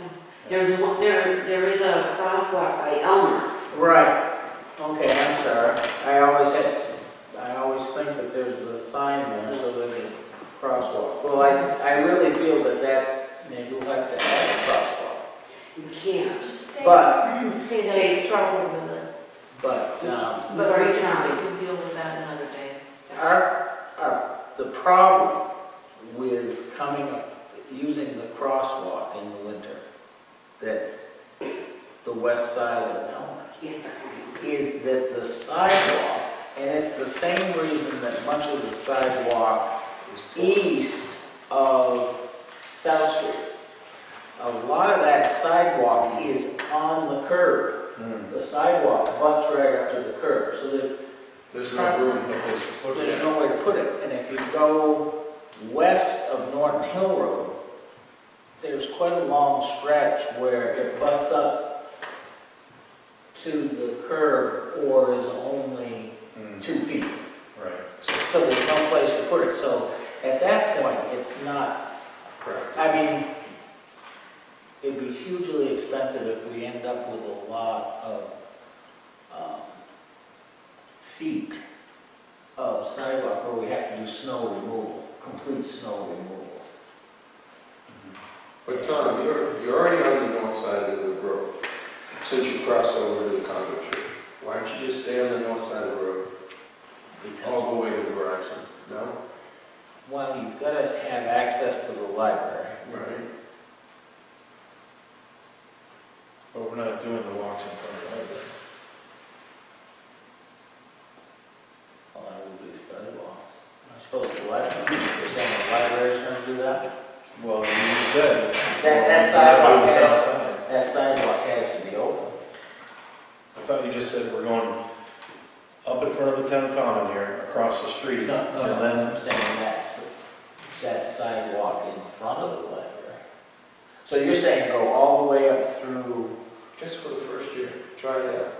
There is a crosswalk by Elmer's. Right. Okay, I'm sorry. I always think that there's a sign there, so there's a crosswalk. Well, I really feel that maybe we'll have to add a crosswalk. You can't. But, Stay trouble with it. but, But are you We trying? can deal with that another day. the problem with using the crosswalk in the winter, that's the west side of Elmer, Yeah. is that the sidewalk, and it's the same reason that much of the sidewalk east of South Street, a lot of that sidewalk is on the curb. The sidewalk butts right up to the curb, so that There's no room. there's nowhere to put it. And if you go west of Norton Hill Road, there's quite a long stretch where it butts up to the curb or is only 2 feet. Right. So there's no place to put it. So at that point, it's not, I mean, it'd be hugely expensive if we end up with a lot of feet of sidewalk where we have to do snow removal, complete snow removal. But Tom, you're already on the north side of the road, since you crossed over to the Congo Church. Why don't you just stay on the north side of the road, Because, all the way to the Verizon? No? well, you've got to have access to the library. Right. But we're not doing the walks in front of the library. Well, that would be sidewalks. I suppose the library, you're saying the library's going to do that? Well, you said. That sidewalk has, that sidewalk has to be open. I thought you just said we're going up in front of the town common here, across the street. No, And then, I'm saying that sidewalk in front of the library. So you're saying go all the way up through, Just for the first year, try it out.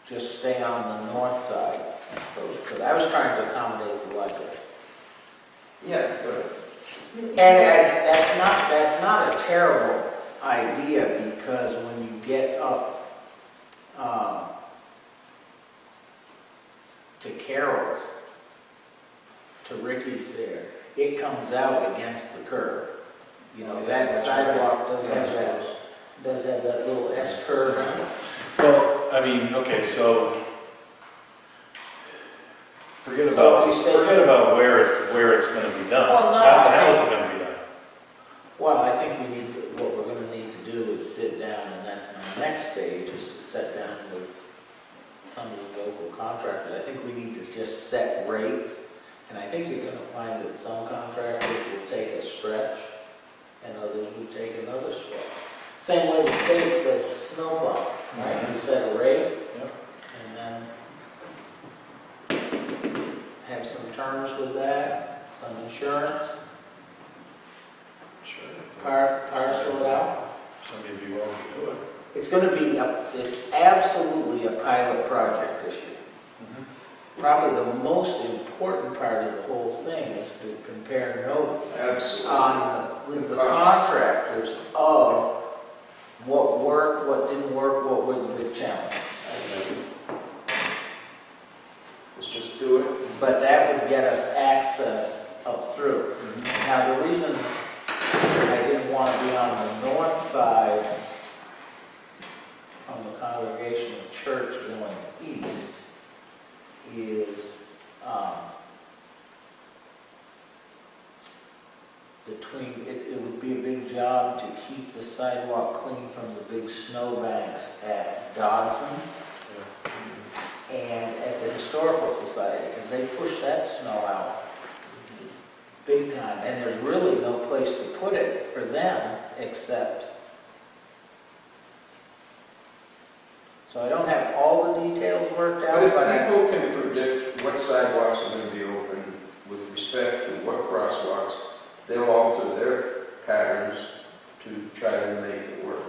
just stay on the north side, I suppose, because I was trying to accommodate the library. Yeah, good. And that's not a terrible idea, because when you get up to Carol's, to Ricky's there, it comes out against the curb. You know, that sidewalk does have that little S curve in it. well, I mean, okay, so forget So if you stay- about where it's gonna be done. Well, no, How is it gonna be done? Well, I think what we're gonna need to do is sit down, and that's my next stage, is to sit down with some of the local contractors. I think we need to just set rates, and I think you're gonna find that some contractors will take a stretch, and others will take another stretch. Same way the state does snowplow, right? We set a rate, Yep. and then have some terms with that, some insurance, Sure. parcel it out. Somebody would be willing to do it. It's going to be, it's absolutely a pilot project this year. Probably the most important part of the whole thing is to compare notes Absolutely. with the contractors of what worked, what didn't work, what were the big challenges. Let's just do it. But that would get us access up through. Now, the reason I didn't want to be on the north side from the Congregational Church going east is it would be a big job to keep the sidewalk clean from the big snow banks at Dodson and at the historic Historical Society, because they push that snow out big time, and there's really no place to put it for them except. So I don't have all the details worked out, But if but I, people can predict what sidewalks are going to be open with respect to what crosswalks, they'll alter their patterns to try to make it work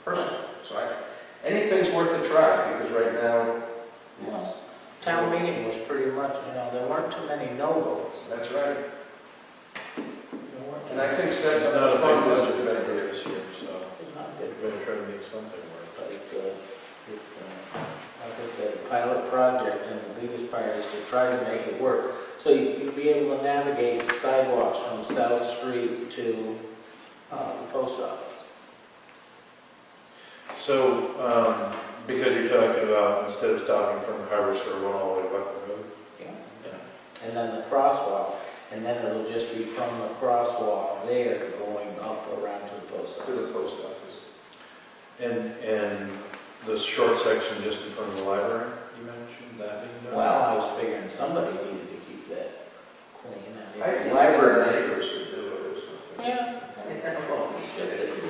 personally. So anything's worth a try, because right now, it's, town meeting was pretty much, there weren't too many no votes. that's right. There weren't And I think It's setting not up a the big fund is a budget good for idea. this year, so It's not good, we're gonna try to make something work. but it's like I said, a pilot project, and the biggest part is to try to make it work. So you'll be able to navigate sidewalks from South Street to the post office. So, because you're talking about, instead of stopping from Harbor Store, going all the way to Buckland Road? Yeah. Yeah. And then the crosswalk, and then it'll just be from the crosswalk there going up around to the post To office. the post office. And the short section just in front of the library, you mentioned that being done? Well, I was figuring somebody needed to keep that clean. I mean, think the library library. neighbors could do it or something. Yeah.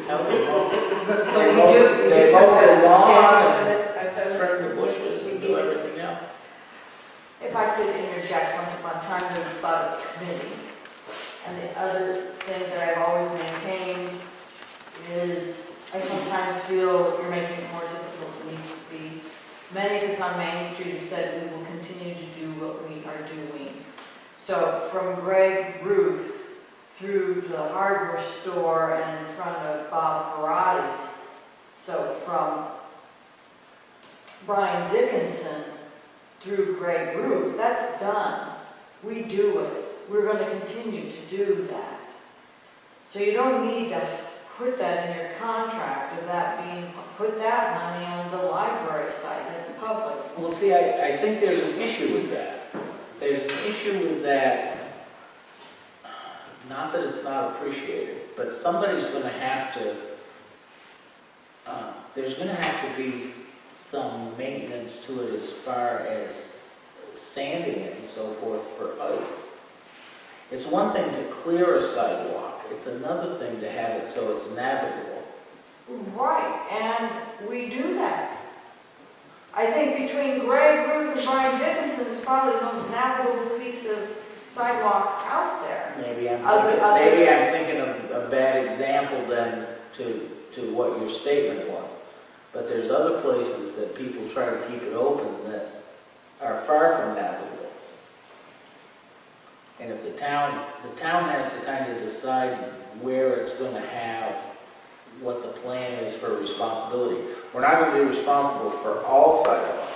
Hell, they mow- But we they do mow the sometimes lawn things and with it. I've done- trim the bushes and do everything else. If I could interject, once upon a time, there was thought of committee. And the other thing that I've always maintained is, I sometimes feel you're making it more difficult than it needs to be. Many of us on Main Street have said we will continue to do what we are doing. So from Greg Ruth through the hardware store and in front of Bob Parati's, so from Brian Dickinson through Greg Ruth, that's done. We do it. We're going to continue to do that. So you don't need to put that in your contract of that being, put that money on the library side, that's public. Well, see, I think there's an issue with that. There's an issue with that, not that it's not appreciated, but somebody's gonna have to, there's gonna have to be some maintenance to it as far as sanding it and so forth for ice. It's one thing to clear a sidewalk, it's another thing to have it so it's navigable. Right, and we do that. I think between Greg Ruth and Brian Dickinson is probably the most navigable piece of sidewalk out there. Maybe I'm Other- thinking of a bad example then to what your statement was. But there's other places that people try to keep it open that are far from navigable. And if the town has to kind of decide where it's going to have, what the plan is for responsibility. We're not going to be responsible for all sidewalks.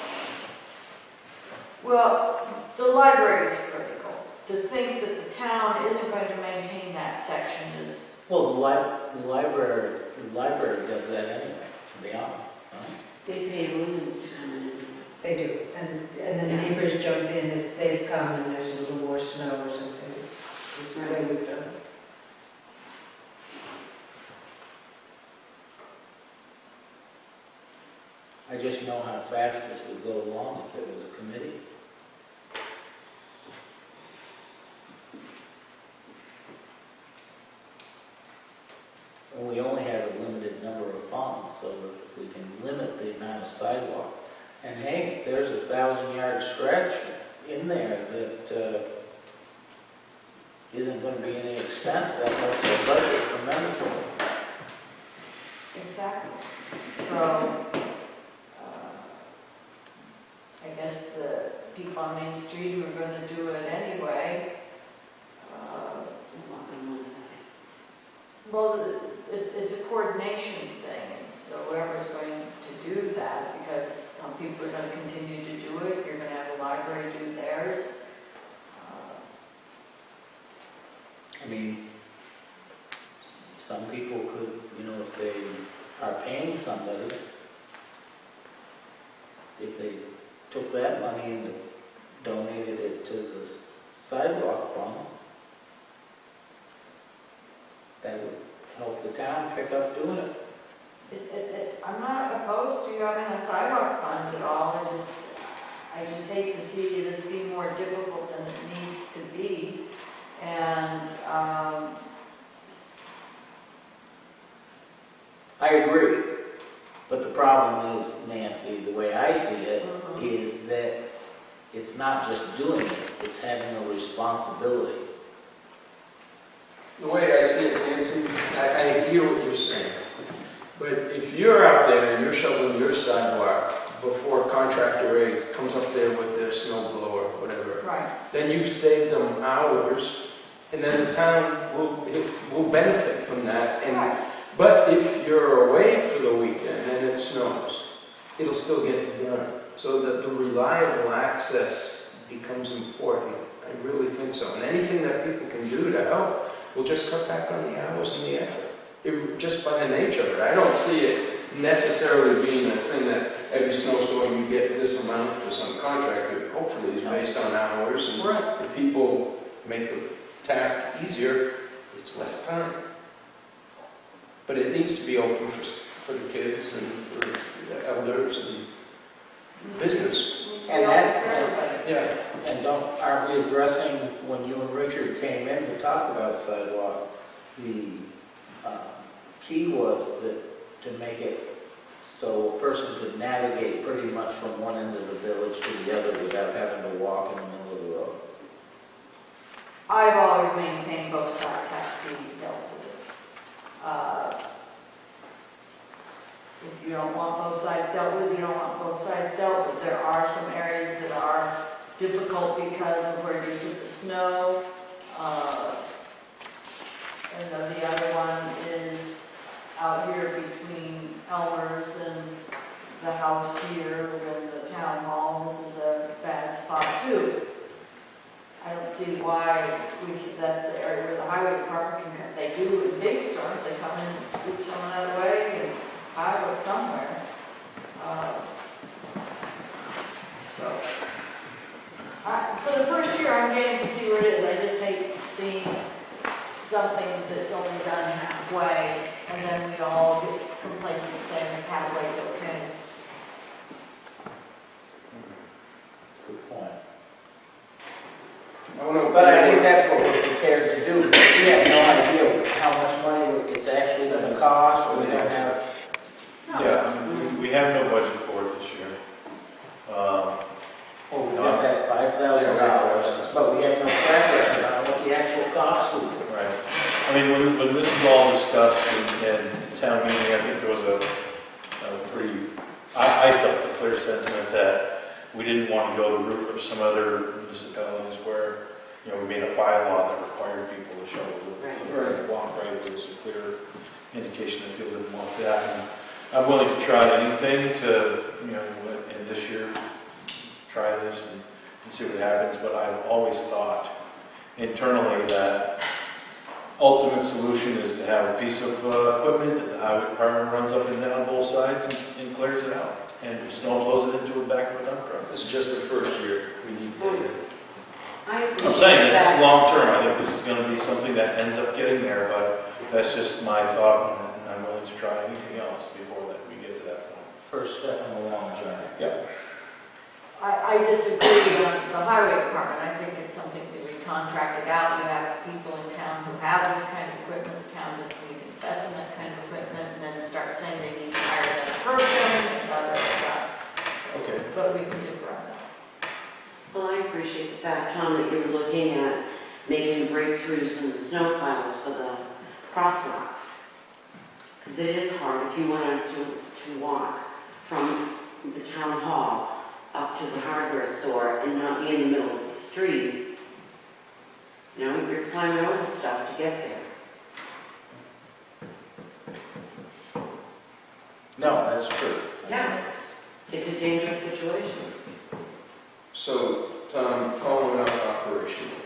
Well, the library is critical. To think that the town isn't going to maintain that section is, Well, the library does that anyway, to be honest. Right? They pay Williams to come in. They do, and the neighbors jump in if they've come and there's a little more snow or something. It's the way we've done it. I just know how fast this would go along if there was a committee. And we only have a limited number of funds, so if we can limit the amount of sidewalk. And hey, if there's a 1,000-yard stretch in there that isn't going to be any expense, that helps our budget tremendously. exactly. So, I guess the people on Main Street who are going to do it anyway, Walk on one side. well, it's a coordination thing, and so whoever's going to do that, because some people are going to continue to do it, you're going to have the library do theirs. I mean, some people could, if they are paying somebody, if they took that money and donated it to the sidewalk fund, that would help the town pick up doing it. I'm not opposed to having a sidewalk fund at all, I just hate hate to see this be more difficult than it needs to be. And, I agree, but the problem is, Nancy, the way I see it, is that it's not just doing it, it's having a responsibility. The way I see it, Nancy, I hear what you're saying. But if you're out there and you're shoveling your sidewalk before contractor A comes up there with their snow blower, whatever, right, then you've saved them hours, and then the town will benefit from that. And right. but if you're away for the weekend and it snows, it'll still get done. So that the reliable access becomes important. I really think so. And anything that people can do to help will just cut back on the hours and the effort. Just by the nature of it. I don't see it necessarily being a thing that every snowstorm you get this amount to some contractor. Hopefully it's based on hours. And Right. if people make the task easier, it's less time. But it needs to be open for the kids and for the elders and business. And that, Yeah. and aren't we addressing, when you and Richard came in to talk about sidewalks, the key was that to make it so a person could navigate pretty much from one end of the village to the other without having to walk in the middle of the road. I've always maintained both sides have to be dealt with. If you don't want both sides dealt with, you don't want both sides dealt with. There are some areas that are difficult because of where you put the snow. And then the other one is out here between Elmer's and the house here and the town hall. This is a bad spot too. I don't see why that's the area where the highway department can come. They do in big storms, they come in and scoop some of that away and pile it somewhere. For the first year, I'm getting to see where it is. I just hate seeing something that's only done halfway, and then we all get complacent saying halfway's okay. Good point. I don't know, But I think that's what we're prepared to do, because we have no idea how much money it's actually gonna cost, or we don't have. Yeah, I mean, we have no budget for it this year. Well, we have that $5,000, but we have no track record on what the actual cost will be. Right. I mean, when this was all discussed in town meeting, I think there was a pretty, I felt a clear sentiment that we didn't want to go the route of some other municipalities where, you know, we made a bylaw that required people to shovel the walk right. It was a clear indication that people didn't want that. And I'm willing to try anything to, you know, in this year, try this and see what happens. But I've always thought internally that ultimate solution is to have a piece of equipment that the highway department runs up and down both sides and clears it out. And snow blows it into the back of a dump truck. This is just the first year. We need data. I'm saying it's long term. I think this is going to be something that ends up getting there, but that's just my thought, and I'm willing to try anything else before that we get to that point. First step in the long journey. Yep. I disagree on the highway department. I think it's something to be contracted out. You have people in town who have this kind of equipment. The town doesn't need to invest in that kind of equipment and then start saying they need to hire that person and blah, blah, blah. Okay. But we can differ on that. Well, I appreciate the fact, Tom, that you're looking at making breakthroughs in the snow piles for the crosswalks. Because it is hard if you wanted to walk from the town hall up to the hardware store and not be in the middle of the street. You know, you're climbing over stuff to get there. No, that's true. Yeah. It's a dangerous situation. So, Tom, following up operationally,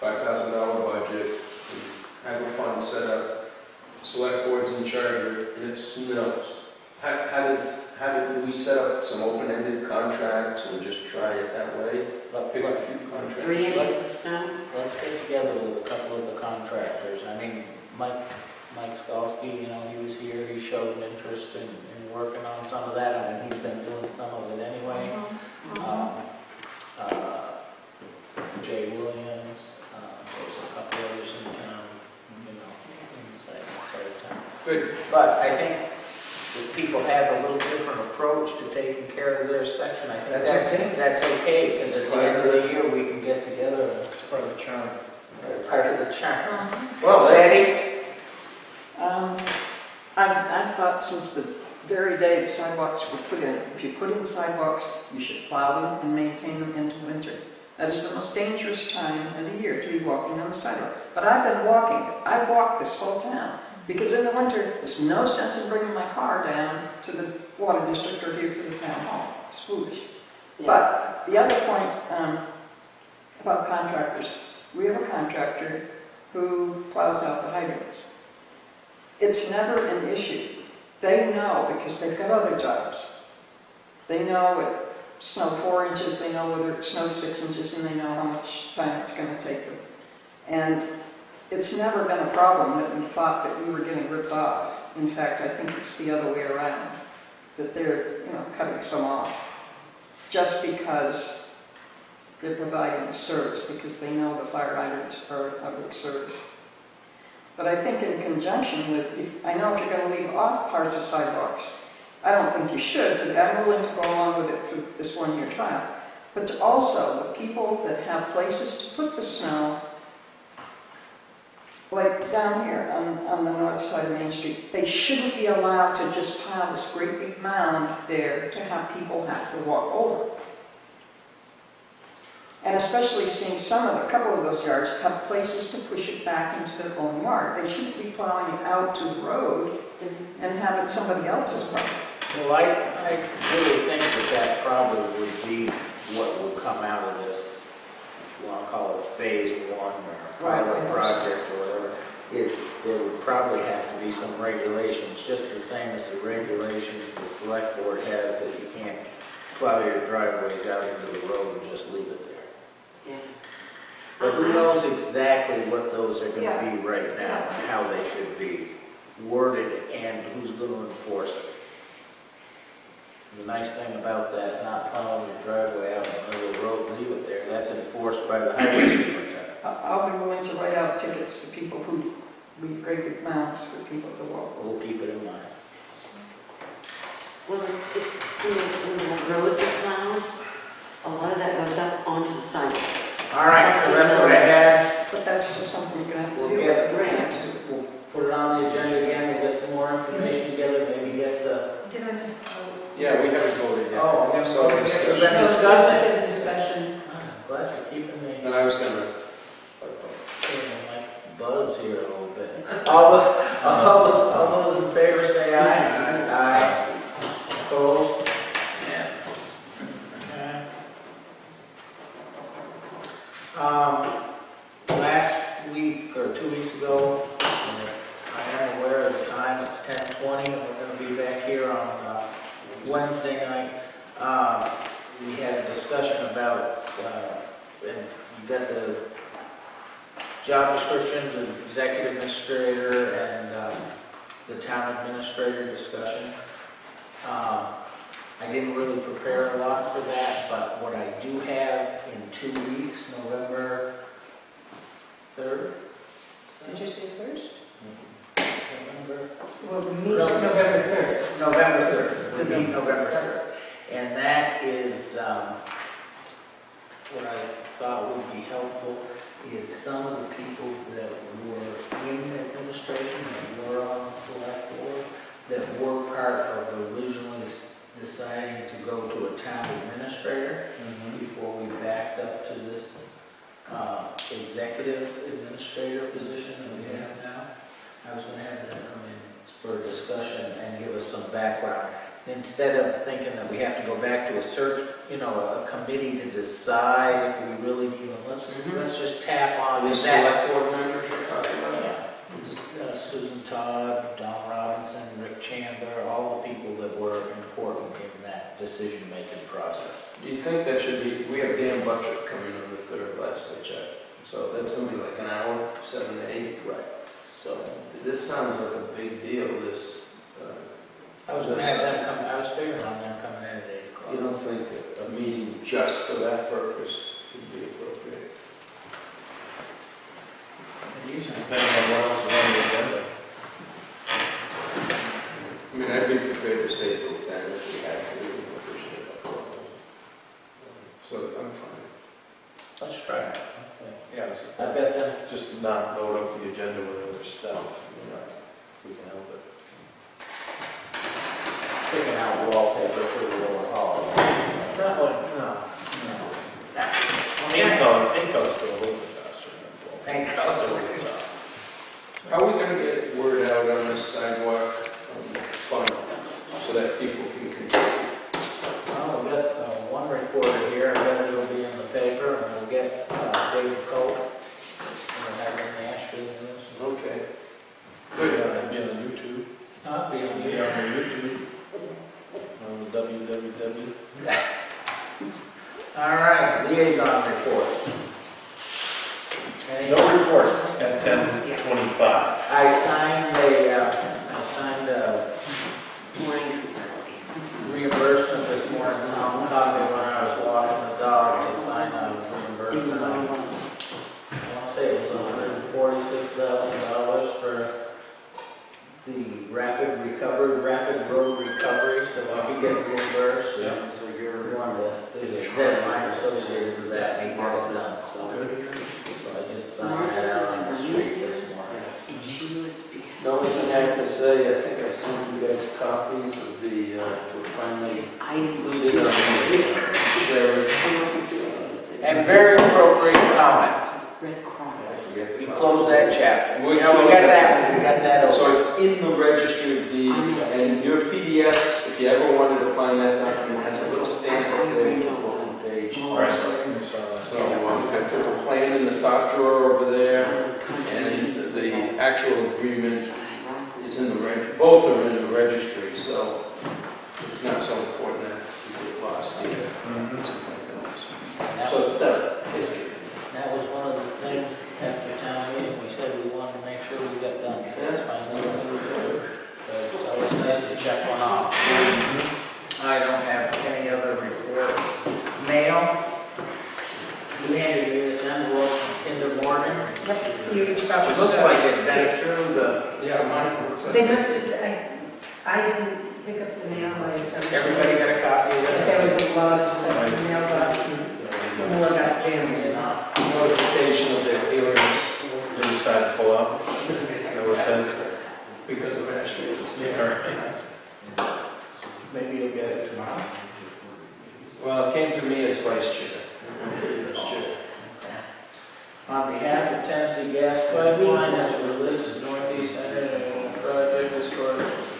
$5,000 budget, we have a fund set up, select board's in charge of it, and it snows. How do we set up some open-ended contracts and just try it that way? Pick a few contracts. 3 inches of snow? Let's get together with a couple of the contractors. I mean, Mike Skalsky, you know, he was here, he showed an interest in working on some of that. I mean, he's been doing some of it anyway. But I think if people have a little different approach to taking care of their section, I think that's okay, because at the end of the year, we can get together and It's part of the charm. part of the charm. Well, that's, Betty? I've thought since the very day the sidewalks were put in, if you put in sidewalks, you should plow them and maintain them into winter. That is the most dangerous time of the year to be walking on the sidewalk. But I've been walking it. I walked this whole town. Because in the winter, there's no sense in bringing my car down to the water district or here to the town hall. It's foolish. But the other point about contractors, we have a contractor who plows out the hydrants. It's never an issue. They know because they've got other jobs. They know it snowed 4 inches, they know whether it snowed 6 inches, and they know how much time it's going to take them. And it's never been a problem that we thought that we were getting ripped off. In fact, I think it's the other way around, that they're, cutting some off just because they're providing a service, because they know the fire hydrants are a public service. But I think in conjunction with, I know if you're going to leave off parts of sidewalks, I don't think you should, but I'm willing to go along with it for this one-year trial. But to also, the people that have places to put the snow, like down here on the north side of Main Street, they shouldn't be allowed to just pile this great big mound there to have people have to walk over. And especially seeing a couple of those yards have places to push it back into their own yard. They shouldn't be plowing it out to the road and have it somebody else's problem. Well, I really think that probably would be what will come out of this, if you want to call it phase 1 or pilot project or whatever, is there would probably have to be some regulations, just the same as the regulations the select board has that you can't plow your driveways out into the road and just leave it there. Yeah. But who knows exactly what those are going to Yeah. be right now, and how they should be worded, and who's going to enforce it. The nice thing about that, not plowing your driveway out in the middle of the road and leave it there, that's enforced by the highway superintendent. I'll be willing to write out tickets to people who leave great big mounds for people to walk. We'll keep it in mind. Well, it's when the roads are plowed, a lot of that goes up onto the sidewalk. All right, so that's what I had. But that's just something you're going to have to We'll do. get, Right. we'll put it on the agenda again, we'll get some more information together, maybe get the, Did I miss the vote? yeah, we haven't voted yet. oh, we have So we've it's- been discussing. Good discussion. I'm glad you're keeping me, And I was gonna, feeling like buzz here a little bit. All those in favor say aye. Aye. Opposed? Okay. Last week, or 2 weeks ago, I am aware of the time, it's 10:20, and we're going to be back here on Wednesday night. We had a discussion about, and you got the job descriptions of executive administrator and the town administrator discussion. I didn't really prepare a lot for that, but what I do have in 2 weeks, November 3rd? Did you say first? November? Well, we meet No. November 3rd. November 3rd, we meet November 3rd. And that is, what I thought would be helpful is some of the people that were in administration, that were on the select board, that were part of originally deciding to go to a town administrator before we backed up to this executive administrator position that we have now. I was going to have them come in for a discussion and give us some background. Instead of thinking that we have to go back to a search, a committee to decide if we really need one, let's just tap on the that. select board members are talking about. Yeah. Susan Todd, Don Robinson, Rick Chandler, all the people that were important in that decision-making process. Do you think that should be, we have Dan Butcher coming on the 3rd, last I checked. So that's gonna be like an hour, 7 to 8. Right. So This sounds like a big deal, this. I was going to have them come, I was figuring on them coming in at 8 o'clock. You don't think a meeting just for that purpose would be appropriate? Depending on what else is on the agenda. So I'm fine. Let's try it, let's see. Yeah, it's just, I bet them, just not load up the agenda with other stuff, if we can help it. picking out wallpaper for the lower hall. Not like, no. Paint colors go a little bit faster. Paint colors. How are we gonna get word out on this sidewalk fund so that people can contribute? Well, we got one reporter here, I bet it'll be in the paper, and we'll get David Cole. We'll have it in the Ashfield News. Okay. It'll be on YouTube. Be on It'll be the on the YouTube. On the www. All right, liaison report. No report at 10:25. I signed a reimbursement this morning, Tom caught me when I was walking the dog, they signed a reimbursement. I want to say it was $146,000 for the rapid road recovery, so I could get reimbursed. Yeah. So you're going to, there's a deadline associated with that, and get it done, so I did sign that out on the street this morning. The only thing I have to say, I think I sent you guys copies of the, we're finally completed on the And very appropriate comments. Red Cross. We close that chapter. We got that over. So it's in the registry of deeds, and your PDFs, if you ever wanted to find that document, has a little stamp up there, you can go on the page. So I put the plan in the top drawer over there, and the actual agreement is in the both are in the registry, so it's not so important that you get lost either. And that So was, it's done, basically. that was one of the things after town meeting, we said we wanted to make sure we got done, so that's fine. It's always nice to check one off. I don't have any other reports. Mail. We handed you this envelope from Kinder Morgan. Yep, you each got It looks like it's been through the, Yeah, mine. They must have, I didn't pick up the mail, my assumption. everybody got a copy of this? There was a lot of stuff in the mailbox and more got jammed in. Notification of their hearings They decided to pull out. That was sense. because of Ashfield. Maybe you'll get it tomorrow. Well, it came to me as vice chair. As chair. On behalf of Tennessee Gas Pipeline, as it relates to Northeast Energy Project, this court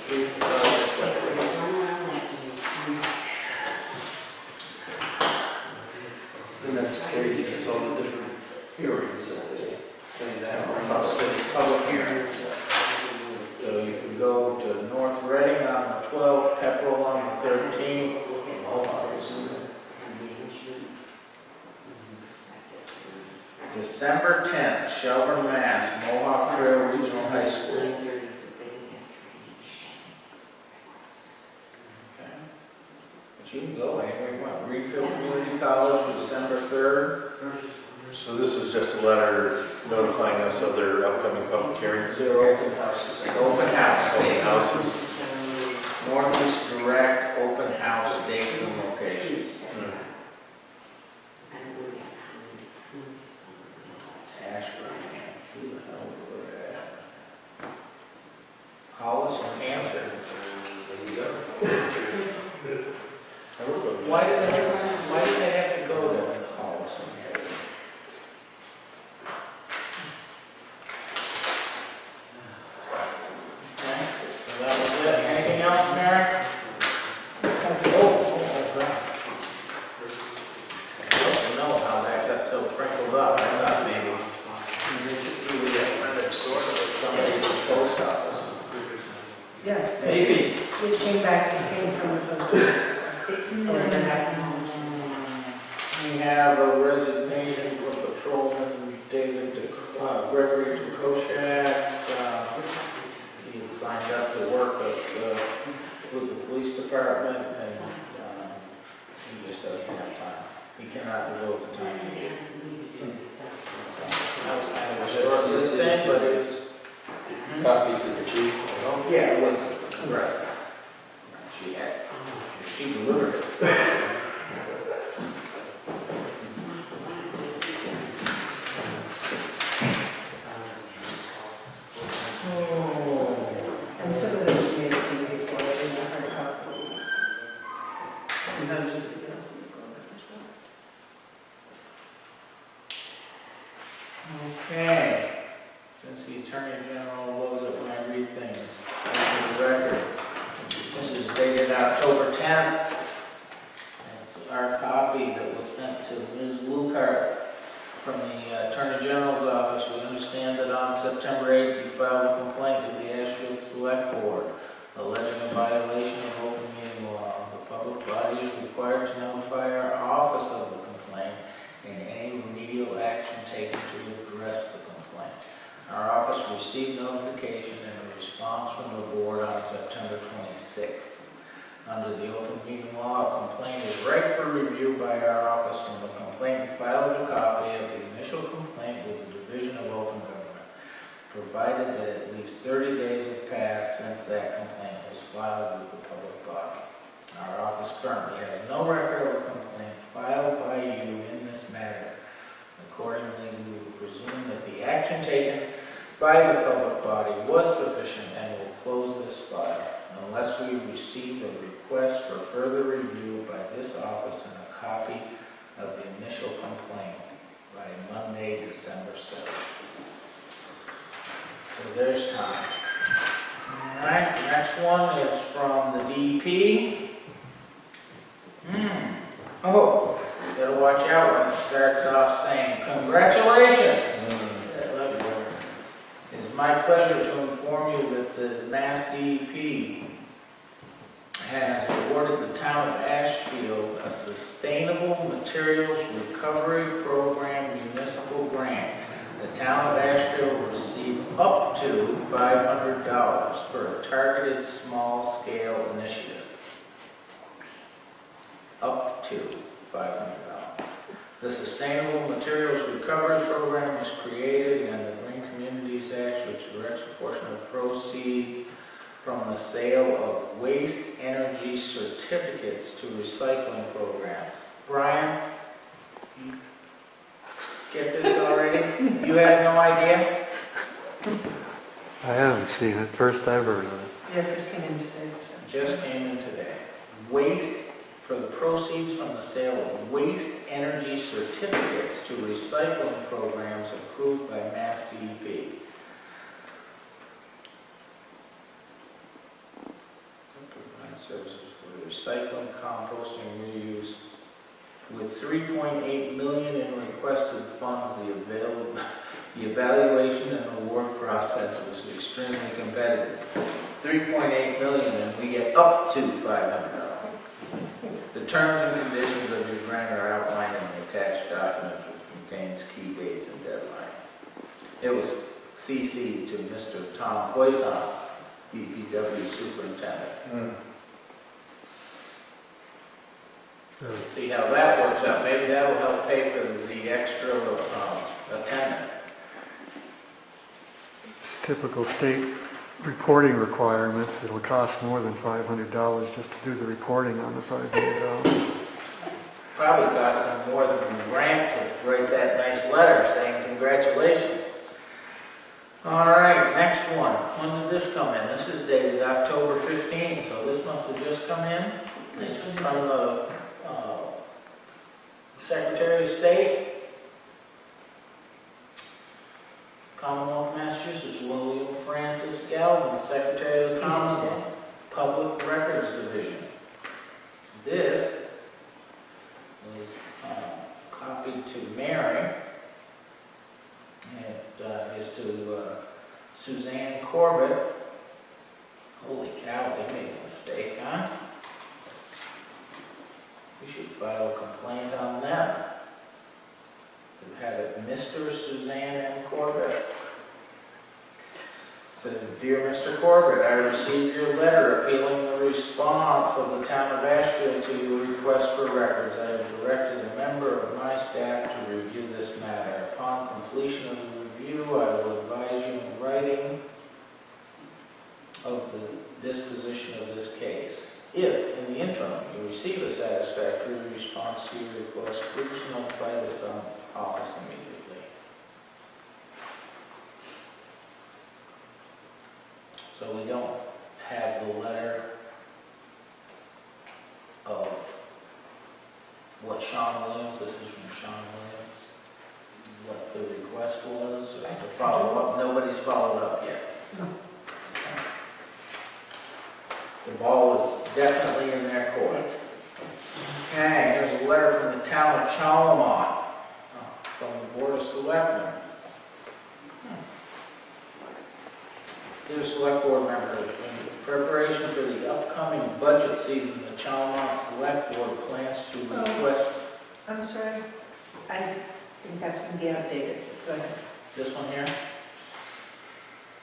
brief project. The next page is all the different hearings that they planned out. Public hearings. So you can go to North Reading on the 12th, Pepperell on the 13th. December 10th, Shelburne, Mass, Mohawk Trail Regional High School. Okay. But you can go anywhere you want. Greenfield Community College, December 3rd. So this is just a letter notifying us of their upcoming public hearings. Zero open houses. Open house. Open houses. Northeast Direct open house dates and locations. Ashburn. Who the hell was that? Hollis, New Hampshire. There you go. Why did they have to go to Hollis, New Hampshire? Okay, so that was it. Anything else, Mary? I don't know how that got so crinkled up. I thought maybe you would have rented sort of with somebody at the post office. Yeah. Maybe. It came back, it came from the post office. Or that happened. We have a resignation for Patrolman David Gregory Koshak. He had signed up to work with the police department, and he just doesn't have time. He cannot devote the time he needed. That was kind of a short thing, but it was. Copy to the chief. Yeah, it was, right. She delivered it. Okay, since the Attorney General loves it when I read things, for the record, this is dated October 10th. It's our copy that was sent to Ms. Lukart from the Attorney General's office. We understand that on September 8th, you filed a complaint with the Ashfield Select Board alleging a violation of open meeting law. The public body is required to notify our office of the complaint and any remedial action taken to address the complaint. Our office received notification and a response from the board on September 26th. Under the open meeting law, a complaint is right for review by our office when the complainant files a copy of the initial complaint with the Division of Open Government, provided that at least 30 days have passed since that complaint was filed with the public body. Our office currently has no record of a complaint filed by you in this matter. Accordingly, we will presume that the action taken by the public body was sufficient and will close this file unless we receive a request for further review by this office and a copy of the initial complaint by Monday, December 7th. So there's time. All right, next one is from the DEP. Oh, you gotta watch out when it starts off saying, congratulations. It is my pleasure to inform you that the Mass DEP has awarded the town of Ashfield a Sustainable Materials Recovery Program municipal grant. The town of Ashfield will receive up to $500 for a targeted small-scale initiative. Up to $500. The Sustainable Materials Recovery Program was created in the Green Communities Act, which directs a portion of proceeds from the sale of waste energy certificates to recycling program. Brian, you get this already? You had no idea? I haven't seen it. First I've heard of it. Yeah, it just came in today. Just came in today. Waste for the proceeds from the sale of waste energy certificates to recycling programs approved by Mass DEP. Provide services for recycling, composting, reuse. With $3.8 million in requested funds, the evaluation and award process was extremely competitive. $3.8 million, and we get up to $500. The terms and conditions of your grant are outlined in the attached documents, which contains key dates and deadlines. It was CC'd to Mr. Tom Poisson, DPW Superintendent. So we'll see how that works out. Maybe that will help pay for the extra attendant. It's typical state reporting requirements. It'll cost more than $500 just to do the reporting on the $500. Probably cost them more than the grant to write that nice letter saying congratulations. All right, next one. When did this come in? This is dated October 15th, so this must have just come in. It's from the Secretary of State, Commonwealth of Massachusetts, William Francis Galvin, Secretary of the Commonwealth, Public Records Division. This was copied to Mary. It is to Suzanne Corbett. Holy cow, they made a mistake, huh? We should file a complaint on them. To have it Mr. Suzanne M. Corbett. It says, Dear Mr. Corbett, I received your letter appealing the response of the town of Ashfield to your request for records. I have directed a member of my staff to review this matter. Upon completion of the review, I will advise you in writing of the disposition of this case. If, in the interim, you receive a satisfactory response to your request, please notify this office immediately. So we don't have the letter of what Sean Williams, this is from Sean Williams, what the request was, or to follow up? Nobody's followed up yet. No. The ball is definitely in their court. Okay, here's a letter from the town of Chalamont, from the Board of Selectmen. Dear Select Board members, in preparation for the upcoming budget season, the Chalamont Select Board plans to request, I'm sorry, I think that's going to be outdated. Go ahead. this one here,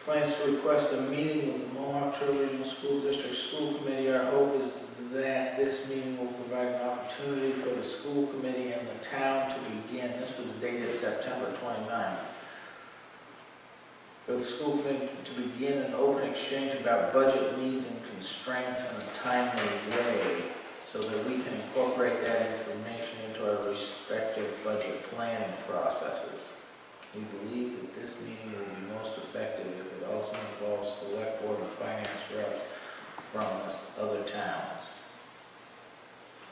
plans to request a meeting with the Mohawk Trail Regional School District School Committee. Our hope is that this meeting will provide an opportunity for the school committee and the town to begin, this was dated September 29th, for the school committee to begin an open exchange about budget needs and constraints in a timely way, so that we can incorporate that information into our respective budget planning processes. We believe that this meeting will be most effective if it also involves select board and finance reps from other towns.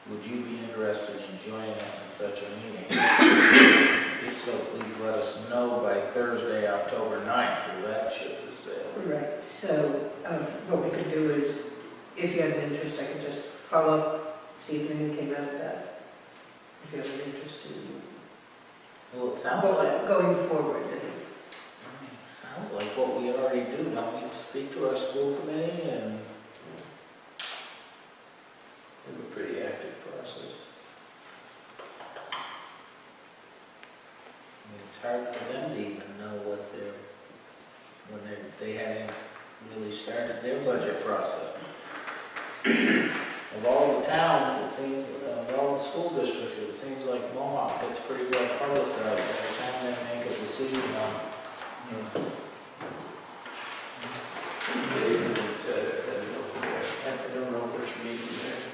Would you be interested in joining us in such a meeting? If so, please let us know by Thursday, October 9th, or that ship has sailed. Right, so what we could do is, if you have an interest, I could just follow up, see if anything came out of that. If you have an interest in Well, it sounds like, going forward. sounds like what we already do. Don't we speak to our school committee and We have a pretty active process. I mean, it's hard for them to even know what they're, when they haven't really started their budget process. Of all the towns, it seems, of all the school districts, it seems like Mohawk gets pretty well publicized every time they make a decision on, David and Ted, I don't know which meeting they're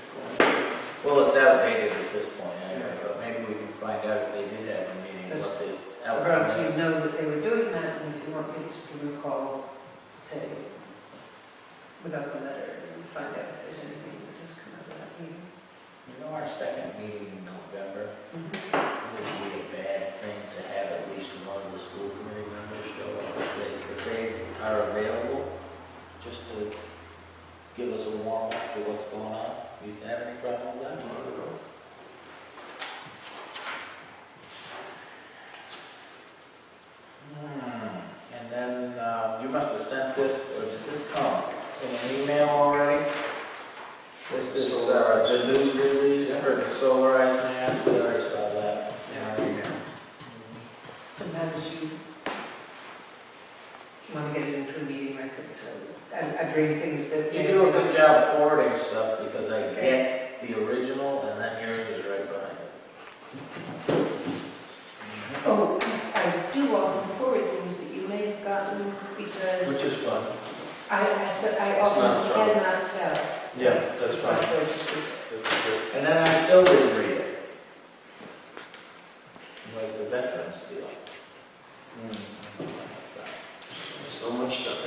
well, it's outdated at this point anyway, but maybe we can find out if they did have a meeting, what the outcome Perhaps you is. know that they were doing that, and if you want me just to recall, say, without the letter, and find out if there's anything that has come out of that meeting. You know, our second meeting in November, it would be a bad thing to have at least one of the school committee members show up. If they are available, just to give us a warm up to what's going on. Do you have any problem with that? Not at all. And then you must have sent this, or did this come in an email already? This is the news release for the solarized mask. We already saw that in our email. Sometimes you want to get it into a meeting record, so I bring things that... You do a good job forwarding stuff because I get the original and then yours is right behind it. Oh, yes, I do often forward things that you may have gotten because Which is fun. I not often a trouble. cannot tell. Yeah, that's It's not fine. registered. That's good. And then I still didn't read it. Like the veterans deal. That's that. So much done.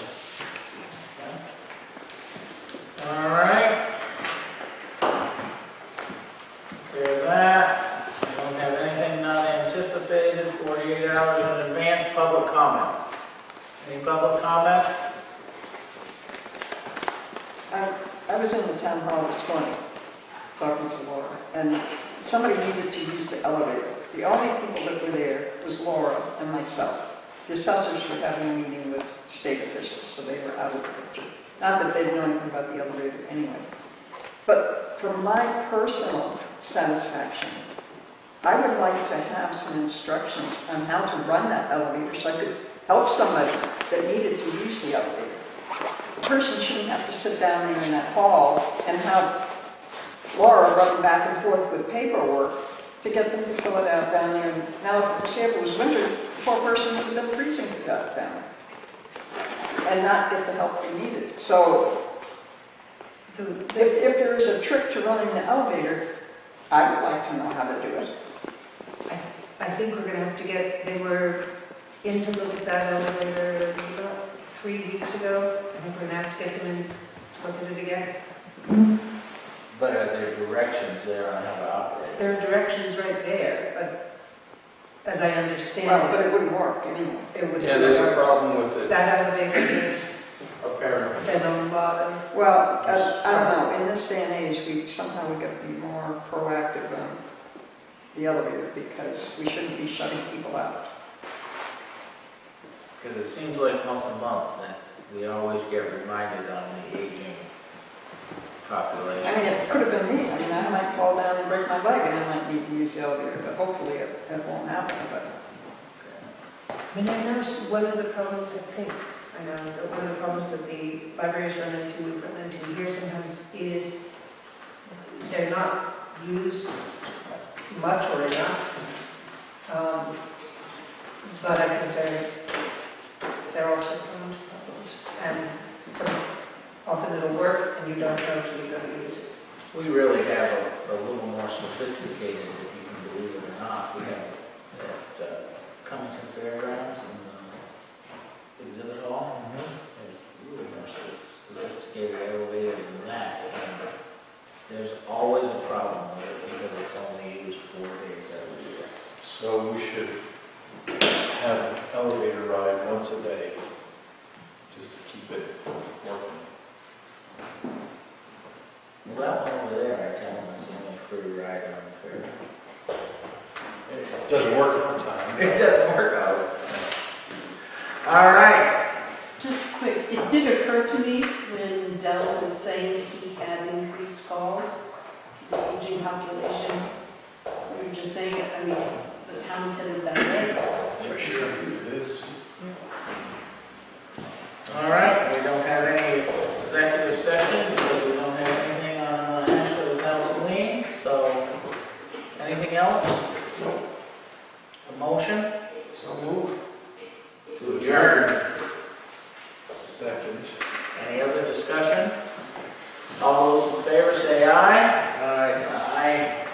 All right. Clear that. I don't have anything not anticipated, 48 hours in advance, public comment. Any public comment? I was in the town hall this morning, talking to Laura, and somebody needed to use the elevator. The only people that were there was Laura and myself. The assessors were having a meeting with state officials, so they were out of the picture. Not that they'd know anything about the elevator anyway. But for my personal satisfaction, I would like to have some instructions on how to run that elevator so I could help somebody that needed to use the elevator. A person shouldn't have to sit down there in that hall and have Laura run back and forth with paperwork to get them to fill it out down there. And now, if it was winter, the poor person would have been freezing to death down there and not get the help they needed. So, if there is a trick to running the elevator, I would like to know how to do it. I think we're going to have to they were in to look at that elevator about 3 weeks ago. I think we're going to have to get them in to look at it again. But are there directions there on how to operate there are directions right there, but as I understand Well, but it, it wouldn't work anyway. it would. Yeah, there's a problem with it, That elevator is apparently. dead on the bottom. Well, I don't know, in this day and age, somehow we got to be more proactive on the elevator because we shouldn't be shutting people out. Because it seems like once a month that we always get reminded on the aging population. I mean, it could have been me. I mean, I might fall down and break my leg and I might need to use the elevator, but hopefully it won't happen, but. I mean, I noticed one of the problems, I think, I know, that one of the problems that the libraries run into here sometimes is they're not used much or enough. But I think they're also prone to problems. And so often it'll work and you don't know till you're going to use it. We really have a little more sophisticated, if you can believe it or not. We have at Cummington Fairgrounds and Exhibit Hall. There's really more sophisticated elevator than that. And there's always a problem with it because it's only used 4 days out of the year. So we should have an elevator ride once a day, just to keep it working. Well, over there, I tell them it's the only free ride on the fair. It doesn't work all the time. It doesn't work out. All right. Just quick, it did occur to me when Dell was saying he had increased calls, the aging population. We were just saying, I mean, the town's headed that way. For sure. It is. All right, we don't have any executive session because we don't have anything on Ashfield Nelson Lane, so anything else? A motion So move. to adjourn. Second. Any other discussion? All those in favor say aye. Aye. Aye.